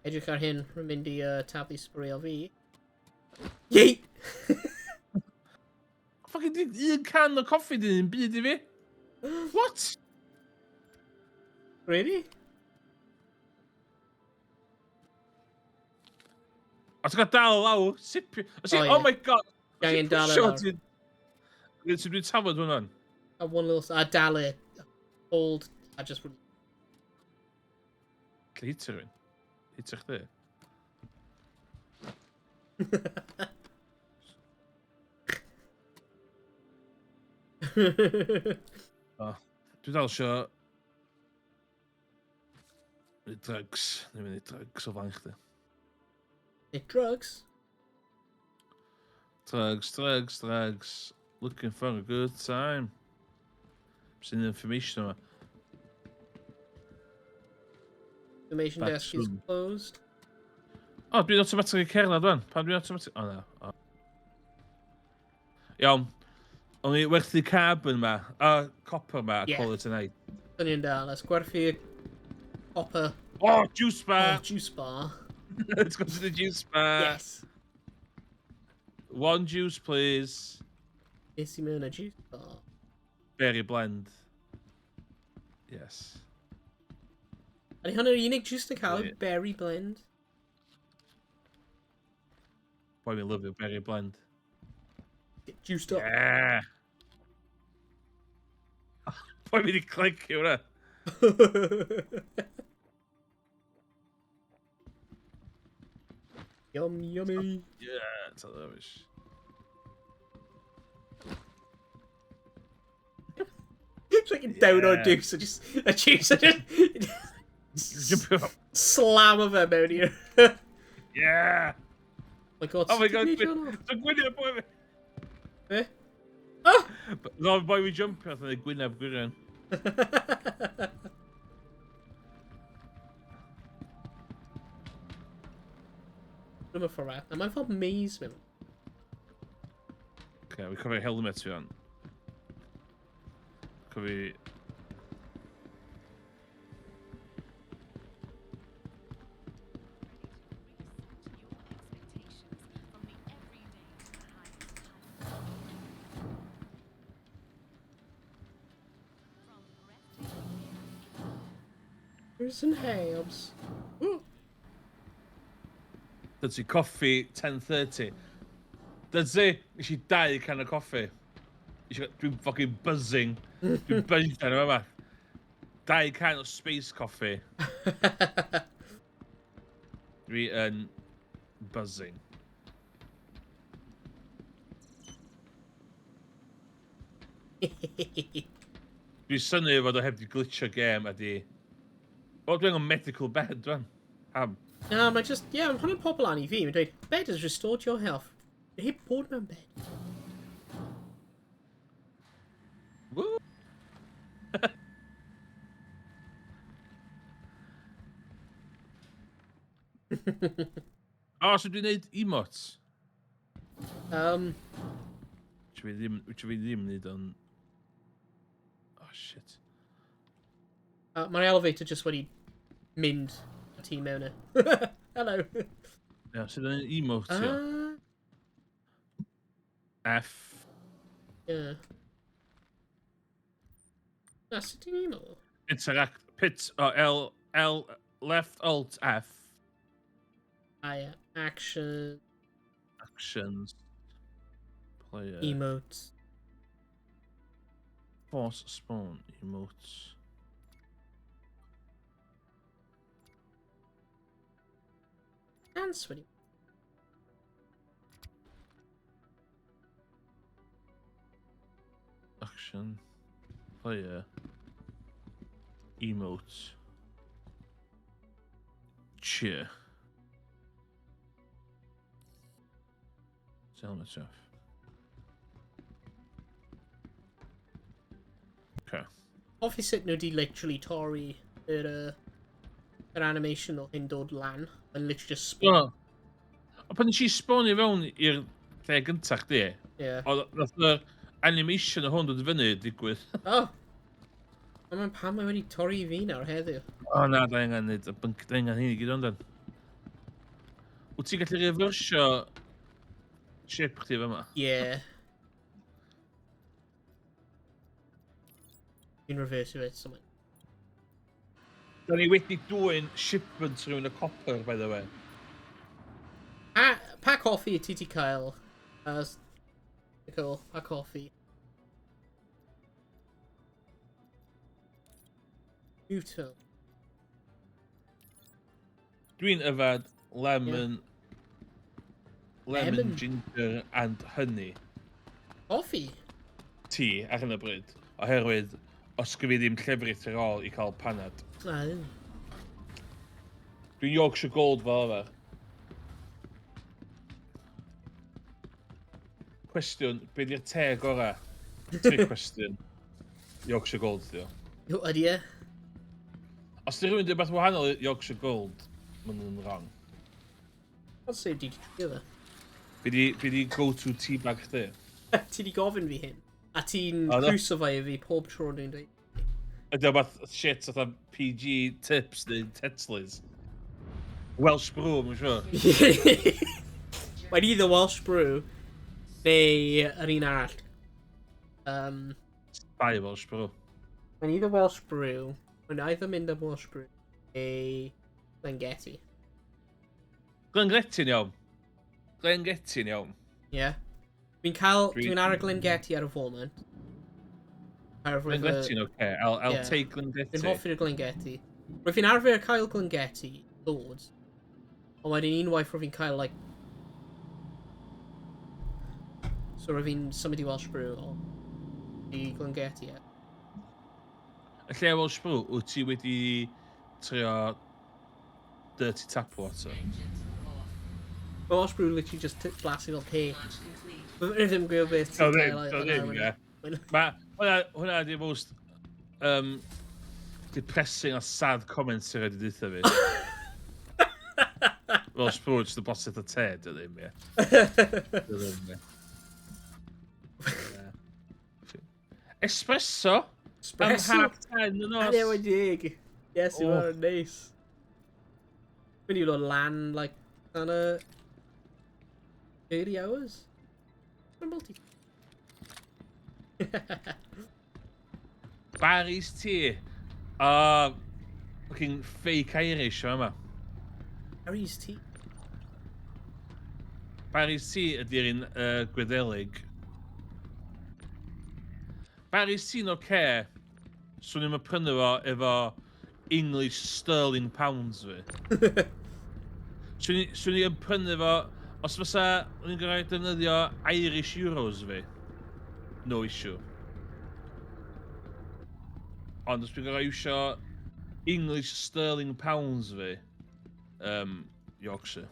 Edrych ar hyn, rwy'n mynd i taflu sbwriel fi. Yei! Fucking un can o coffi dyn yn byd i fi. What? Really? A ti'n gael dal lawr, sipio... Oh, Oh my god! Angen dal e lawr. Dwi'n tafod hwnna'n. A one little... A dal e. Hold. A just... Hitio rhywun. Hitio chdi. Dwi'n dal sio... drugs. Dwi'n mynd i drugs o fan chdi. Drugs? Drugs. Looking for a good time. Sy'n information yma. Information desk is closed. O, dwi'n automatic i cerna dwi'n. Pan dwi'n automatic... O, na. O. Iawn. O'n i werthu carbon yma. Copper yma. Yeah. Call it a night. Dyna ni'n dal. Let's gwerthu copper. Oh, juice bar! Oh, juice bar. Let's go to the juice bar. Yes. 1 juice, please. Yes, you mean a juice bar. Berry blend. Yes. Ydy hwnna'r unig juice na cael? Yeah. Berry blend? Boy, we love your berry blend. Get juiced up. Yeah. Boy, we di click hwnna. Yummy. Yeah, it's rubbish. It's like down on juice. A juice. Jump up. Slam of it mewn here. Yeah. My god. Oh my god, sgynnu dwi'n hwnna? gwyneb, boy fi. Eh? Oh! No, boy, we jump off the gwyneb gwirion. Dwi'n mynd ffordd. A mae'n ffordd maze mewn. Okay, we cofio helmet fi on. Cofio... Where's some herbs? Ooh. Dydy coffi 10:30. Dydy, nes i 2 can o coffi. Dwi'n fucking buzzing. Dwi'n buzzing yn yma. 2 can o space coffee. Dwi yn buzzing. Dwi'n syni fod o heb di glitcho game a di... O, dwi'n yn medical bed, dwi'n. Am. Na, mae just... Ie, yeah, mae hwnna'n pobl an I fi. Mae'n dweud, bed has restored your health. Heb bod mewn bed. Woo! O, so dwi'n neud emotes? Which fi ddim neud o'n... Oh, shit. Mae'r elevator just wedi mynd y ti mewn e. Hello. Ia, so dwi'n neud emotio. F. Yeah. Na, sut ti'n emo? Interact... Pit... O, L... Left, Alt, F. Yeah. Action. Actions. Player. Emotes. Force spawn. Emotes. Dance wedi. Action. Player. Emotes. Cheer. Helmet off. Okay. Hoffi sut nhw di literally torri yr animation o hyn dod lan. Mae'n literally just spawn. Well, a pan nes i sbonio fewn i'r lle gyntaf chdi, Yeah. nath yr animation o hwn dod i fyny digwydd. Oh! Ond mae'n pan mae wedi torri fi nawr heddiw. O na, da angen neud y bync, da angen hyn i gyd ond. Wyt ti'n gallu refersio ship chdi fe yma? Yeah. Fi'n reverse it, so mae'n... Da ni wedi dwy'n shipment rhywun y copper, by the way. Pa coffi ti ti cael? Cool, pa coffi. Newton. Dwi'n yfad lemon, Lemon? ginger and honey. Coffi? Ti ar hyn o bryd. Oherwydd, os gyfi ddim llefrith ar ôl i cael panad. Na, ddim. Dwi'n Yorkshire Gold fel yma. Cwestiwn, be di'r te gorau? Trick cwestiwn. Yorkshire Gold, di o. Yw, ydi e? Os di rhywun dweud beth wahanol i Yorkshire Gold, ma'n nhw'n wrong. I'll say di trio fe. Be di go-to tea bag chdi? Ti di gofyn fi hyn. A ti'n O, na. crucify fi pob tro dwi'n dweud. Ydy o beth shit fatha PG tips neu Tetzlers? Welsh brew, mae'n siŵr. Mae'n either Welsh brew neu yr un arall. Dau Welsh brew. Mae'n either Welsh brew, mae'n either mynd am Welsh brew neu Glengetty. Glengetti'n iawn. Glengetti'n iawn. Yeah. Dwi'n ar y Glengetty ar y foment. Glengetti'n oce. I'll Yeah. take Glengetty. Dwi'n hoffi'r Glengetty. Rwy'n fi'n arfer cael Glengetty, loads. Ond wedyn unwaith rwy'n fi'n cael, like... So rwy'n fi'n symud i Welsh brew o i Glengetty, ie. Y lle Welsh brew, wyt ti wedi trio dirty tap water? Welsh brew literally just blasu fel te. Rwy'n ddim gwybod beth O, ti'n ddim, cael, o, ddim, ie. Hwna di most depressing a sad comment sy'n rhaid i ddeitha fi. Welsh brew, just y bosydd o te, dy ddim, ie. Dy ddim, ie. Espresso? Espresso? Am half 10 yn os. Anyway, dig. Yes, you Oh. are nice. When you land like on a 30 hours. For multi. Barry's tea. Fucking fake Irish yma. Harry's tea. Barry's tea ydy'r un Gwyddelig. Barry's tea no care. Swn i'n prynu fo efo English sterling pounds fi. Swn i'n prynu fo, os fysa ni'n gorau defnyddio Irish euros fi. No issue. Ond os dwi'n gorau iwsio English sterling pounds fi, Yorkshire.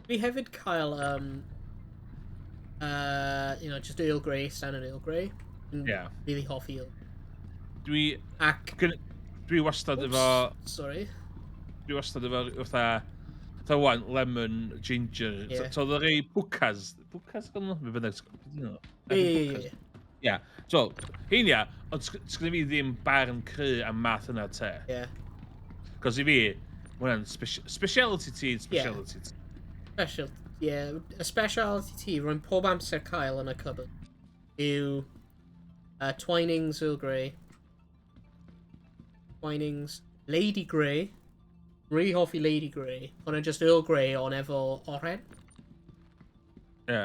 Dwi hefyd cael, just Earl Grey, standard Earl Grey. Ie. Really hoffi Earl. Dwi wastad efo... Sorry. Dwi wastad efo fatha wan, lemon, ginger. Ie. So oedd rei bwcas. Bwcas gan nhw? Fe bynnag. Ie. Ie. So, heinia, ond sgynna fi ddim barn cry am math yna te. Ie. Cos I fi, mae hwnna'n speciality tea, speciality tea. Special, yeah. Y speciality tea rwy'n pob amser cael yn y cupboard yw Twinings Earl Grey, Twinings Lady Grey, really hoffi Lady Grey, hwnna just Earl Grey ond efo oren. Ie.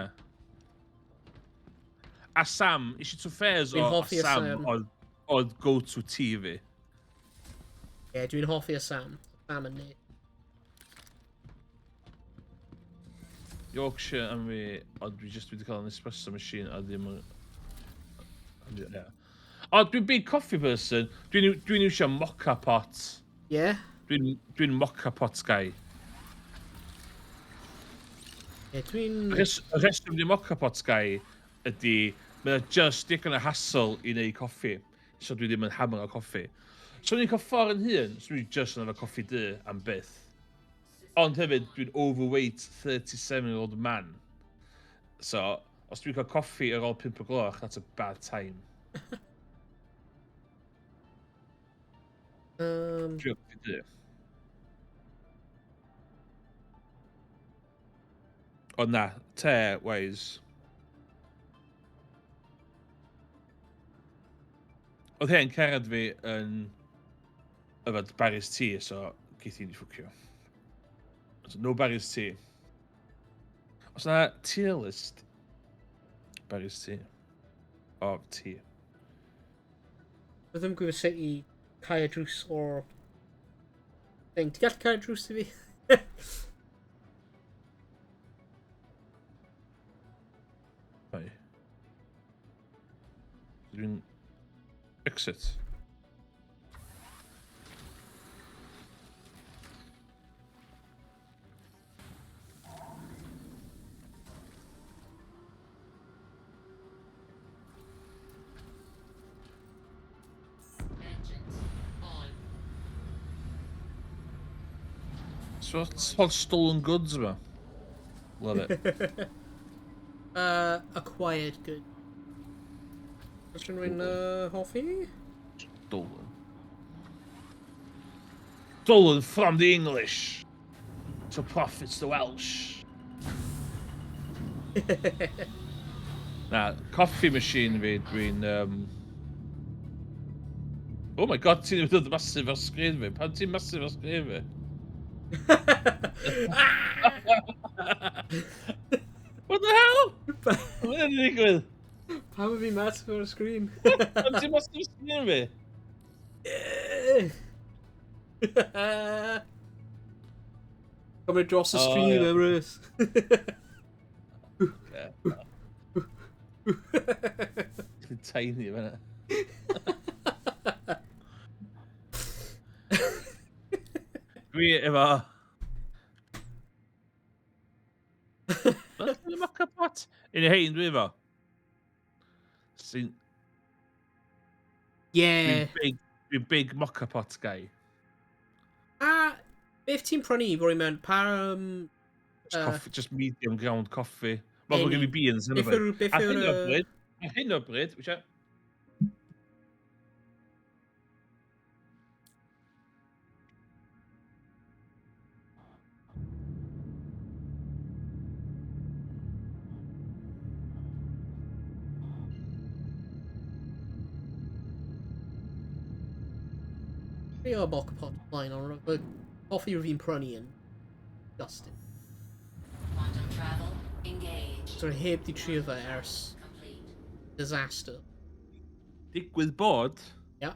A Sam, eisiau to fairs o hoffi y Sam Sam. oedd go-to tea fi. Ie, dwi'n hoffi y Sam. Sam yn neud. Yorkshire am fi, ond dwi wedi cael an espresso machine a ddim yn... Ie. O, dwi'n big coffee person. Dwi'n iwsio mocha pot. Ie? Dwi'n mocha pot guy. Ie, dwi'n... Y rheswm di mocha pot guy ydy, mae'n just digon o hassle I neud coffi. So dwi ddim yn hammer o coffi. So ni'n cael ffordd yn hun, so dwi'n just yn efo coffi dy am byth. Ond hefyd, dwi'n overweight 37-year-old man. So, os dwi'n cael coffi ar ôl 5 o gloch, that's a bad time. Dwi'n coffi dy. Ond na, te-wise. Oedd hen cerad fi yn yfed Barry's tea, so geith i'n ffwcio. So, no Barry's tea. Os na tier list, Barry's tea. O, tea. Byddwn gwybod sut I cael drws o'r... thing. Ti'n gallu cael drws I fi? Right. Dwi'n exit. Engines on. So, it's all stolen goods yma. Love it. Acquired good. Oes rhywun hoffi? Stolen. Stolen from the English to profits the Welsh. Na, coffee machine fi, dwi'n... Oh my god, ti'n dod masif ar sgrin fi. Pan ti'n masif ar sgrin fi? What the hell? Mae'n digwydd? Pam y fi massive ar y sgrin? Pan ti'n masif ar sgrin fi? Cymryd dros y sgrin ie. Rhys. Ti'n tiny fyna. Dwi efo... Dwi'n mocha pot? Un o hein dwi efo. Sy'n... Yeah. Dwi'n big mocha pot guy. A, beth ti'n prynu i fod i mewn par... Just medium ground coffee. Mae gen i beans yn Beth efo. yw'r... Ar hyn o bryd, wisio... Fi o'r mocha pot blaen, ond y coffi fi'n prynu yn Dustin. Quantum travel engaged. So heb di trio fe ers Complete. disaster. Digwydd bod... Ia.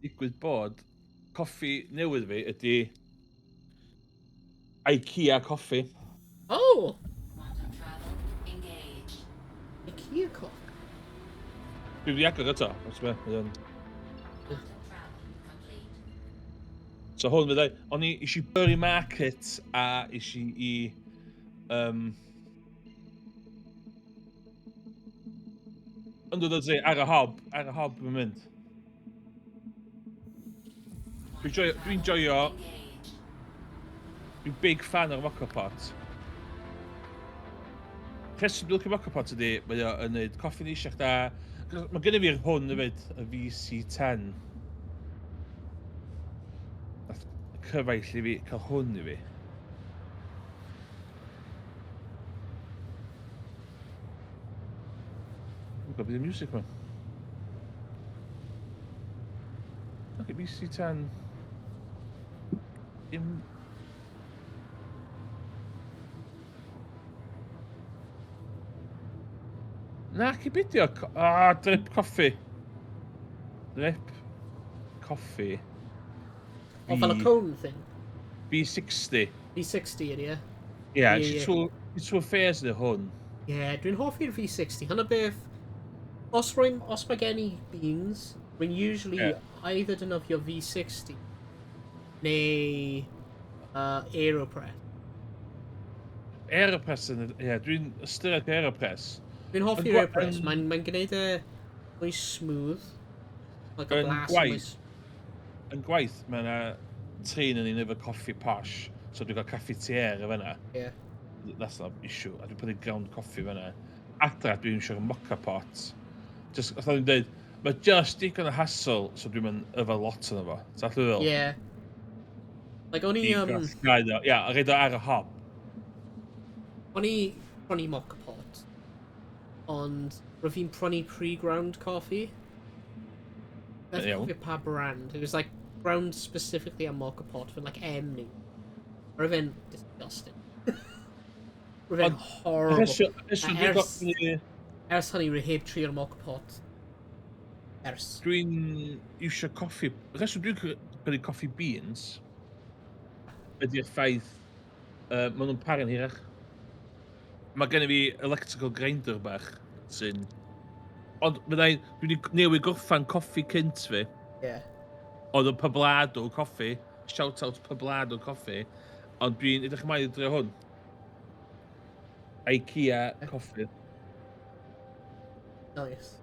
Digwydd bod... Coffi newydd fi ydy... IKEA coffi. Oh! Quantum travel engaged. IKEA coffee. Dwi'n di agor eto, os be. So hwn fyddai, o'n i isi Bury Market a isi i... Ond oedd e ar y hob yn mynd. Dwi'n joio, dwi'n big fan o'r mocha pot. Rheswm dwi'n licio mocha pot ydi, mae o'n neud coffi neisiach da. Mae gen i fi'r hwn hefyd, y VC10. Nath cyfaill i fi cael hwn i fi. Dwi'n gwybod bydd y music man. Ok, VC10. Na, cibidio. Drip coffi. Drip coffi. O, fel y cone thing? B60. V60 ydi, ie? Ie, ti'n affairs neu hwn. Ie, dwi'n hoffi'r V60. Hynna beth, os mae gen i beans, dwi'n usually either dynofio V60 neu Aeropress. Aeropress yn... Ie, dwi'n ystyried Aeropress. Dwi'n hoffi'r Aeropress. Mae'n gwneud e mwy smooth. Like a blast. Yn gwaith, mae yna trin yn un efo coffi posh. So dwi'n cael cafetier efo yna. Ie. That's not issue. A dwi'n pwyd ground coffi efo yna. Adra, dwi'n eisiau mocha pot. Just, os dwi'n dweud, mae just digon o hassle, so dwi'n mynd efo lot yna fo. T'all dwi'n fel? Ie. Like, o'n i... Ie, a reid o ar y hob. O'n i prynu mocha pot, ond roedd fi'n prynu pre-ground coffee. Beth cofio pa brand. It was like ground specifically a mocha pot for like M. Roedd fe'n disgusting. Roedd fe'n horrible. Ers hynny, roedd heb trio'r mocha pot. Ers. Dwi'n eisiau coffi... Rheswm dwi'n gwneud coffi beans ydy'r ffaith maen nhw'n pari'n hirach. Mae gen i fi electrical grinder bach sy'n... Ond dwi wedi newid gorffan coffi cynt fi. Ie. Oedd yn Poblado coffi. Shout out Poblado coffi. Ond dwi'n edrych ymlaen i drio hwn. IKEA coffi. Nice.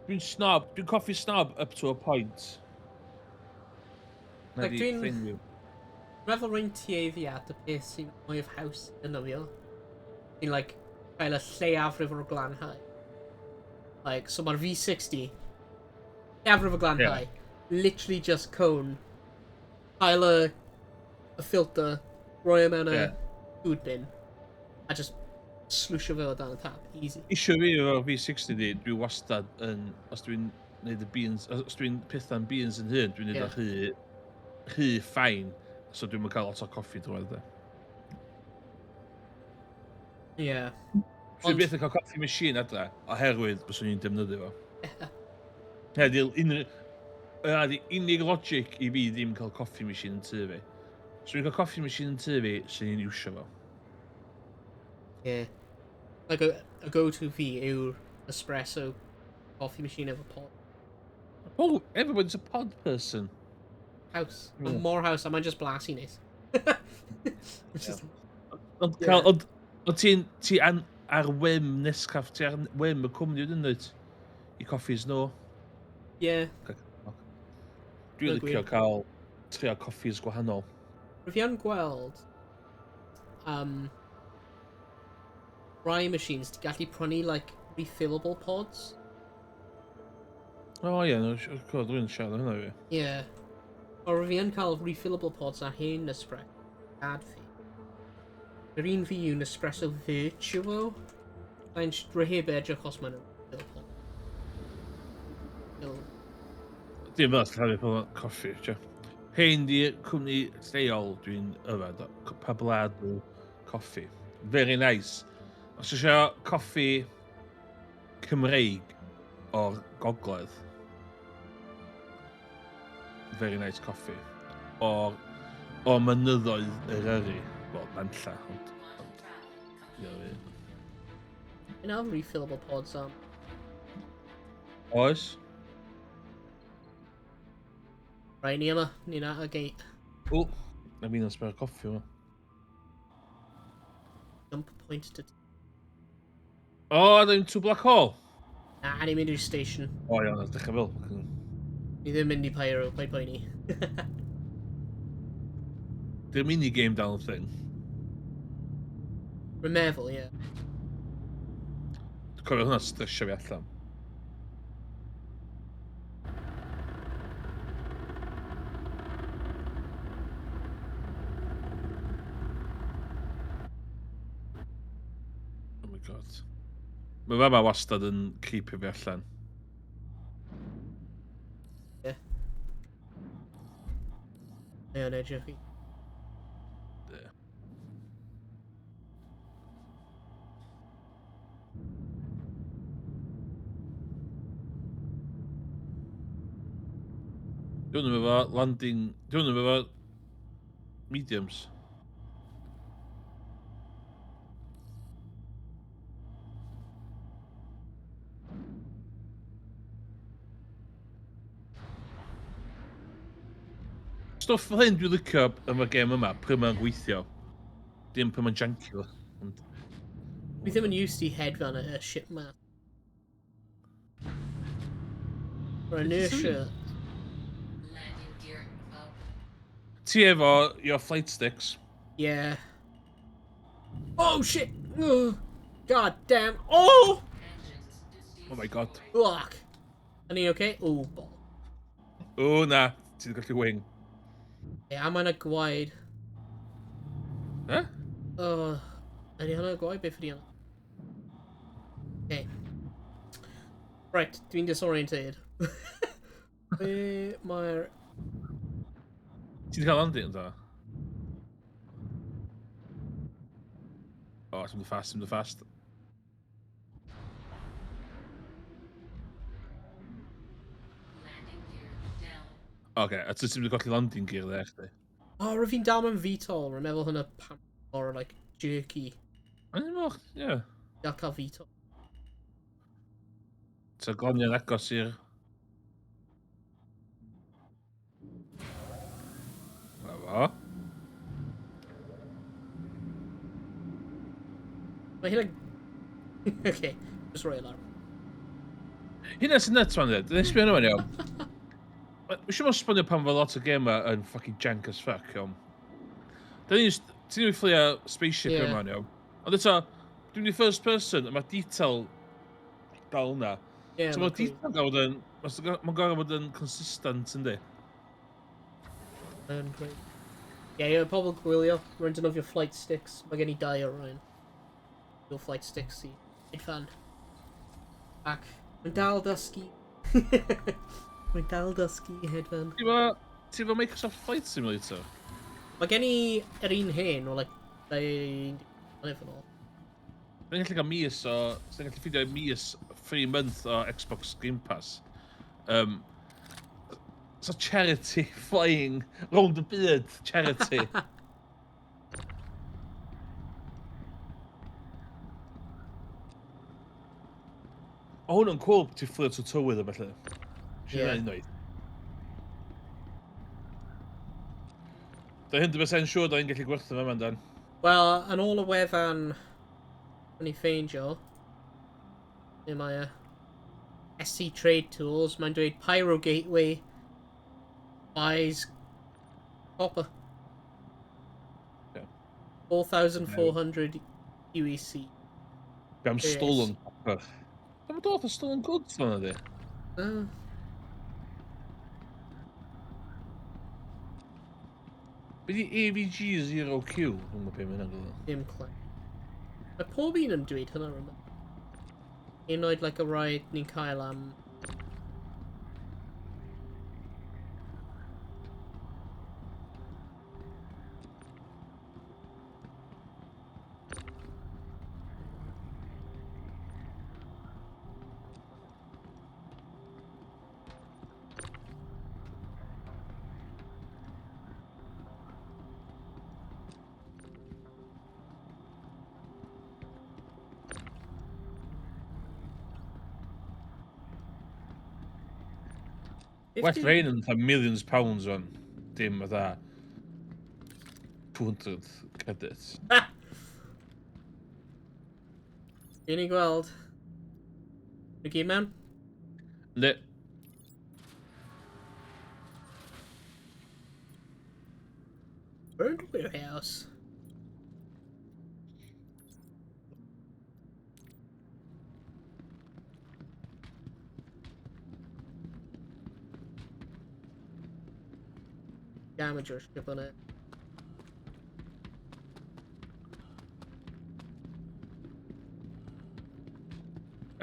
Dwi'n coffi snob up to a point. Like, dwi'n meddwl rwy'n tueddiad y peth sy'n mwy of haws yn ymwneud. Dwi'n, like, cael y lleiafrif o'r glanhau. Like, so mae'r V60, lleiafrif o'r glanhau, literally just cone, cael y filter, roi e mewn y food bin, a just slwsio fe o dan y tap, easy. Isio fi o'r V60 di, dwi wastad yn, os dwi'n neud y beans, os dwi'n pitha'n beans yn hyn, dwi'n neud o rhy ffain, so dwi'n cael lot o coffi drwy'r de. Ie. Dwi'n beth yn cael coffi machine adra, oherwydd bys o'n i'n defnyddio fo. Di unig logic i fi ddim cael coffi machine yn tu fi. So dwi'n cael coffi machine yn tu fi, sy'n ni'n iwsio fo. Ie. Like, a go-to fi yw'r espresso coffee machine efo pod. Oh, everyone's a pod person. House. Yeah. More house, a mae'n just blasu nis. Ond ti ar wym Nescaf, ti ar wym y cwmni ydyn nhw i coffis nhw? Ie. Dwi'n licio cael trio coffis gwahanol. Rwy'n fi yn gweld rhai machines ti gallu prynu like refillable pods. O ie, dwi'n siarad hynna fi. Ie. O rwy'n fi yn cael refillable pods ar hen espresso ad fi. Yr un fi yw Nespresso Virtuo. Mae'n rhywbeth edrych os mae'n refillable. Dim fel llawer fel coffi, tio. Hein di cwmni lleol dwi'n yfed, Poblado coffi. Very nice. Os eisiau coffi Cymraeg o'r gogledd, very nice coffi. O mynyddoedd Eryri, wel, Manlla, ond... Yna refillable pods am. Oes. Right, ni yma. Ni'n at y gate. O, na fi'n ysbryd coffi yma. Jump point to... O, ddim to Black Hole? Na, ni'n mynd i'r station. O iawn, dechrau fel. Ni ddim mynd i pyro, pa'i poeni. Di'r mini-game down thing. Rwy'n meddwl, ie. Dwi'n cofio hwnna stresio fi allan. Oh my god. Mae fe ma wastad yn creepio fi allan. Ie. Mae o'n edrych i. Ie. Dwi'n ddim efo landing... Dwi'n ddim efo mediums. Stwff fel hyn dwi'n licio yn y gêm yma, pryd mae'n gweithio. Dim pryd mae'n jancio. Ond... Dwi ddim yn used i hedfan y ship ma. Mae'r inertia... Landing gear up. Ti efo your flight sticks. Yeah. Oh shit! Ugh. God damn. Oh! Engines disease. Oh my god. Fuck. Are ni okay? Oh, ball. O na, ti wedi gallu wing. Yeah, am yna gwaed. Eh? Ydy hwnna gwaed? Beth ydy hwnna? Okay. Right, dwi'n disoriented. Be mae'r... Ti wedi cael landing yn da? O, ti'n mynd fast, ti'n mynd fast. Landing gear down. Oce, a ti'n mynd golli landing gear dde, chdi? Oh, rwy'n fi'n dal mewn VTOL. Rwy'n meddwl hwnna pam... Or, like, jerky. Yn moch, ie. Gael cael VTOL. Ta gloniau'n agos i'r... Efo. Mae hynna... okay, just roi lawr. Hynna sy'n nuts fan dweud, dwi'n sbio nhw'n iawn. Mae'n siŵr bod sbonio pan fod lot o gema yn fucking jank as fuck, iawn. Ti'n ni'n fflio spaceship Ie. yma yn iawn. Ond eto, dwi'n di first person, a mae detail dal hwnna. Yeah, So mae detail gael bod yn... Mae'n gorau bod yn consistent, yndi? Ie, pobl gwylio. Rwy'n dynofio flight sticks. Mae gen i dau o Ryan. Dwi'n flight sticks i. Big fan. Ac, mae'n dal dysgu. Mae'n dal dysgu hedfan. Ti efo Microsoft Flight Simulator? Mae gen i yr un hen o, like, 20 yn ôl. Mae'n gallu cael mis o... Sa'n gallu ffidio mis free month o Xbox Game Pass. So charity flying round the beard charity. O hwn yn cool, ti'n fflio to tywydd o felly. Ie. Si'n unwaith. Da 100% siŵr da ni'n gallu gwerthu fe, man, Dan. Wel, yn ôl y wefan o'n i ffeindio, neu mae SC Trade Tools, mae'n dweud Pyro Gateway buys copper. Ie. 4,400 UEC. Be am Yes. stolen copper. Am dod o stolen goods fan ydi? Uh, Be di AVG0Q? Hwng y pum yna gwybod. dim clem. Mae pob un yn dweud hynna rhywbeth. Un oed like a ride ni'n cael am... West 50? Rain yn millions pounds o'n. Dim fatha 200 credits. Un i gweld. Y gyd mewn? Ne. Burned warehouse. Damager ship on it.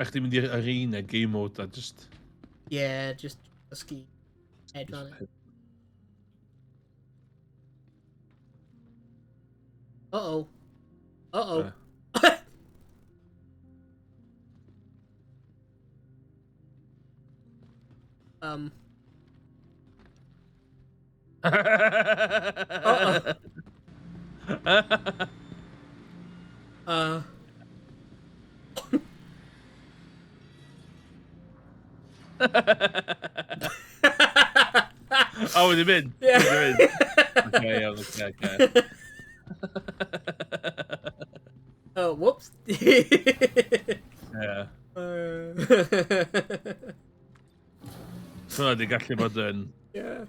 Echt mynd i'r arena game mode a just... Yeah, just a ski. Head on it. Uh-oh. Uh-oh. Oh, wedi mynd. Yeah. Wedi mynd. Okay, iawn, okay. Oh, whoops. Yeah. So hwnna di gallu bod yn... Yeah.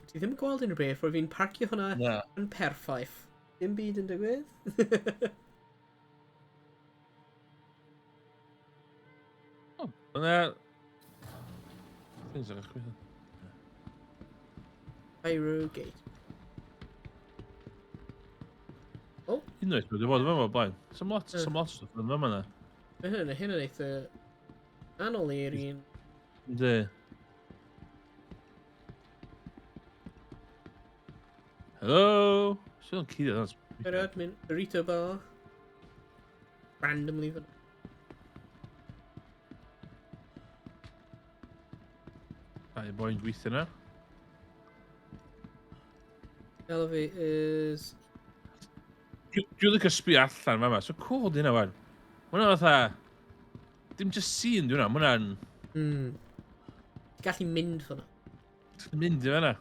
Ti ddim yn gweld unrhyw beth, rwy'n fi'n parcio hwnna Na. yn perffaith. Dim byd yn digwydd. O, hwnna... Things ar eich gwybod. Pyro Gate. Oh, Unwaith, wedi bod yma o'r blaen. Some lot stuff yn yma na. mae hyn yn eitha anol i'r un. Yndi. Hello? Sy'n o'n cyd yna. Yr admin, burrito bar. Randomly fan. Ai, boi'n gweithio na. Elevators. Dwi'n licio sbio allan yma. So cool di hynna wan. Hwna fatha... Dim just scene di hwnna. Hwna'n... Gallu mynd fan. Ti'n mynd i fanna.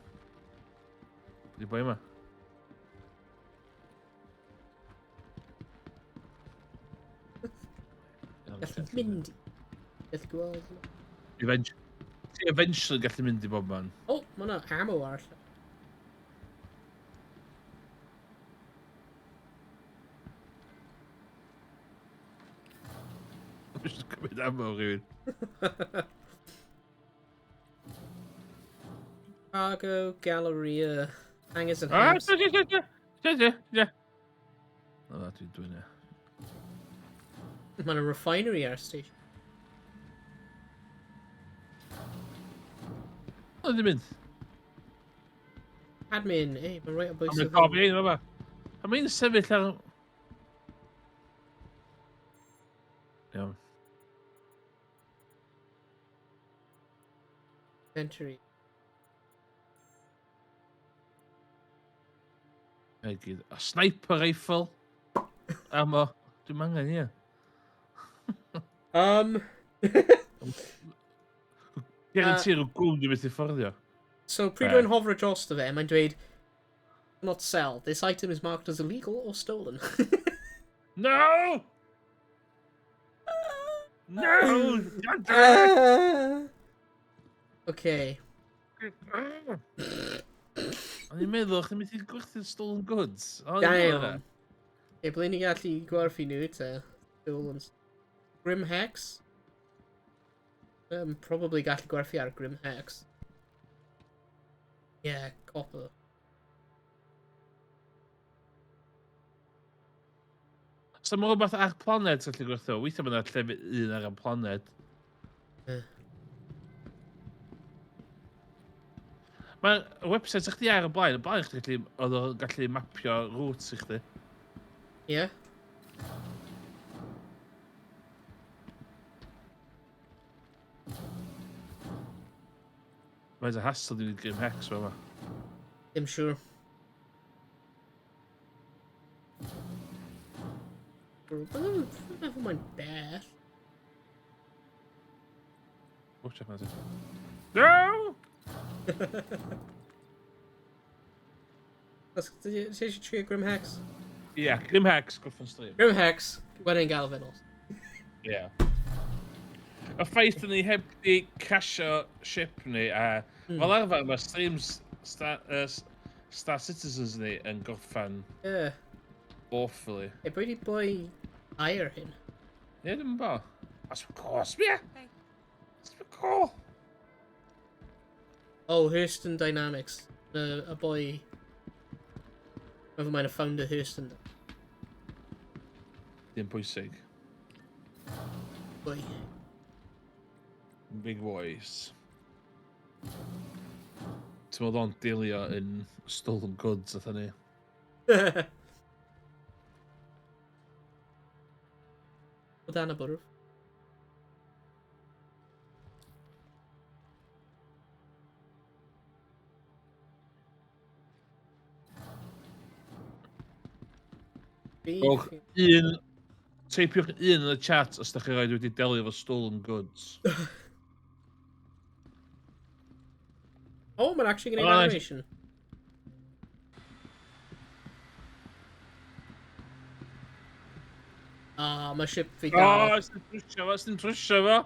Di boi yma. Gallu mynd. Gallu gweld. Ti eventually gallu mynd i bob man. O, mae yna ammo ar lle. Just cymryd ammo rhywun. Cargo, Galleria, hangers and Ah, hams. yeah. O, na, dwi'n dwi'n e. Mae yna refinery ar y station. O, dwi'n mynd. Admin, ei, mae'n rhaid o A bwys mae'n cofi un yma. A mae'n sefyll ar... Iawn. Inventory. Ai gyd. A sniper rifle. Ammo. Dwi'n mangan, ie. Guarantee rhyw gwm dwi'n methu fforddio. So, pryd rwy'n hofro dros dy fe, mae'n dweud, not sell. This item is marked as illegal or stolen. No! No! Don't do it! Okay. O'n i'n meddwl, chdi methu gwerthu'r stolen goods. O, Da i'n iawn. meddwl. E, ble ni gallu gwerthu nhw te? Stolen. Grim Hex? Probably gallu gwerthu ar Grim Hex. Yeah, copper. So mae rhywbeth ar planet gallu gwerthu. Weithio mae'n llefydd un ar y planet. Mae'r website chdi ar y blaen chdi gallu, oedd o'n gallu mapio routes i chdi. Yeah? Mae'n a hassle dwi'n Grim Hex fe yma. I'm sure. Never mind bear. Watch out, man. No! Did you trio Grim Hex? Yeah, Cymraeg, good fun stream. Grim Hex, wedyn Galvin os. Yeah. Y ffaith ni heb di crasio ship ni, a fel arfer mae streams Star Citizens ni yn gorffan Yeah. awfully. Hey, pwy di boi air hyn? Ie, dim yn bo. That's for course, yeah. That's for cool. Oh, Hurston Dynamics. A boi... Never mind, a founder Hurston. Dim pwysig. Boi. Big voice. Ti'n meddwl o'n dilio yn stolen goods, atho ni. O dan y bwrw. Rhowch teipiwch un yn y chat os da chi roed wedi delio efo stolen goods. Oh, mae'n actually gwneud Oh, nice. animation. Ah, mae ship fi O, dal. ys dim trwsio fo.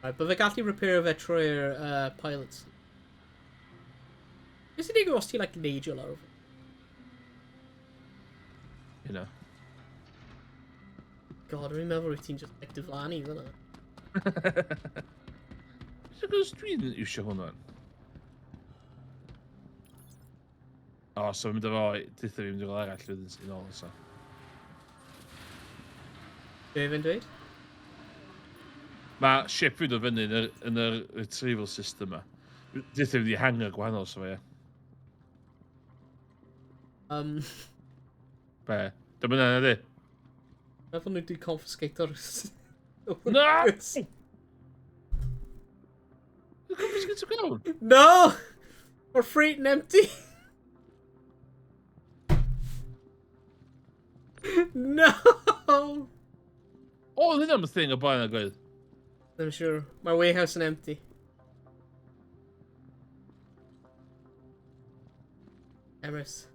Right, but fe gallu repair fe trwy'r pilots. Beth sy'n digwydd os ti like neidio lawr? You know. God, rwy'n meddwl rwy'n ti'n just like diflannu fyna. So gwrs dwi'n iwsio hwnna. O, so mynd efo, dytho fi mynd efo arall fydd yn ôl ysa. Be fe'n dweud? Mae ship fi dod fyny yn y retrieval system yma. Dytho fi wedi hanger gwahanol so fe. Be? Dyma yna, ydy? Meddwl nhw wedi confiscate o'r... No! The company's good to go. No! We're freight and empty! No! O, hyn am y thing o blaen a gwaith. I'm sure. Mae'r warehouse yn empty. Emrys.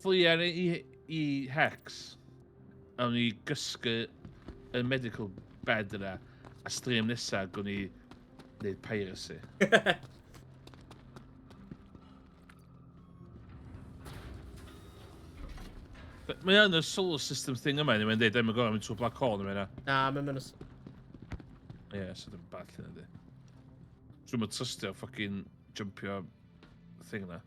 Flian i Hex. Awn ni gysgu y medical bed yna. A stream nesa gwn ni wneud piracy. Mae yn y solar system thing yma, ni'n dweud, ddim yn gorau mynd trwy black hole yma yna. Na, mae'n mynd... Ie, so ddim bad lle yna di. So mae'n trystio ffocin jumpio thing yna.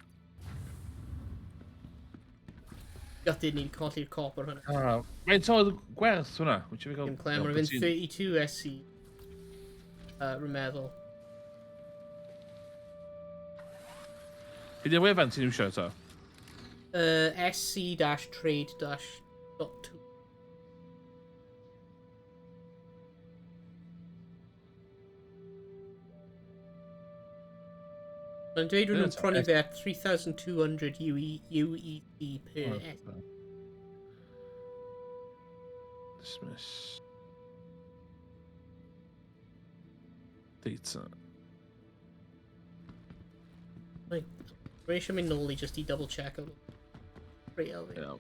Gutted ni'n colli'r copper hwnna. Mae'n toedd gwerth hwnna? Dim clem, mae'n fynd 32 SC. Rwy'n meddwl. Ydy'r wefan ti'n iwsio eto? SC-trade-.2. Mae'n dweud rwy'n nhw'n prynu fe at 3,200 UEC per S. Dismiss. Data. Rwy'n eisiau mynd nôl I just I double check o. Real fi. Yeah.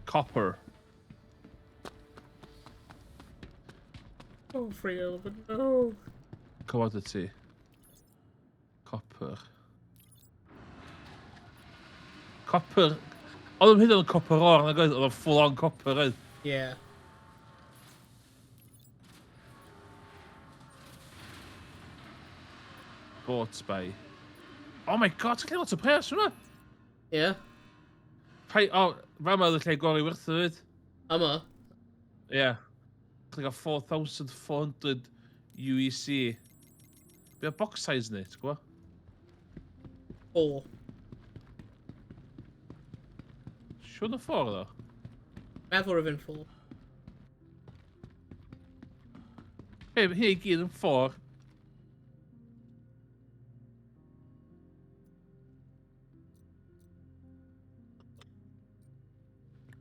Copper. Oh, free elephant, no. Commodity. Copper. Copper. Oedd yn hyd yn copper o'r nag oedd yn full on copper oedd. Yeah. Bought by. Oh my god, ti'n cael lot o pres hwnna? Yeah. Fama oedd y lle gorau werth o fyd. Yma. Yeah. Ch'n cael 4,400 UEC. Be o box size ni, ti'n gwybod? O. Siwr na ffordd o? Meddwl rwy'n ffwl. Hei, hi gyd yn ffordd.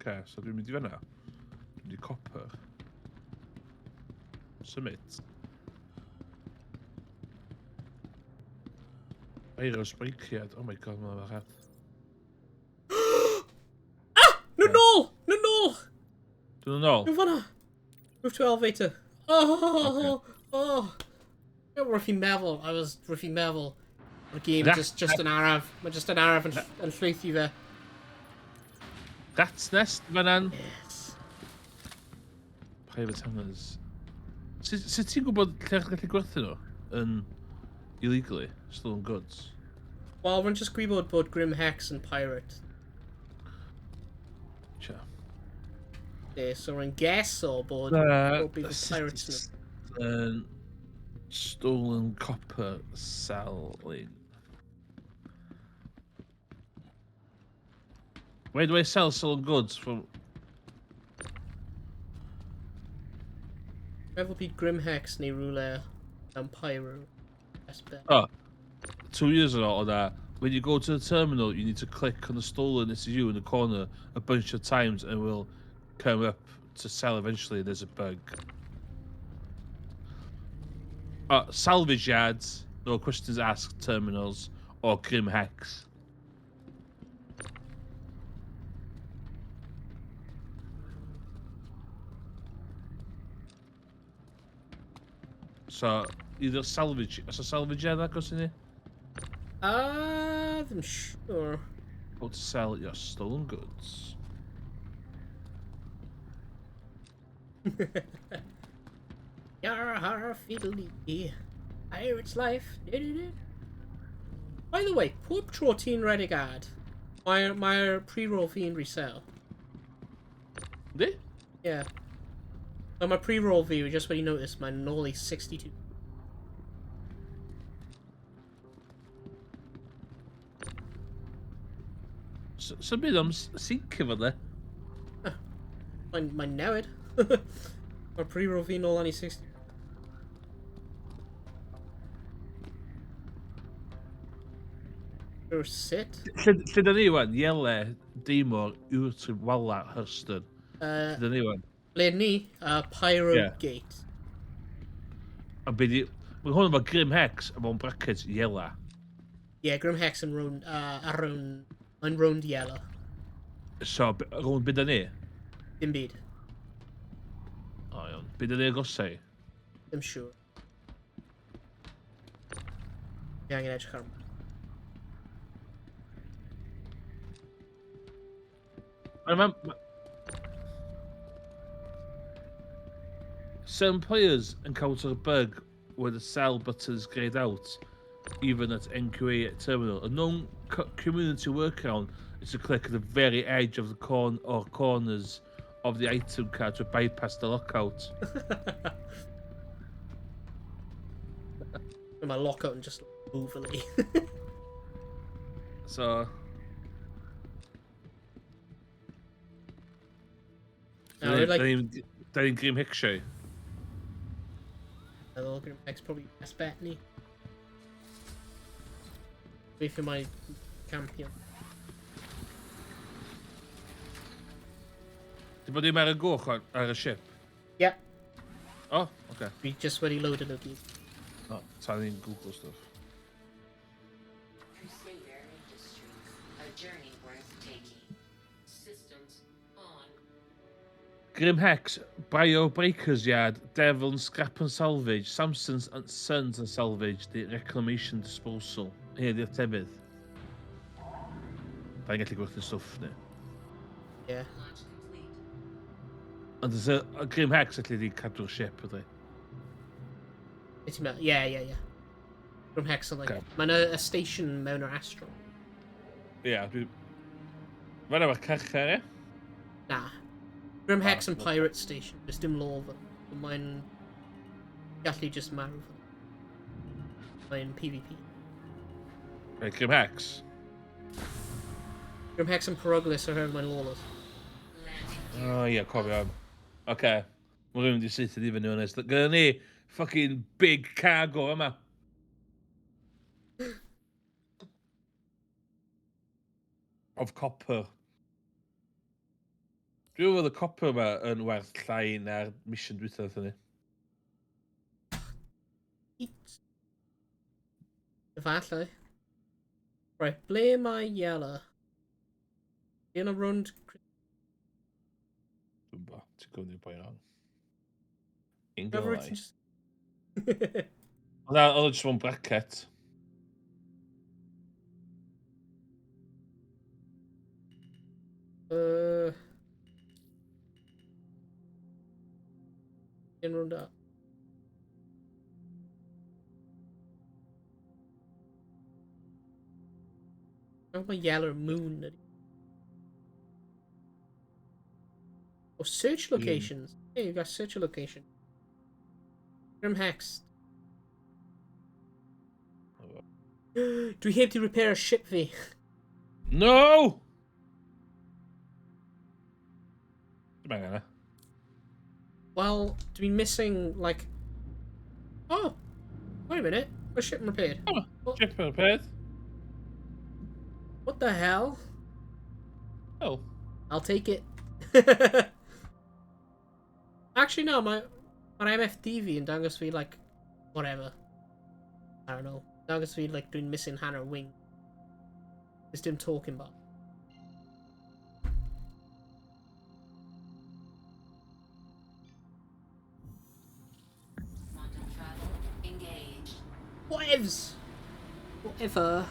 Okay, so dwi'n mynd i fanna. Dwi'n mynd i copper. Symud. Aerospaciad. Oh my god, mae'n fachat. No, nôl! No, nôl! Dwi'n nôl? No, fanna! Move to elevator. Oh! Wrth i'n meddwl. Wrth i'n meddwl. Mae'r game just yn araf. Mae just yn araf yn llwythu fe. Rat's nest, fan'an. Yes. Private hangers. Sut ti'n gwybod lle chi'n gallu gwerthu nhw? Yn illegally? Stolen goods? Wel, rwy'n just gwybod bod Grim Hex yn pirate. Tia. So rwy'n guess o bod bydd y pirates nhw. Stolen copper selling. Where do I sell stolen goods from? Meddwl bydd Grim Hex neu rhywle am pyro. Oh, 2 years ago on that, when you go to the terminal, you need to click on the stolen SU in the corner a bunch of times and it will come up to sell eventually. There's a bug. Salvage yards, no questions asked terminals, or Grim Hex. So, either salvage, oes y salvage yard agos i ni? Ddim sure. How to sell your stolen goods. Yarra fiddly. Pirate's life. By the way, pob tro ti'n redig ad, mae'r pre-roll fi'n resell. Di? Yeah. So my pre-roll view, just what you noticed, mae'n nôl I 62. So byd am sync efo de? Mae'n newid. Mae'r pre-roll fi'n nôl I 60. Yw'r sut? Lle da ni wan? Iele, Dimor, Ywtr, Wala, Hurston. Lle da ni wan? Le ni, Pyro Yeah. Gate. A byd i... Mae hwn efo Grim Hex a mewn brackets Iela. Yeah, Grim Hex yn rownd yellow. So, rhwng byd da ni? Dim byd. O iawn. Byd da ni agosau? Dim siŵr. Fi angen edrych ar hwnna. Some players encounter a bug where the sell button is grayed out, even at YnChwarae terminal. A known community workaround is to click at the very edge of the corners of the item card to bypass the lockout. My lockout and just overlay. So... No, like... Da ni'n Grim Hex sioe. Grim Hex probably best bet ni. Wait for my campion. Di bod dim ar y goch ar y ship? Yeah. Oh, okay. We just already loaded it. Oh, ta ni'n Google stuff. Crusader Industries, a journey worth taking. Systems on. Grim Hex, Bio Breakers Yard, Devon Scrap and Salvage, Samson's and Sons and Salvage, the Reclamation Disposal. Here, di'r tefydd. Da ni'n gallu gwerthu stwff ni. Yeah. Launch complete. Ond there's a Grim Hex allu di cadw'r ship, ydy. It's yeah. Grim Hex are like... Okay. Mae'n a station mewn yr astro. Ie, dwi... Fan efo'r carchar, ie? Nah. Grim Hex and Pirate Station. Just dim law fe. Mae'n... gallu just marw fe. Mae'n PvP. Right, Grim Hex. Grim Hex and Peroglis are mae'n lawless. Oh, ie, cofio am. Oce. Mae rhywun wedi syth i fyny honest. Gyda ni fucking big cargo yma. Of copper. Dwi'n meddwl y copper yma yn werth llai na'r mission dwytha ni. Efallai. Right, ble mae yellow? Un o rwnd... Dwi'n bo, ti'n gwneud boi rong. Un Never gylai. just... Oedd o just one bracket. Un rwnd up. Oh, my yellow moon. Oh, search locations. Hey, you've got search a location. Grim Hex. Do we have to repair a ship V? No! Dim angen e. Well, do we missing like? Oh, wait a minute. My ship repaired. Ship repaired. What the hell? Oh. I'll take it. Actually, no. My MFDV and dangos fi like whatever. I don't know. Dangos fi like doing missing hand or wing. Just him talking about. Quantum travel engaged. Whatevs. Whatever.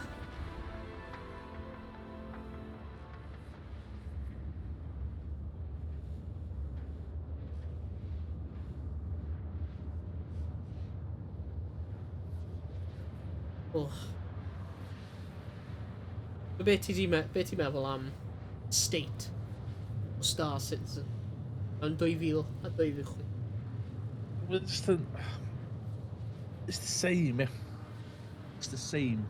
Oh. Be ti'n meddwl am state o Star Citizen yn 2000 Well, it's the same, yeah. It's the same.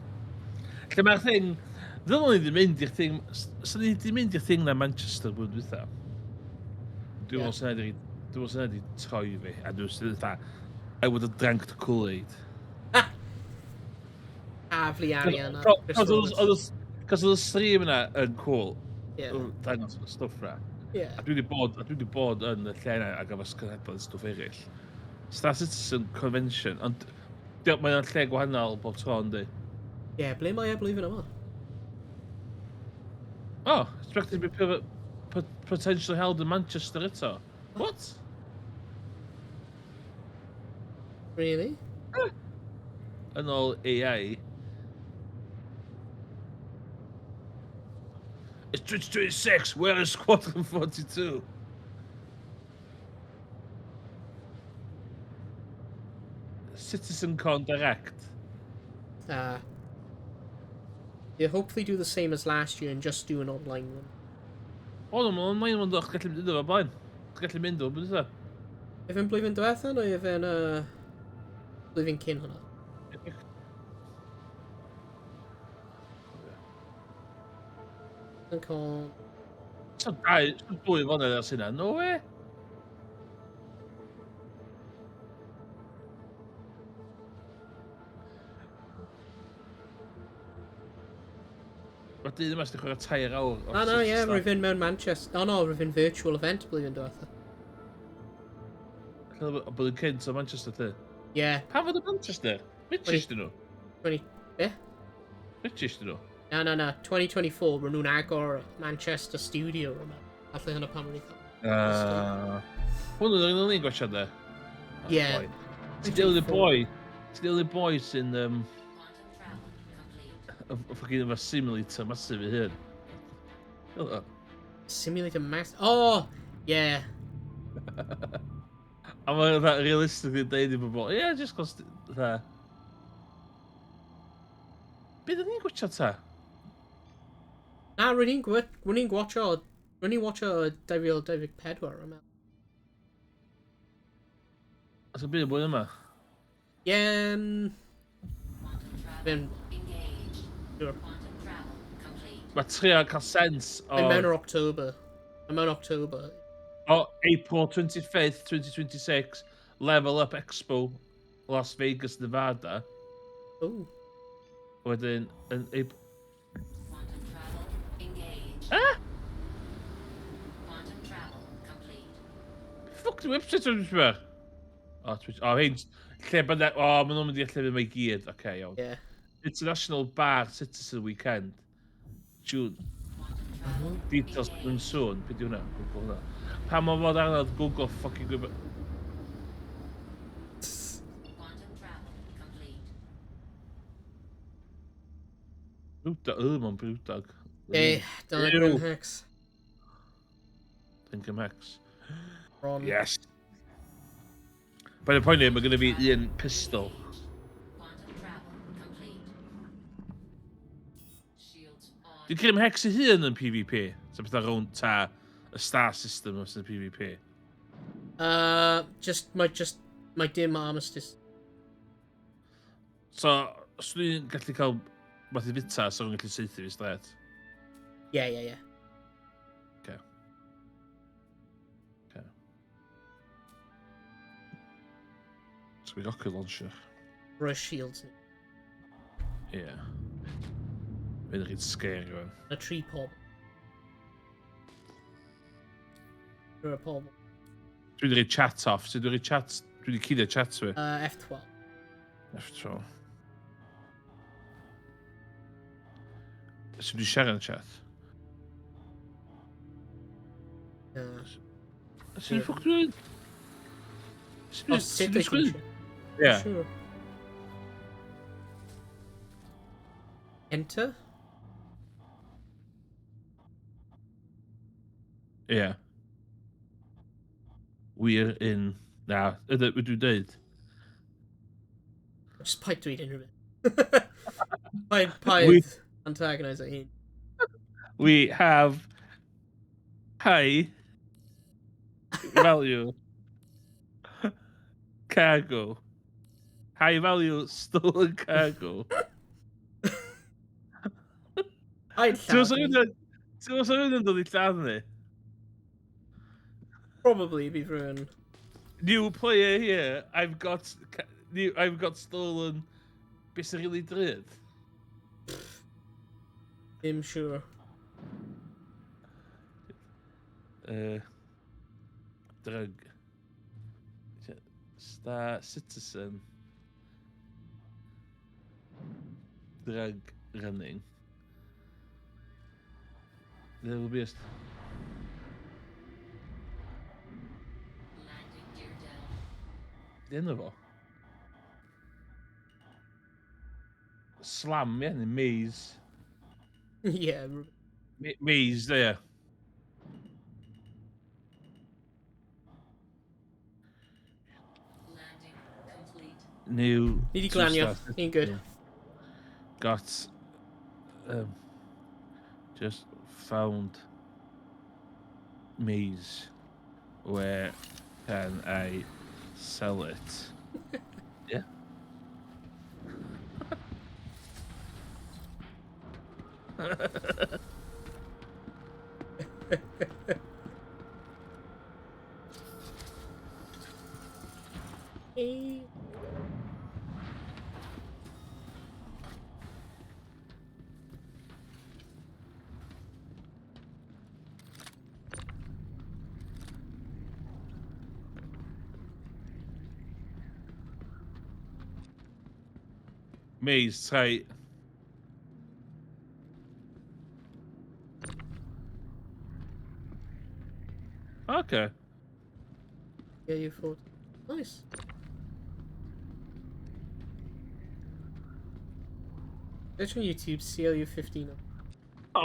Lle mae'r thing... Ddylwn ni ddim mynd i'r thing... Sa'n ni ddim mynd i'r thing na Manchester blwyddyn dwytha. Dwi'n meddwl sy'n edrych troi fi. A dwi'n sy'n edrych I would have drank the Kool-Aid. Afli arian. Cos oedd y stream yna yn cool. Yeah. Dangos y stwff yna. Yeah. A dwi wedi bod yn y lle yna ac efo sgynhebau stwff eraill. Star Citizen Convention, ond mae'n lle gwahanol bob tro yndi. Yeah, ble mae e blwyddyn yma? Oh, expected to be potentially held in Manchester eto. What? Really? Yn ôl AI. It's 2026, where is Squadron 42? CitizenCon Direct. They hopefully do the same as last year and just do an online one. O, no, mae'n mynd o'ch gallu mynd iddo fo blaen. Gallu mynd o, beth ydw? If yn blwyddyn diwetha neu if yn blwyddyn cyn hwnna? Yn cael... So dwy fod ers hynna, no way. Mae dyn yma sy'n chwarae tair awr. No, yeah, rwyf yn mewn Manchester. Oh no, rwyf yn virtual event blwyddyn diwetha. Bydd yn cynt o Manchester, ty? Yeah. Pa fod y Manchester? British dyn nhw? 20... Be? British dyn nhw? No. 2024, rwy'n nhw'n agor Manchester studio yma. Allu hynna pan rwy'n cael. Hwnnw ddyn nhw'n ni'n gwachod e? Yeah. Still the boy. Still the boy sy'n... Quantum travel complete. Ffogin efo simulator massive i hyn. Helo. Simulator max... Oh! Yeah. A mae'n dda realistically deud i bobl, ie, just cos dda. Be dyn ni'n gwachod ta? Na, rwy'n ni'n gwatcho 2024 yma. Os y byd y bwyd yma? Yeah, Quantum travel Then- engaged. sure. Quantum travel complete. Mae trio cael sens o... I'm mewn October. I'm mewn October. O April 25th, 2026, Level Up Expo, Las Vegas, Nevada. Ooh. Wedyn, yn April... Quantum travel engaged. Ah! Quantum travel website o'n siwr? O, Twitch. O, hyn. Lle bydde... O, maen nhw'n mynd i'r lle fydd mae gyd. Oce, iawn. Yeah. International Bar Citizen Weekend. June. Details yn sôn. Be di hwnna? Google hwnna. Pa mae fod arnodd Google fucking gwybod... Quantum travel complete. Brwdog. Mae'n brwdog. Hey, dyna Ew. Grim Hex. Think X. Ron. Yes. But the point is, mae gen i fi un pistol. Quantum travel complete. Shields on. Di Grim Hex ei hun yn PvP? So beth rownd ta y star system os yn PvP? My dim armistice. So, os dwi'n gallu cael math i fita, so rwy'n gallu seithi fi stret. Yeah. Okay. So we rocket launcher. Rush shields. Yeah. Fydd rhaid scary rwan. A tree pop. Or a pop. Dwi wedi rhaid chat off. So dwi wedi chat... Dwi wedi cyddio chat fi. F12. F12. So dwi siarad yn chat. Sy'n ffwc dwi'n... Oh, sit dwi'n sgwyn? Ie. Sure. Enter? Ie. We're in... Na, ydw dwi'n dweud. Just paid dweud unrhyw beth. Paid antagonise at hyn. We have high value cargo. High value stolen cargo. I'd Ti'n rhywun yn dod i lladd ni? probably be ruined. New player here, I've got stolen beth sy'n rili drud. I'm sure. Drug. Star Citizen. Drug running. There will be a... Landing gear down. Di enw fo? Slam, ie, neu maze. Yeah. Maze, ie. Landing complete. New... Ni di glanio. two-star Ni'n good. Got... just found... maze. Where can I sell it? Yeah. Maze, tight. Okay. Yeah, you thought. Nice. Search on YouTube, CLU15. Oh,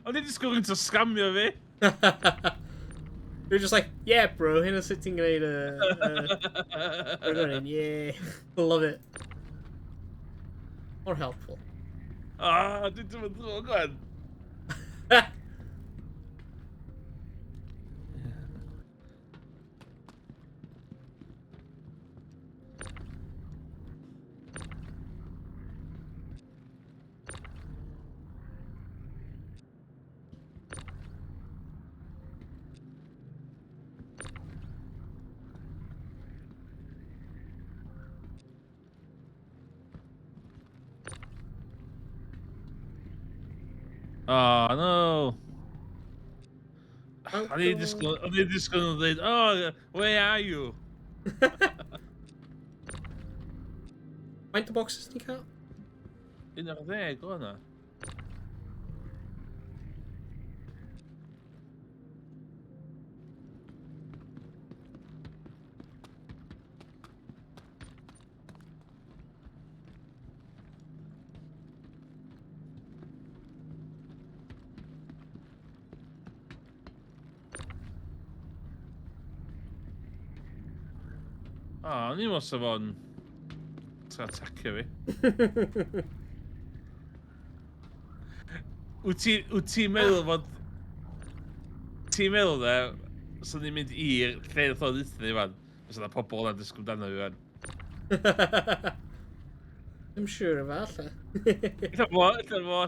I did just go into scamio fi. You're just like, yeah, bro, hyn o sut ti'n gwneud yeah, love it. More helpful. Ah, dwi'n dwi'n dwi'n gwan. Oh, no. O'n i disgwyl yn dweud, oh, where are you? Faint o boxes ti'n cael? 11 o hwnna. O, o'n i mos o fo'n atacio fi. Wyt ti'n meddwl fod... Ti'n meddwl dde, so ni'n mynd i'r lle nath o'n ddeud ni fan? Os yna pobl yna'n disgwyl amdano fi fan. I'm sure of that. Eitha fo.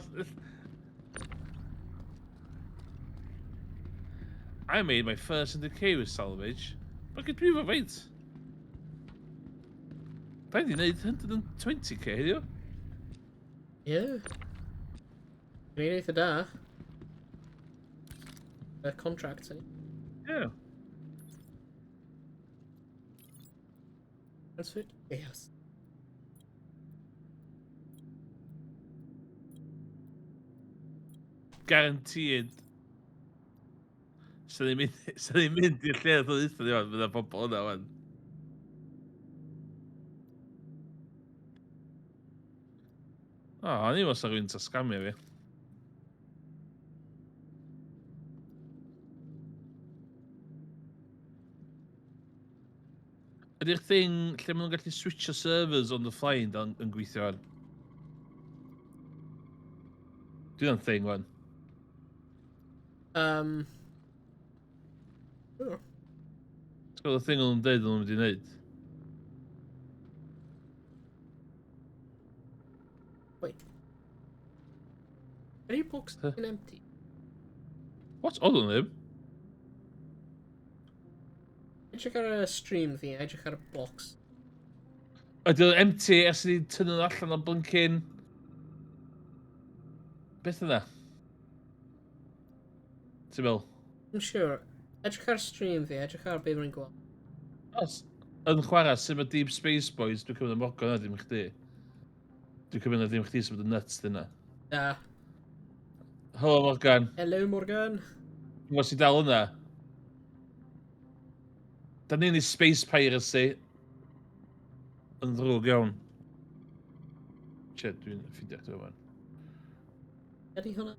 I made my first indicate with salvage. Mae gyd dwi fo feint. Da ni wneud 120k heddiw. Yeah. Dwi'n eitha da. Contract, eh? Yeah. Transfer? Yes. Guaranteed. So ni'n mynd i'r lle nath o'n ddeud ni fan, fydd pobl yna fan. O, o'n i mos o rhywun ta scamio fi. Ydy'r thing lle maen nhw'n gallu switcho servers on the fly yn gweithio ar? Dwi'n thing fan. Oh. T'w gwybod y thing o'n nhw'n deud o'n nhw'n mynd i wneud? Wait. Are your books empty? What? Oedd o'n ddim? Edrych ar y stream fi, edrych ar y box. Ydy o'n empty ers ni'n tynnu nhw allan o blinkin... Beth yna? Ti'n meddwl? I'm sure. Edrych ar stream fi, edrych ar be mae'n gweld. Os yn chwarae sy'n mae Deep Space Boys, dwi'n cymryd y Morgan na dim chdi. Dwi'n cymryd na dim chdi sy'n bod yn nuts dyna. Da. Helo Morgan. Hello, Morgan. Dwi'n gwybod sy'n dal yna. Da ni'n ei Space Piracy. Yn ddrwg iawn. Shit, dwi'n ffidio chdi o'n. Ydy hwnna?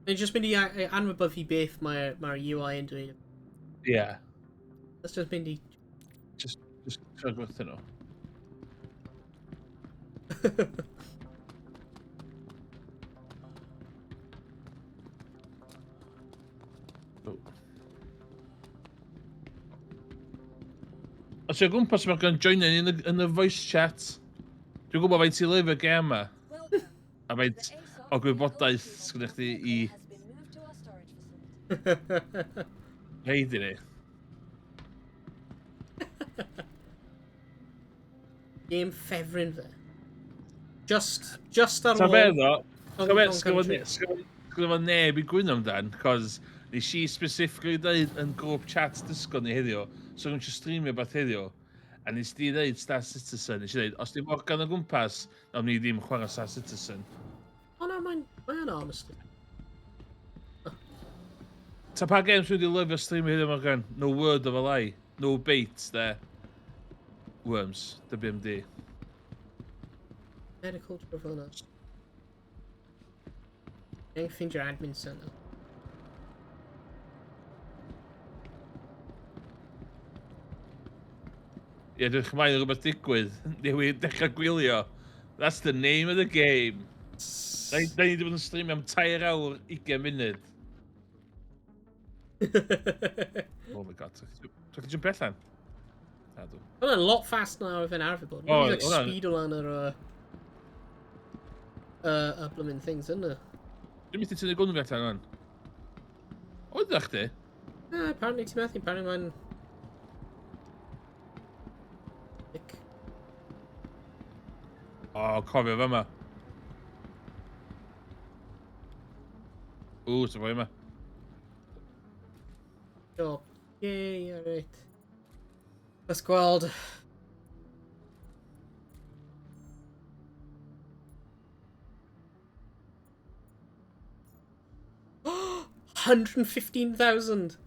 Mae'n just mynd i anwybyddu beth mae'r UI yn dweud. Yeah. That's just mynd i... Just try gwerthu nhw. Os yw'n gwmpas mae'n gan joinio ni yn y voice chat. Dwi'n gwybod faint i live y gêm yma. A faint o gwybodaeth sgwyddoch chdi i reid i ni. Game ffefryn fe. Just ar Ta ôl... be ddo? Sgwyddo fo neb i gwyn amdan, cos nes i specifically dweud yn grŵp chat disgo ni heddiw, so gw'n streamio beth heddiw, a nes di dweud Star Citizen, nes i dweud, os di Morgan o gwmpas, nawn ni ddim chwarae Star Citizen. O na, mae'n honestly. Ta pa games wedi lyfio streamio heddiw, Morgan? No word of a lie. No bait, there. Worms, WMD. Medical Travona. Dwi'n ffeindio admin center. Ie, dwi'n chymryd rhywbeth digwydd. Newid dechrau gwylio. That's the name of the game. Da ni wedi bod yn streamio am 3 awr, 20 munud. Oh my god. Dwi'n chi'n jump allan? Nadw. Hwna'n lot fast na o fe'n arfer bod. O, Mae'n like hwnna'n- speed o lan yr... blooming things, isn't it? Dwi'n mynd i tynnu gwnnw fi allan o'n. Oedd da chdi? Apparently ti'n methu, apparently mae'n... Dick. O, cofio fe yma. O, so fwy yma. Job. Yay, alright. Let's gweld. $115,000.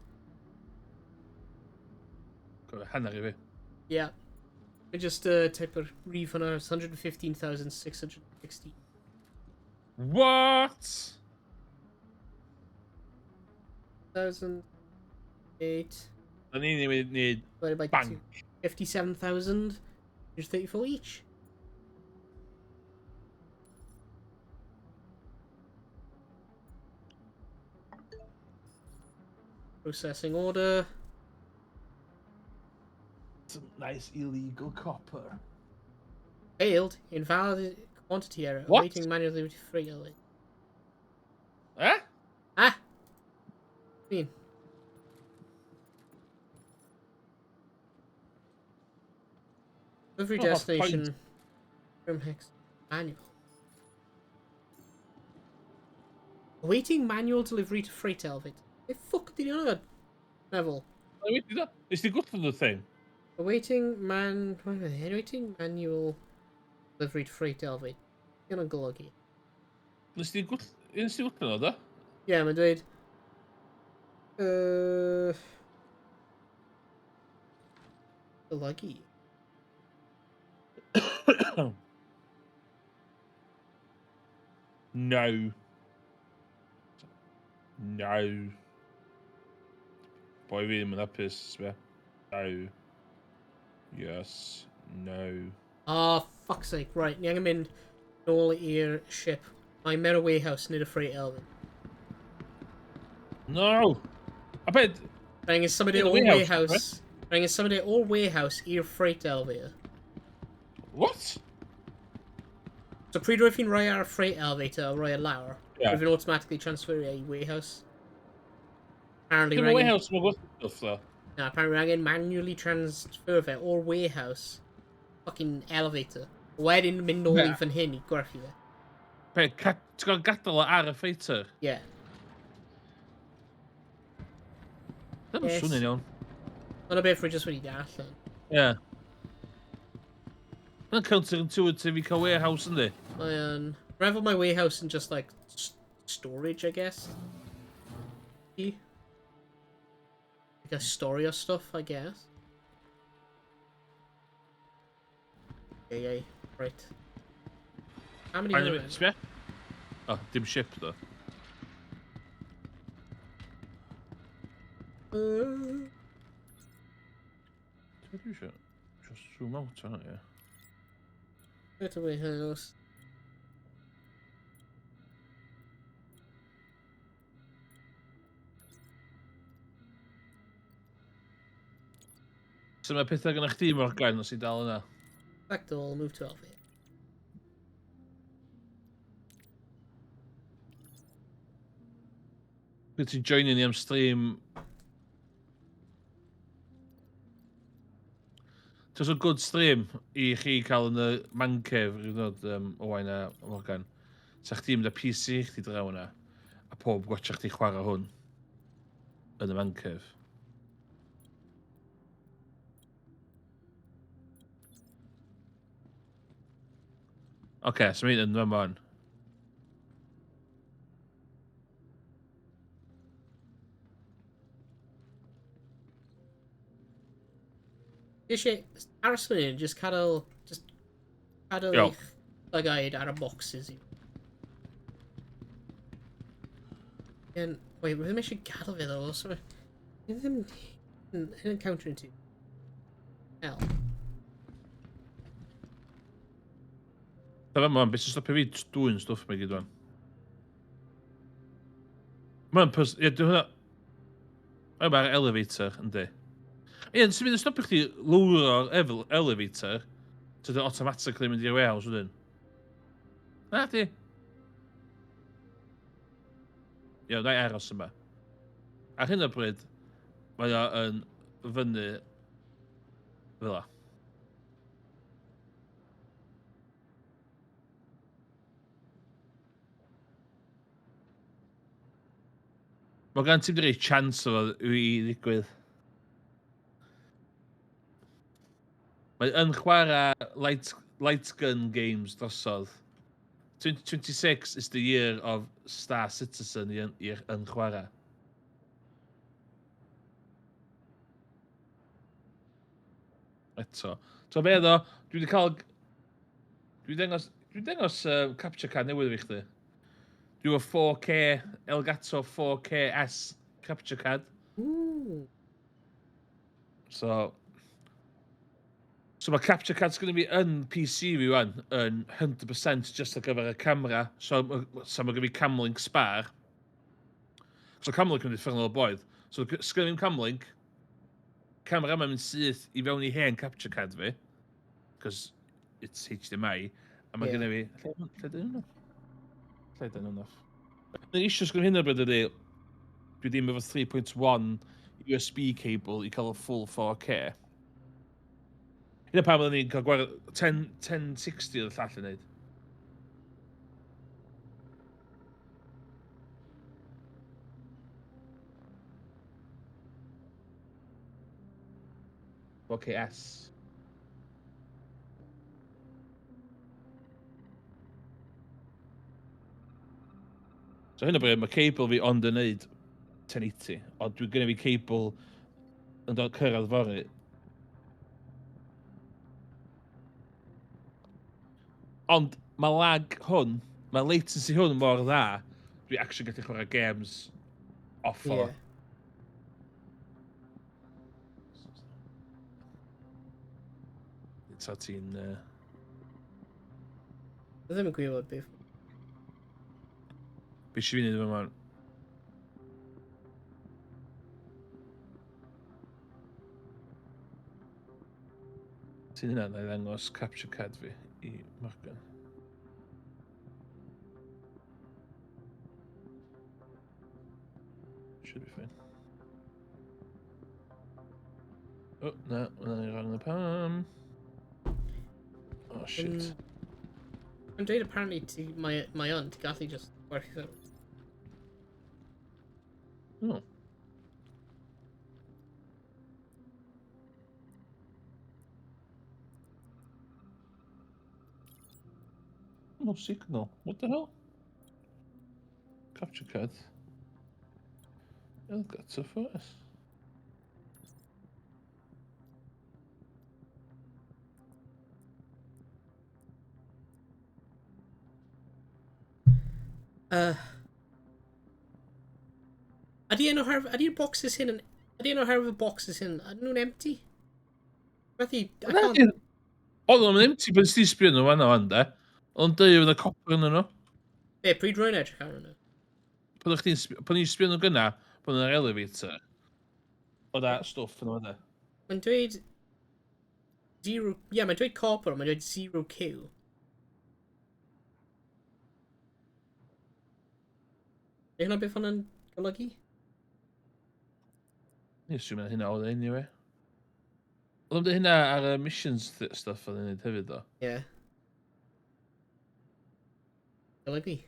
Hanner i fi. Yeah. I just type of refund out 115,660. What? 1,008 Da ni'n neud divided by bank. 2. 57,000. There's 34 each. Processing order. Some nice illegal copper. Failed. Invalid quantity error. What? Awaiting manual delivery for freight elevator. Eh? Ah! I mean. Delivery Oh, half destination. From Hex. Manual. Awaiting manual delivery to freight elevator. The fuck did you know that? Neville. Is die goed van dat thing? Awaiting manual delivery to freight elevator. Gonna golygu. Is die goed van dat? Yeah, mae'n dweud. Golygu. No. No. Boy fi ddim yn hapus, be? No. Yes. No. Oh, fuck's sake. Right, ni angen mynd nôl i'r ship. Mae'n mewn y warehouse nid y freight elevator. No! A bed... Rhaid angen symud In e the o'r warehouse, warehouse. Rhaid angen symud e o'r warehouse i'r freight elevator. What? So pryd rwy'n rhoi ar y freight elevator o rhoi e lawr, Yeah. rwy'n automatically transfer e i warehouse. Apparently Dim rhaid y angen... warehouse mae'n gwybod stuff, though. No, apparently rhaid angen manually transfer fe o'r warehouse. Fucking elevator. Wedyn mynd nôl i fan hyn i gwerthu fe. Be, ti'n gael gadael o ar y ffeitr? Yeah. Ddim yn Yes. swnio'n iawn. Dyna beth rwy'n just wedi darllen. Ie. Mae'n counterintuitive i cael warehouse, yndi? Mae'n... Revel my warehouse in just like storage, I guess. Like a story of stuff, I guess. Yay, right. How many are there? Sbia? O, dim ship, do. Dwi'n eisiau just zoom out fan'na, ie. Get a warehouse. So mae pethau gyda chdi, Morgan, os i dal yna? Back door, move to elevator. Bydd ti'n joinio ni am stream. Just a good stream i chi cael yn y man cave, rydw ddod Owain a Morgan. Sa chdi mynd â PC chdi draw yna, a pob gwachio chdi chwarae hwn yn y man cave. Oce, so mae'n yn yma hwn. Eisiau aros fan hyn, just cadael Iawn. eich lygaid ar y boxes i. And, wait, rwy'n ddim eisiau gadael fe ddo, so... Ddim... Hyn yn counterintuitive. Hell. Da fan, beth sy'n stopio fi dwy'n stwff mae gyd wan. Mae'n pers... Ie, dwi'n hwnna... Mae'n bara elevator, yndi. Ie, sy'n mynd yn stopio chdi lwr o'r elevator, so dwi'n automatically mynd i'r warehouse wedyn. Na, di. Ie, na i aros yma. Ar hyn o bryd, mae o yn fyny fel la. Mae gan ti'n rhaid chance o i ddigwydd. Mae yn chwarae light gun games drosodd. 2026 is the year of Star Citizen i'r yn chwarae. Eto. So be ddo, dwi wedi cael... Dwi dangos capture card newydd i chdi. Dwi efo 4K, Elgato 4KS capture card. Ooh. So mae capture cards gyda fi yn PC fi wan yn 100% just ar gyfer y camera. So mae gyda fi camlink spar. So camlink yn ffyrnol o boedd. So sgyn fi'n camlink, camera mae'n mynd syth i fewn i hen capture card fi. Because it's HDMI. A mae gyda fi... Lle dyn nhw? Lle dyn nhw? Yn issues gyda hyn o bryd ydy, dwi ddim efo 3.1 USB cable i cael y full 4K. Hynna pam oedden ni'n cael gwared 1060 oedd y llall yn neud. OKS. So hyn o bryd, mae cable fi ond yn neud 1080, ond dwi gyda fi cable yn dod cyrraedd fory. Ond mae lag hwn, mae latency hwn mor dda, dwi actually gallu chwarae games off o. Yeah. So ti'n... I ddim yn gwybod beth. Be si fi'n neud efo ma'n? Ti'n hynna, na i ddangos capture card fi i Morgan. Should be fine. Oh, na, hwnna'n ei rhan y pam. Oh, shit. Yn dweud apparently mae o'n, ti gallu just gwerthu. Oh. No signal. What the hell? Capture card. Elgato first. Ydy'r boxes hyn yn... Ydy enw harf y boxes hyn, ydyn nhw'n empty? Felly, Oedd o'n empty pan ti'n sbio nhw fan o'n de. Ond dweud yn y copper yn nhw. Be, pryd rwy'n edrych ar nhw? Pan ni'n sbio nhw gyna, pan nhw'n elevator. O da stwff yn nhw de. Mae'n dweud... Zero... Ie, mae'n dweud copper, ond mae'n dweud 0Q. Neu hynna beth hwnna'n golygu? Ni assume hynna oedd e anyway. Oedd o'n hynna ar y missions stuff oedd e'n neud hefyd o. Ie. Golygu.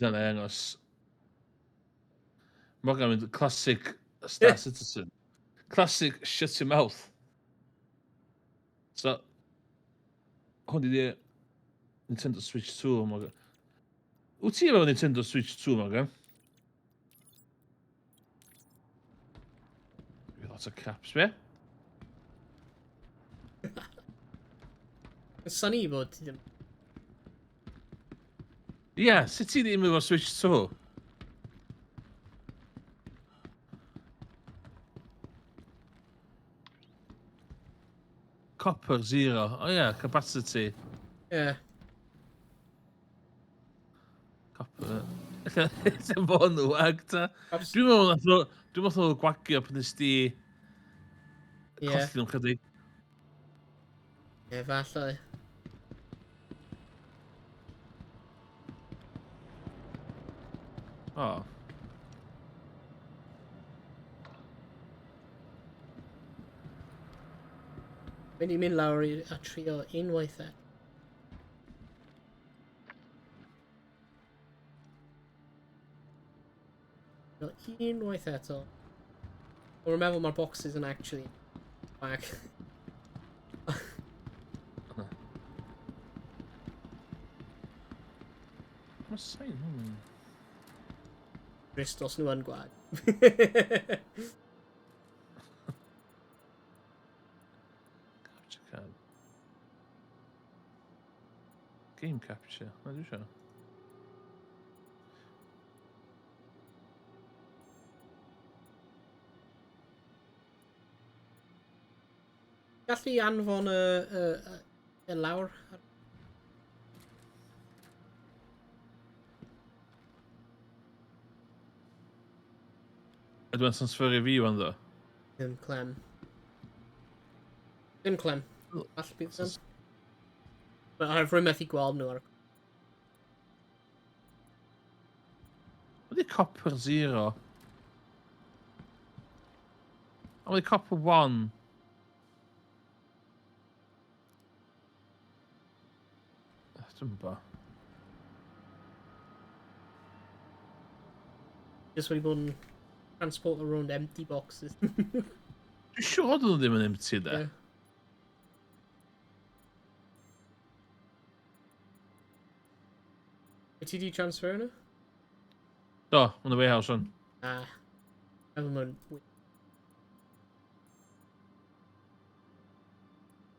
Dyna engos. Morgan mynd classic Star Citizen. Classic shut your mouth. So, hwn di Nintendo Switch 2, Morgan. Wyt ti efo Nintendo Switch 2, Morgan? Lots of caps, be? Sunny bod ti ddim... Ie, sut ti ddim efo Switch 2? Copper 0. O ie, capacity. Ie. Copper. Lle fo nhw ag ta? Dwi'n meddwl o gwagio pan nes di colli nhw'n chydig. Ie, falle. O. Mynd i mynd lawr a trio unwaith e. Unwaith eto. Dwi'n meddwl mae'r boxes yn actually bag. Mae'n sain. Rist os nhw yn gwag. Capture card. Game capture. Na dwi'n siarad. Gallu anfon y lawr. A dwi'n transferio fi wan ddo. Dim clem. Dim clem. All bydd yn. I've rhywun methu gweld nhw ar y... Ydy copper 0? A ydy copper 1? Dwi'n ba. Just wedi bod yn transport around empty boxes. Dwi'n siŵr dyn nhw ddim yn empty da. Yeah. Wyt ti di transfer nhw? Do, yn y warehouse on. Ah. Efo ma'n...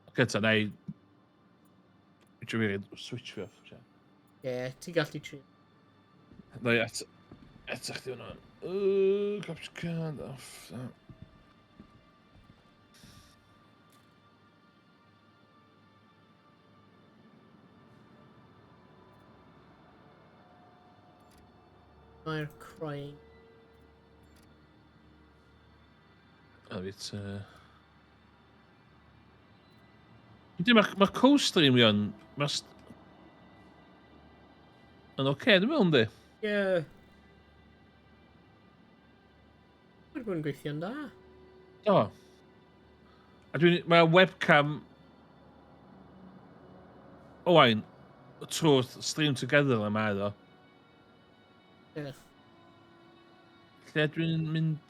Ok, ta, na i... Dwi'n mynd i switch fi off. Ie, ti gallu tri. Na i eto chdi hwnna. Capture card off. Mae'r crying. A fit... Ydy, mae'r co-stream yn... Yn oce, dwi'n meddwl, ynddi? Ie. Mae'n bod yn gweithio'n da. Do. A mae webcam... Owain, trwy'r stream together yma iddo. Ie. Lle dwi'n mynd...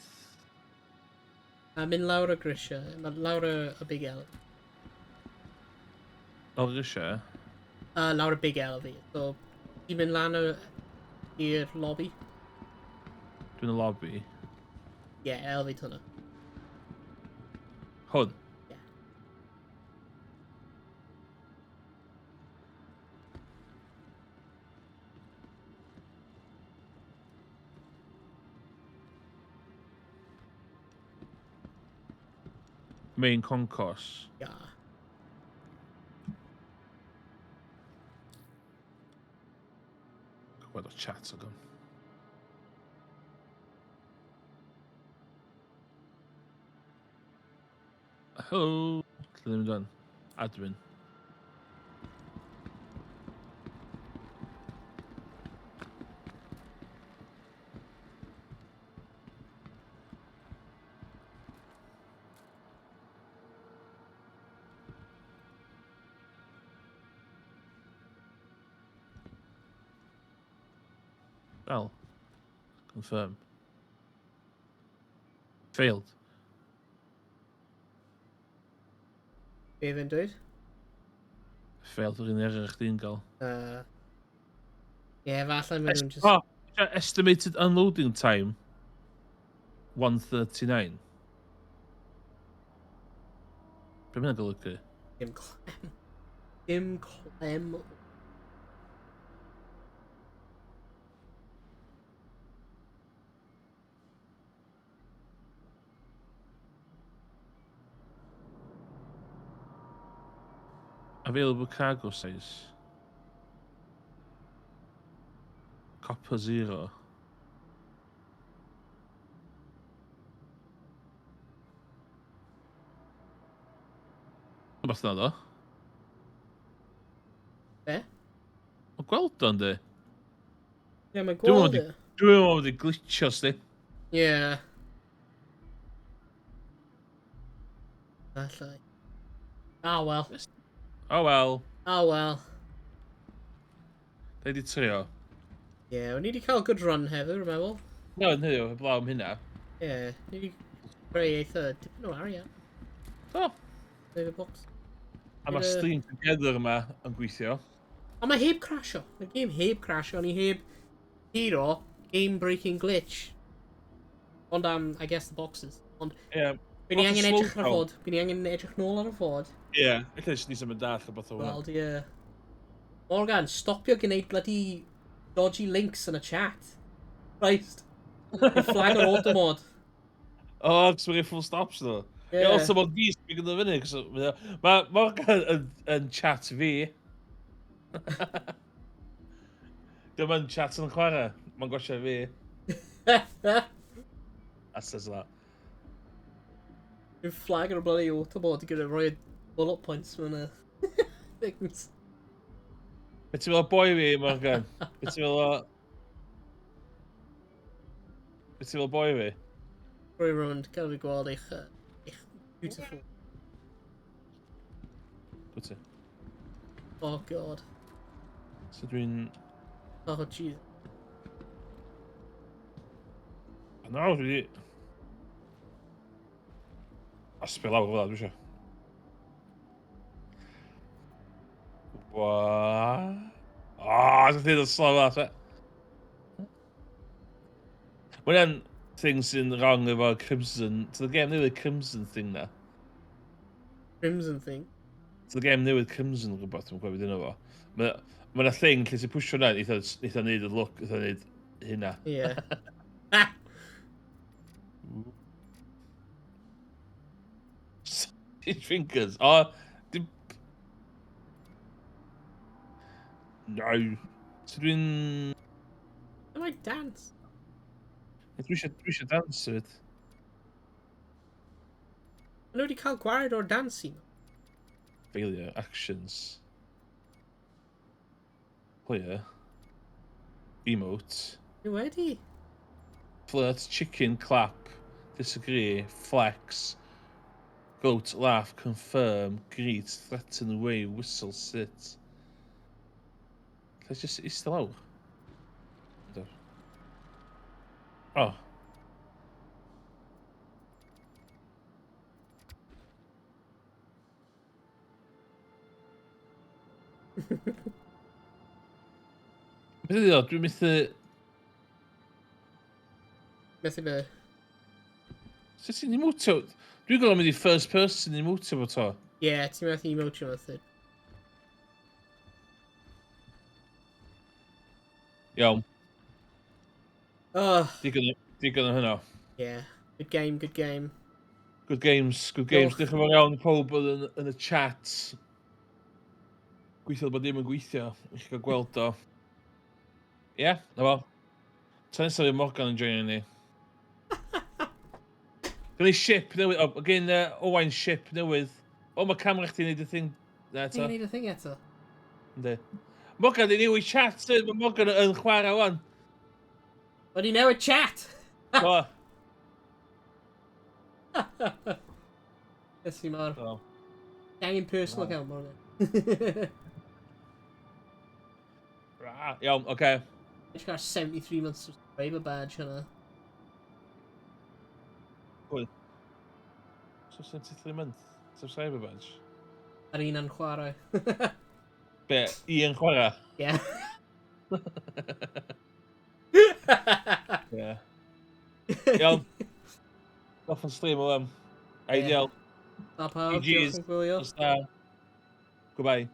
A mynd lawr y grisiau. Mae lawr y big L. O'r eisiau? Lawr y big L fi. So, ti'n mynd lan i'r lobby? Dwi'n y lobby. Ie, L fi hwnna. Hwn? Ie. Main concourse. Ia. Gweld o chat o gwn. Helo! Lle ddim yn dod? Admin. Well, confirm. Failed. Be fy'n dweud? Failed o'r un error chdi'n gael. Ie, falle maen nhw'n just... Oh, estimated unloading time 1:39. Be mae'n golygu? Dim clem. Dim clem. Available cargo size. Copper 0. Rhywbeth na ddo. Be? Mae'n gweld o'n di. Ie, mae'n Dwi'n gweld meddwl e. Dwi'n meddwl wedi glitcho sti. Ie. Allai. Ah, well. Oh well. Oh, well. Dwi 'di trio. Yeah, we need to cael good run hefyd, remember? No, no, heblaw am hynna. Yeah, need to creu eitha dipyn o arian. Do. Neu y box. A mae Stream Together yma yn gweithio. Ond mae heb crasio. Mae'r game heb crasio, ni heb hero game-breaking glitch. Ond am, I guess, the boxes. Ond, Ie. By ni Lot o angen edrych ar y slowdown. fod. By ni angen edrych nôl ar y fod. Ie. Ella jyst ni ddim yn dall o beth o hwnna. Wel, ie. Morgan, stopio gwneud bloody dodgy links yn y chat. Christ. Yn flag o'r auto mod. O, cos mae'n full stops ddo. Ie, Ie. os yma'n gys fi gyda fyny. Mae Morgan yn chat fi. Dim yn chat yn chwarae. Mae'n gwasio fi. That says that. Yn flag o'r bloody auto mod i gyda rhoi bullet points mewn y things. Be ti'n meddwl boi fi, Morgan? Be ti'n meddwl o... Be ti'n meddwl boi fi? Rhoi rownd, cael fi gweld eich beautiful. Pwy ti? Oh god. So dwi'n... Oh jeez. No, dwi di... Aspe lawr fel dwi eisiau. What? Oh, dwi'n dweud yn slow that, e? Mae'n un thing sy'n wrong efo Crimson. So the game newydd Crimson thing na. Crimson thing. So the game newydd Crimson rhywbeth, dwi'n gwybod beth yna fo. Mae'n a thing lle ti'n pwysio hwnna, eitha neud y look, eitha neud hynna. Yeah. Sausage fingers. Oh, dim... No. So dwi'n... I might dance. Dwi eisiau dance with. Maen nhw wedi cael gwared o'r dancing. Failure, actions. Player. Emote. Ni wedi. Flirt, chicken, clap, disagree, flex, goat, laugh, confirm, greet, threaten away, whistle, sit. Let's just, it's still out. Oh. Beth ydi o? Dwi'n methu... Methu be. Sut ti'n emotio? Dwi'n gwybod mynd i first person emotio fo to. Ie, ti'n methu emotio method. Iawn, Oh, digon o hynna. yeah. Good game, good game. Good games, good games. Diolch. Diolch yn fawr iawn i pawb oedd yn y chat. Gweithio bod dim yn gweithio. I chi gael gweld o. Ie, na fo. Tan nesaf i Morgan yn joinio ni. Gan i ship newydd. O, gen Owain ship newydd. O, mae camera chdi'n neud y thing na eto. Ti'n neud y thing eto? Ynddi. Morgan, di newid chat. Mae Morgan yn chwarae wan. Wedi newid chat! O. Yes, i mor. O. Angen personal account, mor. Iawn, oce. It's got 73 months subscriber badge hwnna. Pwy? So 73 month subscriber badge. Ar un yn chwarae. Be, YnChwarae? Yeah. Ie. Iawn. Off yn stream o am. Ideal. Na pawb, GG's. diolch yn gwylio. Goodbye.